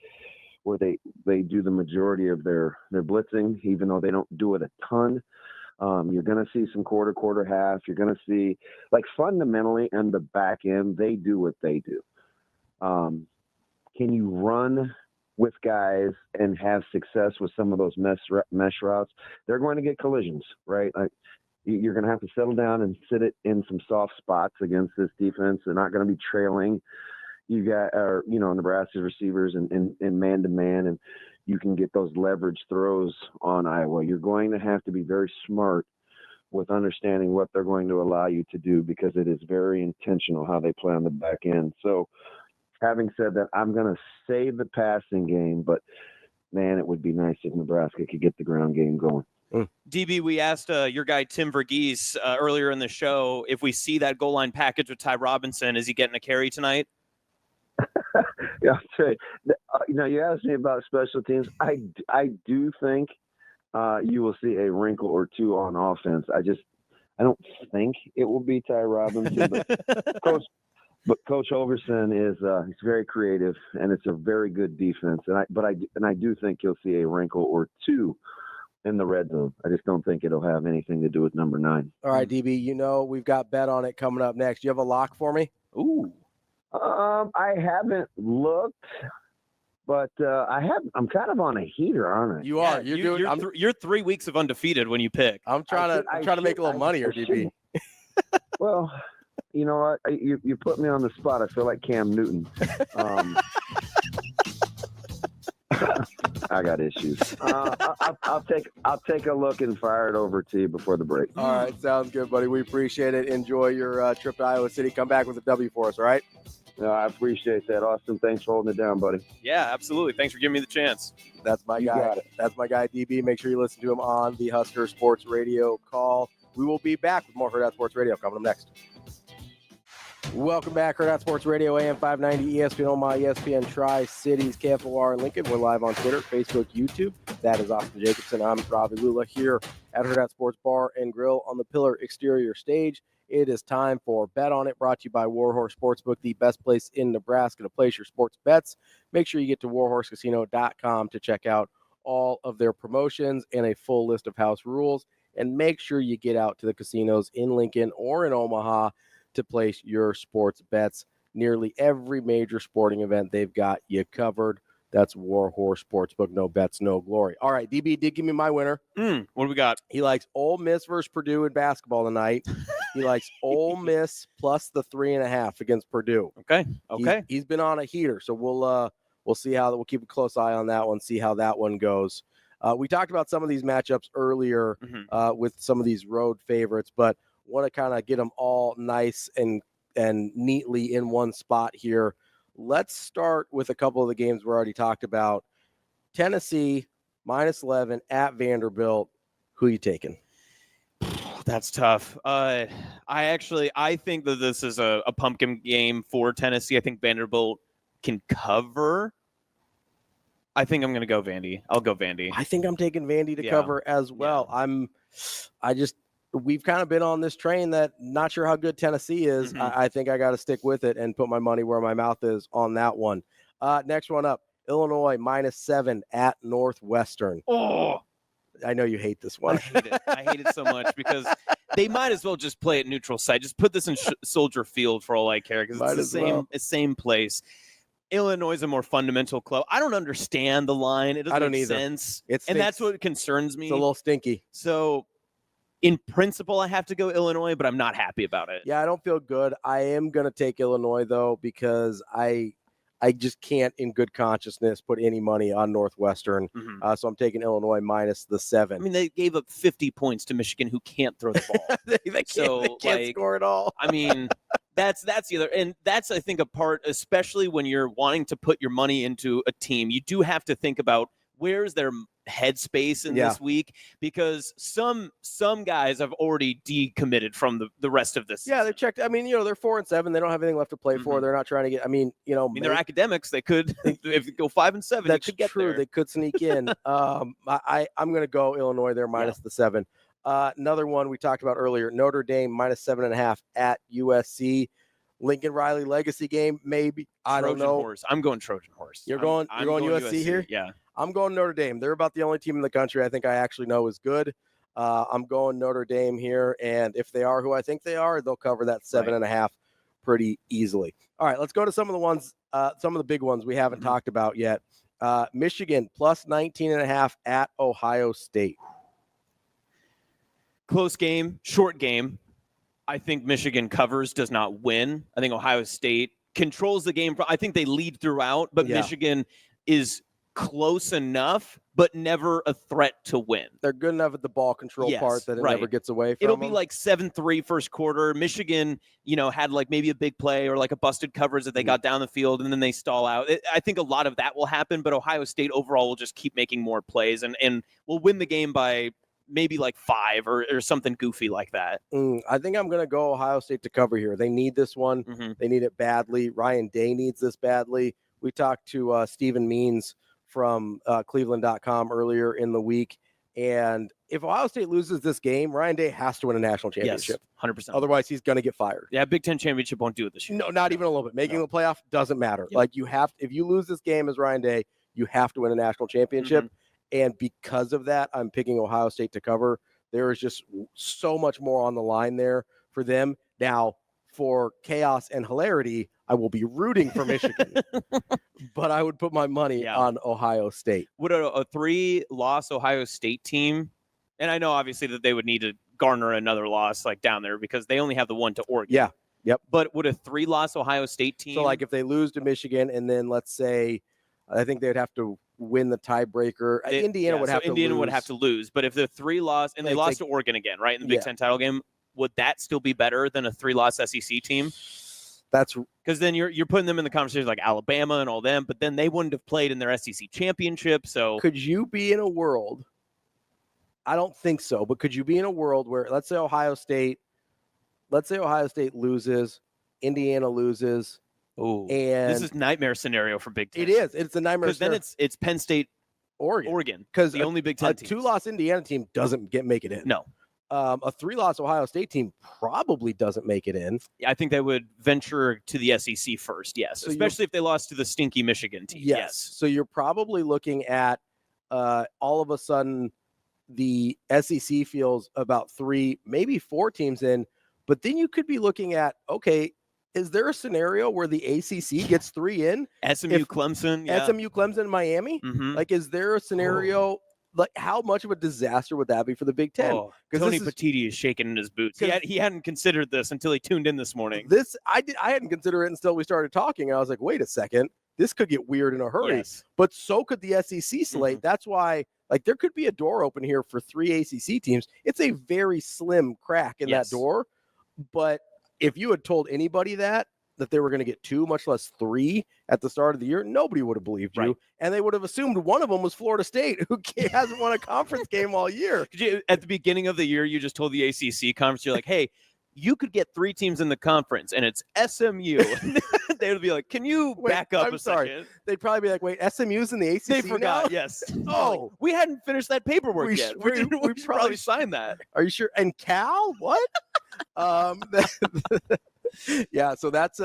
where they do the majority of their blitzing, even though they don't do it a ton. You're going to see some quarter, half. You're going to see, like, fundamentally on the back end, they do what they do. Can you run with guys and have success with some of those mesh routes? They're going to get collisions, right? You're going to have to settle down and sit it in some soft spots against this defense. They're not going to be trailing. You got, Nebraska's receivers in man-to-man, and you can get those leverage throws on Iowa. You're going to have to be very smart with understanding what they're going to allow you to do, because it is very intentional how they play on the back end. So having said that, I'm going to say the passing game, but, man, it would be nice if Nebraska could get the ground game going. DB, we asked your guy Tim Verghese earlier in the show if we see that goal line package with Ty Robinson. Is he getting a carry tonight? Yeah, I'll tell you. You asked me about special teams. I do think you will see a wrinkle or two on offense. I don't think it will be Ty Robinson, but Coach Overson is he's very creative, and it's a very good defense. And I do think you'll see a wrinkle or two in the red zone. I just don't think it'll have anything to do with number 9. All right, DB, we've got Bet on It coming up next. You have a lock for me? Ooh. I haven't looked, but I'm kind of on a heater, aren't I? You are. You're 3 weeks of undefeated when you pick. I'm trying to make a little money here, DB. Well, you know what? You put me on the spot. I feel like Cam Newton. I got issues. I'll take a look and fire it over to you before the break. All right, sounds good, buddy. We appreciate it. Enjoy your trip to Iowa City. Come back with a W for us, all right? I appreciate that, Austin. Thanks for holding it down, buddy. Yeah, absolutely. Thanks for giving me the chance. That's my guy. That's my guy, DB. Make sure you listen to him on the Husker Sports Radio call. We will be back with more Hurrdat Sports Radio coming up next. Welcome back, Hurrdat Sports Radio, AM 590, ESPN Omaha, ESPN Tri-Cities, KFOR in Lincoln. We're live on Twitter, Facebook, YouTube. That is Austin Jacobsen. I'm Ravi Lulla here at Hurrdat Sports Bar and Grill on the Pillar Exterior Stage. It is time for Bet On It, brought to you by Warhorse Sportsbook, the best place in Nebraska to place your sports bets. Make sure you get to warhorsecasino.com to check out all of their promotions and a full list of house rules. And make sure you get out to the casinos in Lincoln or in Omaha to place your sports bets. Nearly every major sporting event, they've got you covered. That's Warhorse Sportsbook. No bets, no glory. All right, DB did give me my winner. What do we got? He likes Ole Miss versus Purdue in basketball tonight. He likes Ole Miss plus the 3.5 against Purdue. Okay. He's been on a heater, so we'll see how we'll keep a close eye on that one. See how that one goes. We talked about some of these matchups earlier with some of these road favorites, but want to kind of get them all nice and neatly in one spot here. Let's start with a couple of the games we already talked about. Tennessee minus 11 at Vanderbilt. Who are you taking? That's tough. I think that this is a pumpkin game for Tennessee. I think Vanderbilt can cover. I think I'm going to go Vandy. I'll go Vandy. I think I'm taking Vandy to cover as well. Yeah. We've kind of been on this train that not sure how good Tennessee is. I think I got to stick with it and put my money where my mouth is on that one. Next one up, Illinois minus 7 at Northwestern. Oh, I know you hate this one. I hate it so much because they might as well just play at neutral site. Just put this in Soldier Field for all I care because it's the same place. Illinois is a more fundamental club. I don't understand the line. It doesn't make sense. And that's what concerns me. It's a little stinky. So in principle, I have to go Illinois, but I'm not happy about it. Yeah, I don't feel good. I am going to take Illinois, though, because I just can't, in good consciousness, put any money on Northwestern. So I'm taking Illinois minus the 7. I mean, they gave up 50 points to Michigan, who can't throw the ball. they can't score at all. I mean, that's the other, and that's, I think, a part, especially when you're wanting to put your money into a team, you do have to think about where's their headspace in this week, because some guys have already decommitted from the rest of this. Yeah, they're checked. I mean, they're 4-7. They don't have anything left to play for. They're not trying to get. I mean, they're academics. They could, if they go 5-7, that's they could get true. there. They could sneak in. I'm going to go Illinois there minus the 7. Another one we talked about earlier, Notre Dame minus 7.5 at USC. Lincoln Riley legacy game, maybe. I don't know. Horse. I'm going Trojan Horse. You're going USC here? Yeah. I'm going Notre Dame. They're about the only team in the country I think I actually know is good. I'm going Notre Dame here, and if they are who I think they are, they'll cover that 7.5 pretty easily. All right, let's go to some of the ones, some of the big ones we haven't talked about yet. Michigan plus 19.5 at Ohio State. Close game, short game. I think Michigan covers, does not win. I think Ohio State controls the game. I think they lead throughout, but Michigan is close enough, but never a threat to win. They're good enough at the ball control part that it never gets away from It'll them. be like 7-3 first quarter. Michigan, had like maybe a big play or like a busted coverage that they got down the field and then they stall out. I think a lot of that will happen, but Ohio State overall will just keep making more plays and will win the game by maybe like 5 or something goofy like that. I think I'm going to go Ohio State to cover here. They need this one. They need it badly. Ryan Day needs this badly. We talked to Stephen Means from Cleveland.com earlier in the week. And if Ohio State loses this game, Ryan Day has to win a national championship. Yes, 100%. Otherwise, he's going to get fired. Yeah, Big Ten championship won't do it this year. No, not even a little bit. Making the playoff doesn't matter. Yep. Like if you lose this game as Ryan Day, you have to win a national championship. And because of that, I'm picking Ohio State to cover. There is just so much more on the line there for them. Now, for chaos and hilarity, I will be rooting for Michigan, but I would put my money on Ohio State. Would a 3-loss Ohio State team, and I know obviously that they would need to garner another loss like down there because they only have the one to Oregon. Yeah. Yep. But would a 3-loss Ohio State team? So like if they lose to Michigan and then let's say, I think they'd have to win the tiebreaker. Indiana would have to Indiana lose. would have to lose. But if the 3 lost, and they lost to Oregon again, right, in the Big Ten title game, would that still be better than a 3-loss SEC team? That's because then you're putting them in the conversation like Alabama and all them, but then they wouldn't have played in their SEC championship. So could you be in a world? I don't think so, but could you be in a world where let's say Ohio State loses, Indiana loses. Oh, and this is nightmare scenario for Big Ten. It is. It's a nightmare because then it's Penn State, Oregon, because the only Big Ten team. 2-loss Indiana team doesn't make it in. No. A 3-loss Ohio State team probably doesn't make it in. I think they would venture to the SEC first, yes, so especially if they lost to the stinky Michigan team. Yes. So you're probably looking at all of a sudden the SEC feels about 3, maybe 4 teams in, but then you could be looking at, okay, is there a scenario where the ACC gets 3 in? SMU, Clemson, Miami? Mm-hmm. Like, is there a scenario? Like, how much of a disaster would that be for the Big Ten? Tony Petitti is shaking in his boots. He hadn't considered this until he tuned in this morning. I hadn't considered it until we started talking. I was like, wait a second, this could get weird in a hurry. Yes. But so could the SEC slate. Mm-hmm. That's why, like, there could be a door open here for 3 ACC teams. It's a very slim crack in that door. But if you had told anybody that they were going to get 2, much less 3 at the start of the year, nobody would have believed you. And they would have assumed one of them was Florida State, who hasn't won a conference game all year. At the beginning of the year, you just told the ACC conference, you're like, hey, you could get 3 teams in the conference, and it's SMU. They would be like, can you back up a second? They'd probably be like, wait, SMU's in the ACC They forgot, now? yes. Oh. We hadn't finished that paperwork yet. We should probably sign that. Are you sure? And Cal? What? Yeah, so that's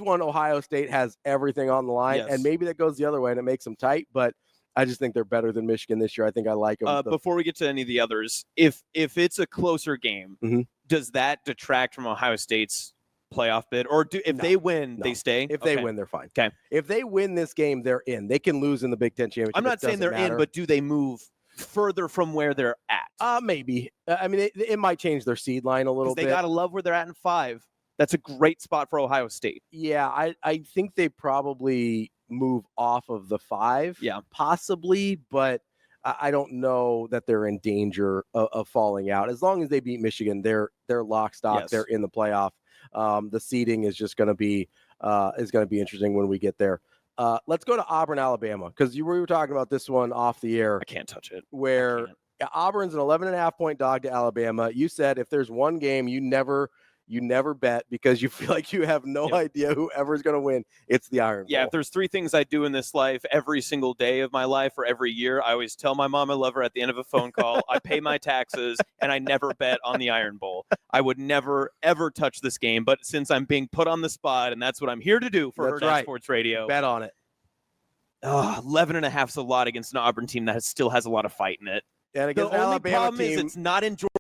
one Ohio State has everything on the line, and maybe that goes the other way and it makes them tight, but I just think they're better than Michigan this year. I think I like them. Before we get to any of the others, if it's a closer game, does that detract from Ohio State's playoff bid? Or if they win, they stay? If they win, they're fine. Okay. If they win this game, they're in. They can lose in the Big Ten championship. I'm not saying they're in, but do they move further from where they're at? Maybe. I mean, it might change their seed line a little bit. They got to love where they're at in 5. That's a great spot for Ohio State. Yeah, I think they probably move off of the 5. Yeah. Possibly, but I don't know that they're in danger of falling out. As long as they beat Michigan, they're lock stock. Yes. They're in the playoff. The seeding is just going to be interesting when we get there. Let's go to Auburn, Alabama, because we were talking about this one off the air. I can't touch it. Where Auburn's an 11.5-point dog to Alabama. You said if there's one game you never bet because you feel like you have no idea whoever's going to win, it's the Iron Bowl. Yeah, if there's 3 things I do in this life every single day of my life or every year, I always tell my mom I love her at the end of a phone call. I pay my taxes, and I never bet on the Iron Bowl. I would never, ever touch this game, but since I'm being put on the spot, and that's what I'm here to do for Hurrdat Sports Radio. Bet on it. 11.5 is a lot against an Auburn team that still has a lot of fight in it. And against the only Alabama problem team, is it's not in Jordan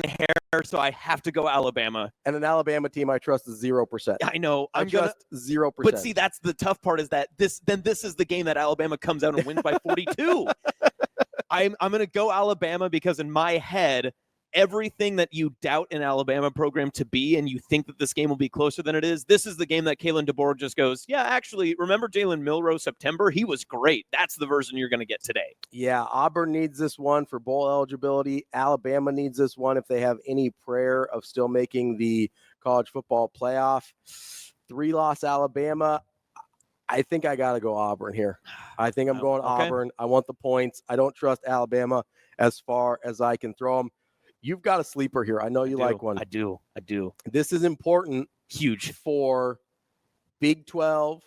Hare, so I have to go Alabama. And an Alabama team I trust is 0%. I know. I trust 0%. But see, that's the tough part is that this is the game that Alabama comes out and wins by 42. I'm going to go Alabama because in my head, everything that you doubt an Alabama program to be and you think that this game will be closer than it is, this is the game that Kalen DeBoer just goes, yeah, actually, remember Jalen Milroe September? He was great. That's the version you're going to get today. Yeah, Auburn needs this one for bowl eligibility. Alabama needs this one if they have any prayer of still making the college football playoff. 3-loss Alabama. I think I got to go Auburn here. I think I'm going Auburn. I want the points. I don't trust Alabama as far as I can throw them. You've got a sleeper here. I know you like one. I do. This is important. Huge for Big 12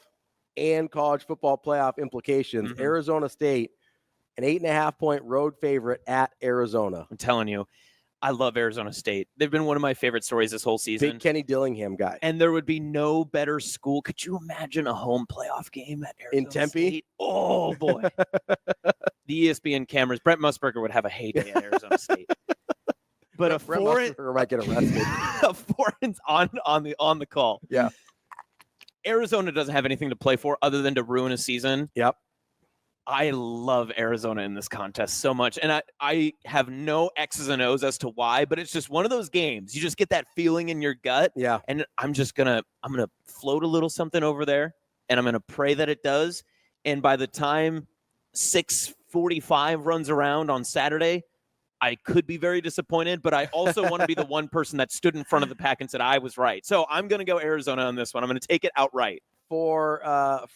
and college football playoff implications. Mm-hmm. Arizona State, an 8.5-point road favorite at Arizona. I'm telling you, I love Arizona State. They've been one of my favorite stories this whole season. Big Kenny Dillingham guy. And there would be no better school. Could you imagine a home playoff game at Arizona in Tempe? State? Oh, boy. The ESPN cameras. Brent Musburger would have a heyday at Arizona State. But a foreign might get arrested. A foreign's on the call. Yeah. Arizona doesn't have anything to play for other than to ruin a season. Yep. I love Arizona in this contest so much. And I have no X's and O's as to why, but it's just one of those games. You just get that feeling in your gut. Yeah. And I'm gonna float a little something over there, and I'm gonna pray that it does. And by the time 6:45 runs around on Saturday, I could be very disappointed, but I also want to be the one person that stood in front of the pack and said I was right. So I'm going to go Arizona on this one. I'm going to take it outright. For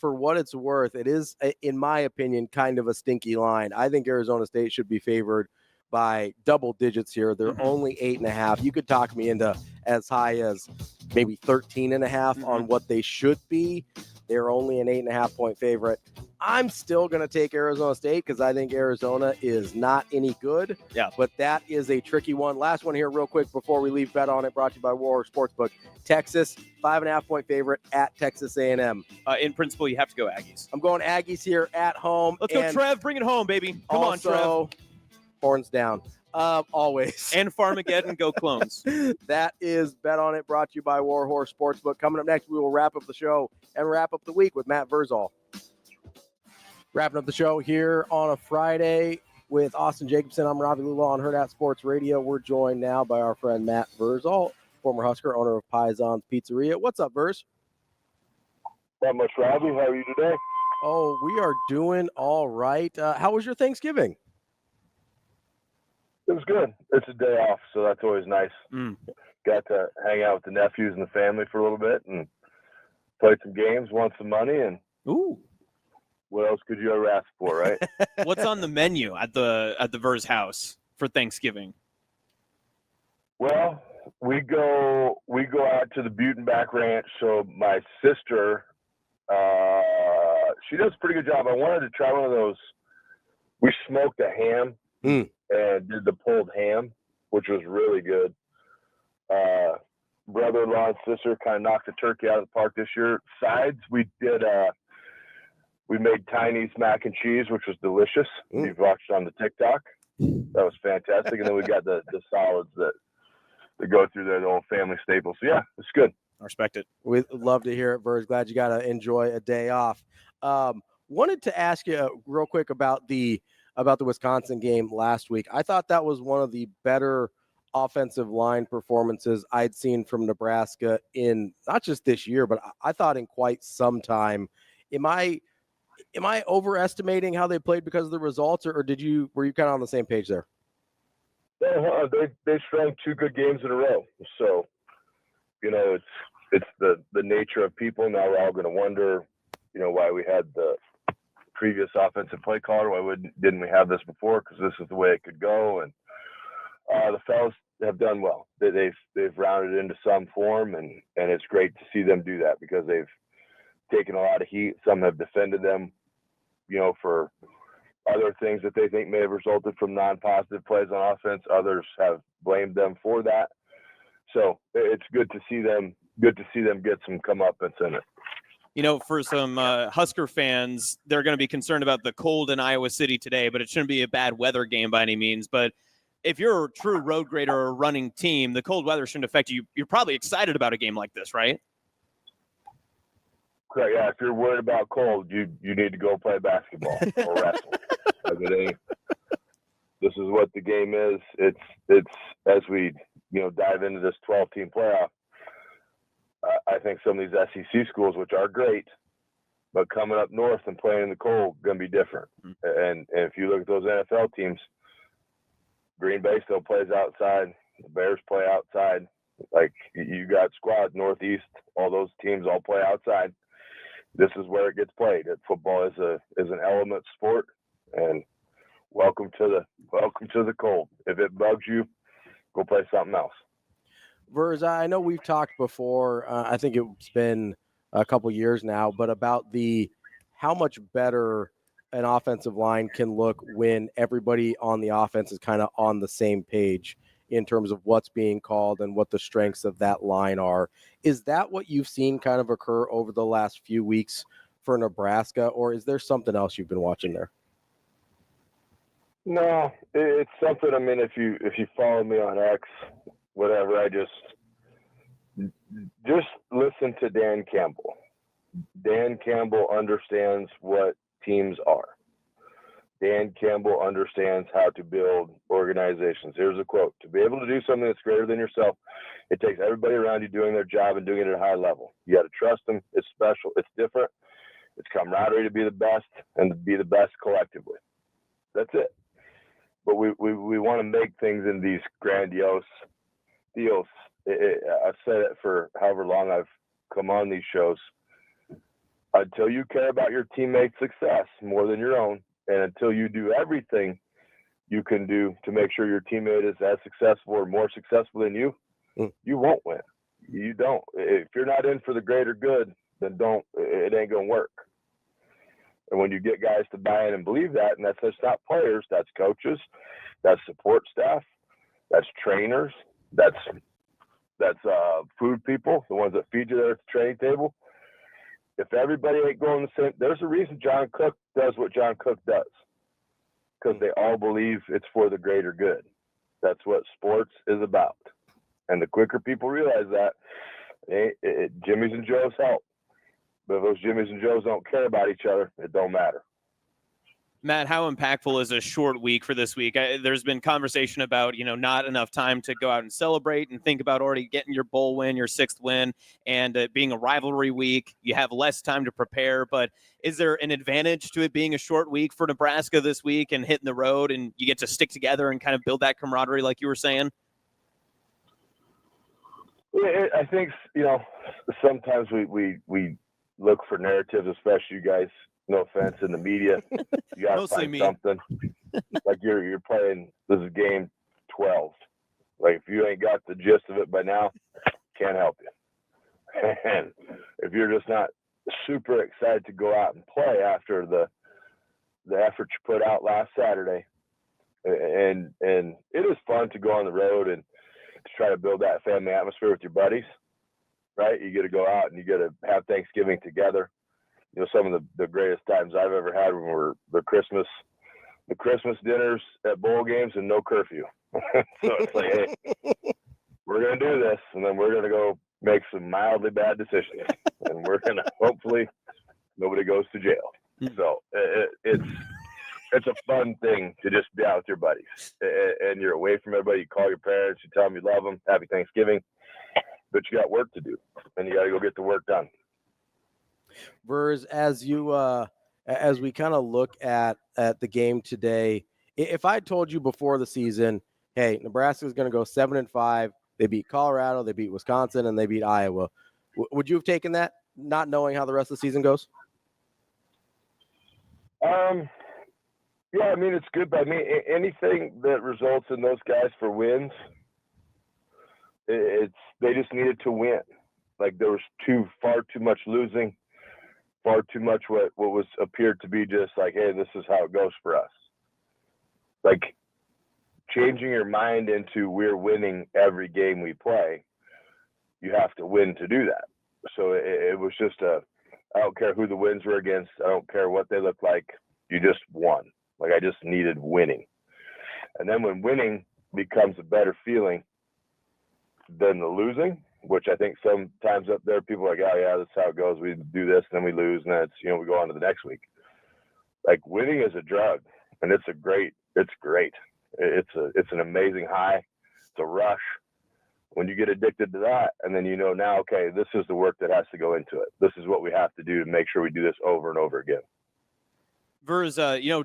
what it's worth, it is, in my opinion, kind of a stinky line. I think Arizona State should be favored by double digits here. They're only 8.5. You could talk me into as high as maybe 13.5 on what they should be. They're only an 8.5 point favorite. I'm still going to take Arizona State because I think Arizona is not any good. Yeah. But that is a tricky one. Last one here real quick before we leave. Bet on it, brought to you by Warhorse Sportsbook. Texas, 5.5 point favorite at Texas A&M. In principle, you have to go Aggies. I'm going Aggies here at home. Let's go, Trev. Bring it home, baby. Come on, Trev. Horns down. Always. And Farmageddon, go Clones. That is Bet on It, brought to you by Warhorse Sportsbook. Coming up next, we will wrap up the show and wrap up the week with Matt Vrzal. Wrapping up the show here on a Friday with Austin Jacobsen. I'm Ravi Lulla on Hurrdat Sports Radio. We're joined now by our friend Matt Vrzal, former Husker, owner of Paisan's Pizzeria. What's up, Verz? Not much, Ravi. How are you today? Oh, we are doing all right. How was your Thanksgiving? It was good. It's a day off, so that's always nice. Got to hang out with the nephews and the family for a little bit and played some games, won some money, and what else could you ever ask for, right? What's on the menu at the Verz house for Thanksgiving? Well, we go out to the Butenbach Ranch. So my sister, she does a pretty good job. I wanted to try one of those. We smoked a ham and did the pulled ham, which was really good. Brother-in-law and sister kind of knocked the turkey out of the park this year. Sides, we did. We made Tiny's mac and cheese, which was delicious. You've watched it on the TikTok. That was fantastic. And then we got the solids that go through there, the old family staples. So, yeah, it's good. I respect it. We'd love to hear it, Verz. Glad you got to enjoy a day off. Wanted to ask you real quick about the Wisconsin game last week. I thought that was one of the better offensive line performances I'd seen from Nebraska in not just this year, but I thought in quite some time. Am I overestimating how they played because of the results, or were you kind of on the same page there? They strung 2 good games in a row. So, it's the nature of people. Now we're all going to wonder, why we had the previous offensive play caller. Why didn't we have this before? Because this is the way it could go. And the fellas have done well. They've rounded into some form, and it's great to see them do that because they've taken a lot of heat. Some have defended them, for other things that they think may have resulted from non-positive plays on offense. Others have blamed them for that. So it's good to see them get some comeuppance in it. For some Husker fans, they're going to be concerned about the cold in Iowa City today, but it shouldn't be a bad weather game by any means. But if you're a true road grader or a running team, the cold weather shouldn't affect you. You're probably excited about a game like this, right? Correct. Yeah, if you're worried about cold, you need to go play basketball or wrestle. This is what the game is. It's as we dive into this 12-team playoff. I think some of these SEC schools, which are great, but coming up north and playing in the cold, going to be different. And if you look at those NFL teams, Green Bay still plays outside. The Bears play outside. Like you got squad Northeast, all those teams all play outside. This is where it gets played. Football is an element sport, and welcome to the cold. If it bugs you, go play something else. Verz, I know we've talked before. I think it's been a couple years now, but about how much better an offensive line can look when everybody on the offense is kind of on the same page in terms of what's being called and what the strengths of that line are. Is that what you've seen kind of occur over the last few weeks for Nebraska, or is there something else you've been watching there? No, it's something. I mean, if you follow me on X, whatever, I just listen to Dan Campbell. Dan Campbell understands what teams are. Dan Campbell understands how to build organizations. Here's a quote: "To be able to do something that's greater than yourself, it takes everybody around you doing their job and doing it at a high level. You got to trust them. It's special. It's different. It's camaraderie to be the best and to be the best collectively. That's it. But we want to make things in these grandiose deals. I've said it for however long I've come on these shows. Until you care about your teammates' success more than your own, and until you do everything you can do to make sure your teammate is as successful or more successful than you, you won't win. You don't. If you're not in for the greater good, then don't. It ain't gonna work. And when you get guys to buy in and believe that, and that's not players, that's coaches, that's support staff, that's trainers, that's food people, the ones that feed you there at the training table. If everybody ain't going the same, there's a reason John Cook does what John Cook does, because they all believe it's for the greater good. That's what sports is about. And the quicker people realize that, Jimmy's and Joe's help. But if those Jimmys and Joes don't care about each other, it don't matter. Matt, how impactful is a short week for this week? There's been conversation about, not enough time to go out and celebrate and think about already getting your bowl win, your 6th win, and being a rivalry week. You have less time to prepare, but is there an advantage to it being a short week for Nebraska this week and hitting the road, and you get to stick together and kind of build that camaraderie like you were saying? Yeah, I think, sometimes we look for narratives, especially you guys. No offense in the media, you got to find something. Like you're playing. This is game 12. Like if you ain't got the gist of it by now, can't help you. And if you're just not super excited to go out and play after the effort you put out last Saturday, and it is fun to go on the road and to try to build that family atmosphere with your buddies, right? You get to go out and you get to have Thanksgiving together. Some of the greatest times I've ever had were the Christmas dinners at bowl games and no curfew. So it's like, hey, we're going to do this, and then we're going to go make some mildly bad decisions, and we're going to hopefully nobody goes to jail. So it's a fun thing to just be out with your buddies, and you're away from everybody. You call your parents, you tell them you love them, happy Thanksgiving, but you got work to do, and you got to go get the work done. Verz, as we kind of look at the game today, if I told you before the season, hey, Nebraska is going to go 7-5, they beat Colorado, they beat Wisconsin, and they beat Iowa, would you have taken that, not knowing how the rest of the season goes? Yeah, I mean, it's good, but I mean, anything that results in those guys for wins, they just needed to win. Like there was far too much losing. Far too much what was appeared to be just like, hey, this is how it goes for us. Like changing your mind into we're winning every game we play, you have to win to do that. So it was just I don't care who the wins were against. I don't care what they look like. You just won. Like I just needed winning. And then when winning becomes a better feeling than the losing, which I think sometimes up there people are like, oh yeah, that's how it goes. We do this and then we lose, and then it's, we go on to the next week. Like winning is a drug, and it's great. It's an amazing high. It's a rush. When you get addicted to that, and then now, okay, this is the work that has to go into it. This is what we have to do to make sure we do this over and over again. Verz,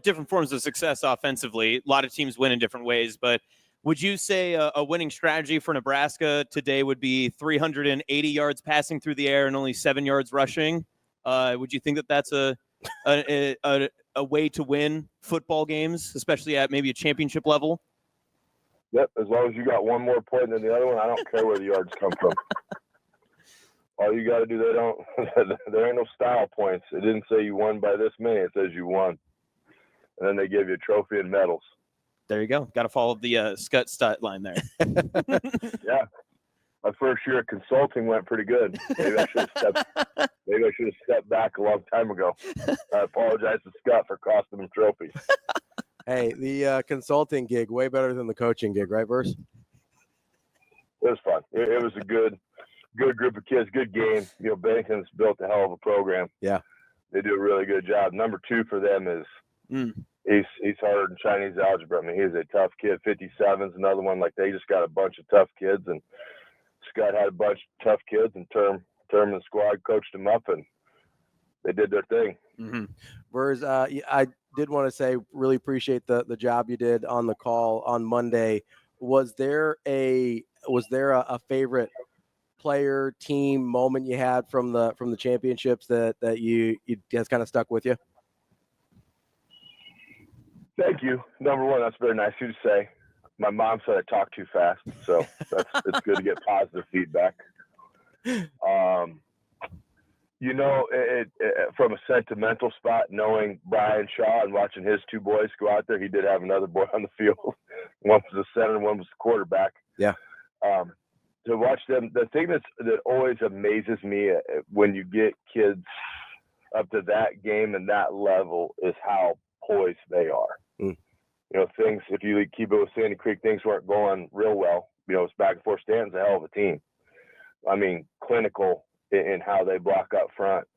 different forms of success offensively. A lot of teams win in different ways, but would you say a winning strategy for Nebraska today would be 380 yards passing through the air and only 7 yards rushing? Would you think that that's a way to win football games, especially at maybe a championship level? Yep, as long as you got one more point than the other one, I don't care where the yards come from. All you got to do, there ain't no style points. It didn't say you won by this many. It says you won. And then they give you a trophy and medals. There you go. Got to follow the stat line there. Yeah. My first year of consulting went pretty good. Maybe I should have stepped back a long time ago. I apologize to Scott for costing him trophies. Hey, the consulting gig, way better than the coaching gig, right, Verz? It was fun. It was a good group of kids, good game. Bennington's built a hell of a program. Yeah. They do a really good job. Number 2 for them is he's harder than Chinese algebra. I mean, he's a tough kid. 57's another one. Like, they just got a bunch of tough kids, and Scott had a bunch of tough kids, and Term and squad coached them up, and they did their thing. Mm-hmm. Verz, I did want to say, really appreciate the job you did on the call on Monday. Was there a favorite player, team moment you had from the championships that you has kind of stuck with you? Thank you. Number one, that's very nice of you to say. My mom said I talk too fast, so it's good to get positive feedback. You know, it from a sentimental spot, knowing Brian Shaw and watching his two boys go out there, he did have another boy on the field. One was the center, one was the quarterback. Yeah. To watch them, the thing that always amazes me when you get kids up to that game and that level is how poised they are. Mm. You know, things, if you keep it with Sandy Creek, things weren't going real well. You know, it's back and forth. Stanton's a hell of a team. I mean, clinical in how they block up front.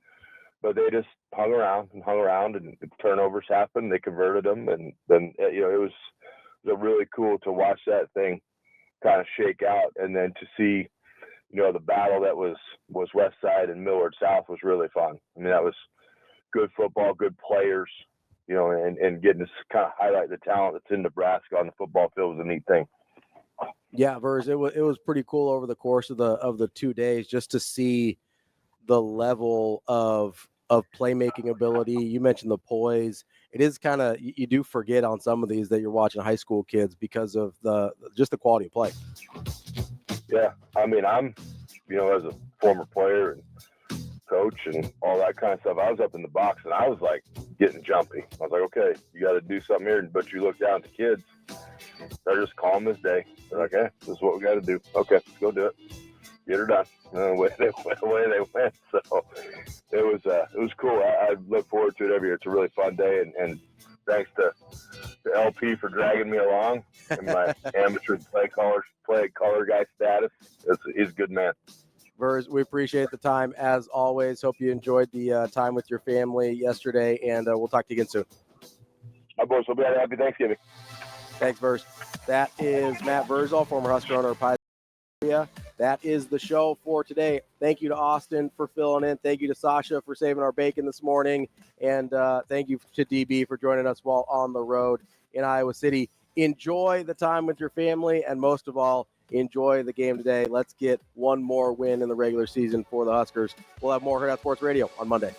But they just hung around, and turnovers happened. They converted them, and then, you know, it was really cool to watch that thing kind of shake out, and then to see, you know, the battle that was West Side and Millard South was really fun. I mean, that was good football, good players, you know, and getting to kind of highlight the talent that's in Nebraska on the football field was a neat thing. Yeah, Verz, it was pretty cool over the course of the 2 days just to see the level of playmaking ability. You mentioned the poise. It is kind of, you do forget on some of these that you're watching high school kids because of just the quality of play. Yeah, I mean, I'm, you know, as a former player and coach and all that kind of stuff, I was up in the box and I was like getting jumpy. I was like, okay, you got to do something here. But you look down at the kids, they're just calm as day. They're like, hey, this is what we got to do. Okay, let's go do it. Get her done. And away they went. So it was cool. I look forward to it every year. It's a really fun day, and thanks to LP for dragging me along in my amateur play caller guy status. He's a good man. Verz, we appreciate the time as always. Hope you enjoyed the time with your family yesterday, and we'll talk to you again soon. Hi, boys. We'll be happy Thanksgiving. Thanks, Verz. That is Matt Vrzal, former Husker owner of Pioneer. That is the show for today. Thank you to Austin for filling in. Thank you to Sasha for saving our bacon this morning. And thank you to DB for joining us while on the road in Iowa City. Enjoy the time with your family, and most of all, enjoy the game today. Let's get one more win in the regular season for the Huskers. We'll have more Hurrdat Sports Radio on Monday.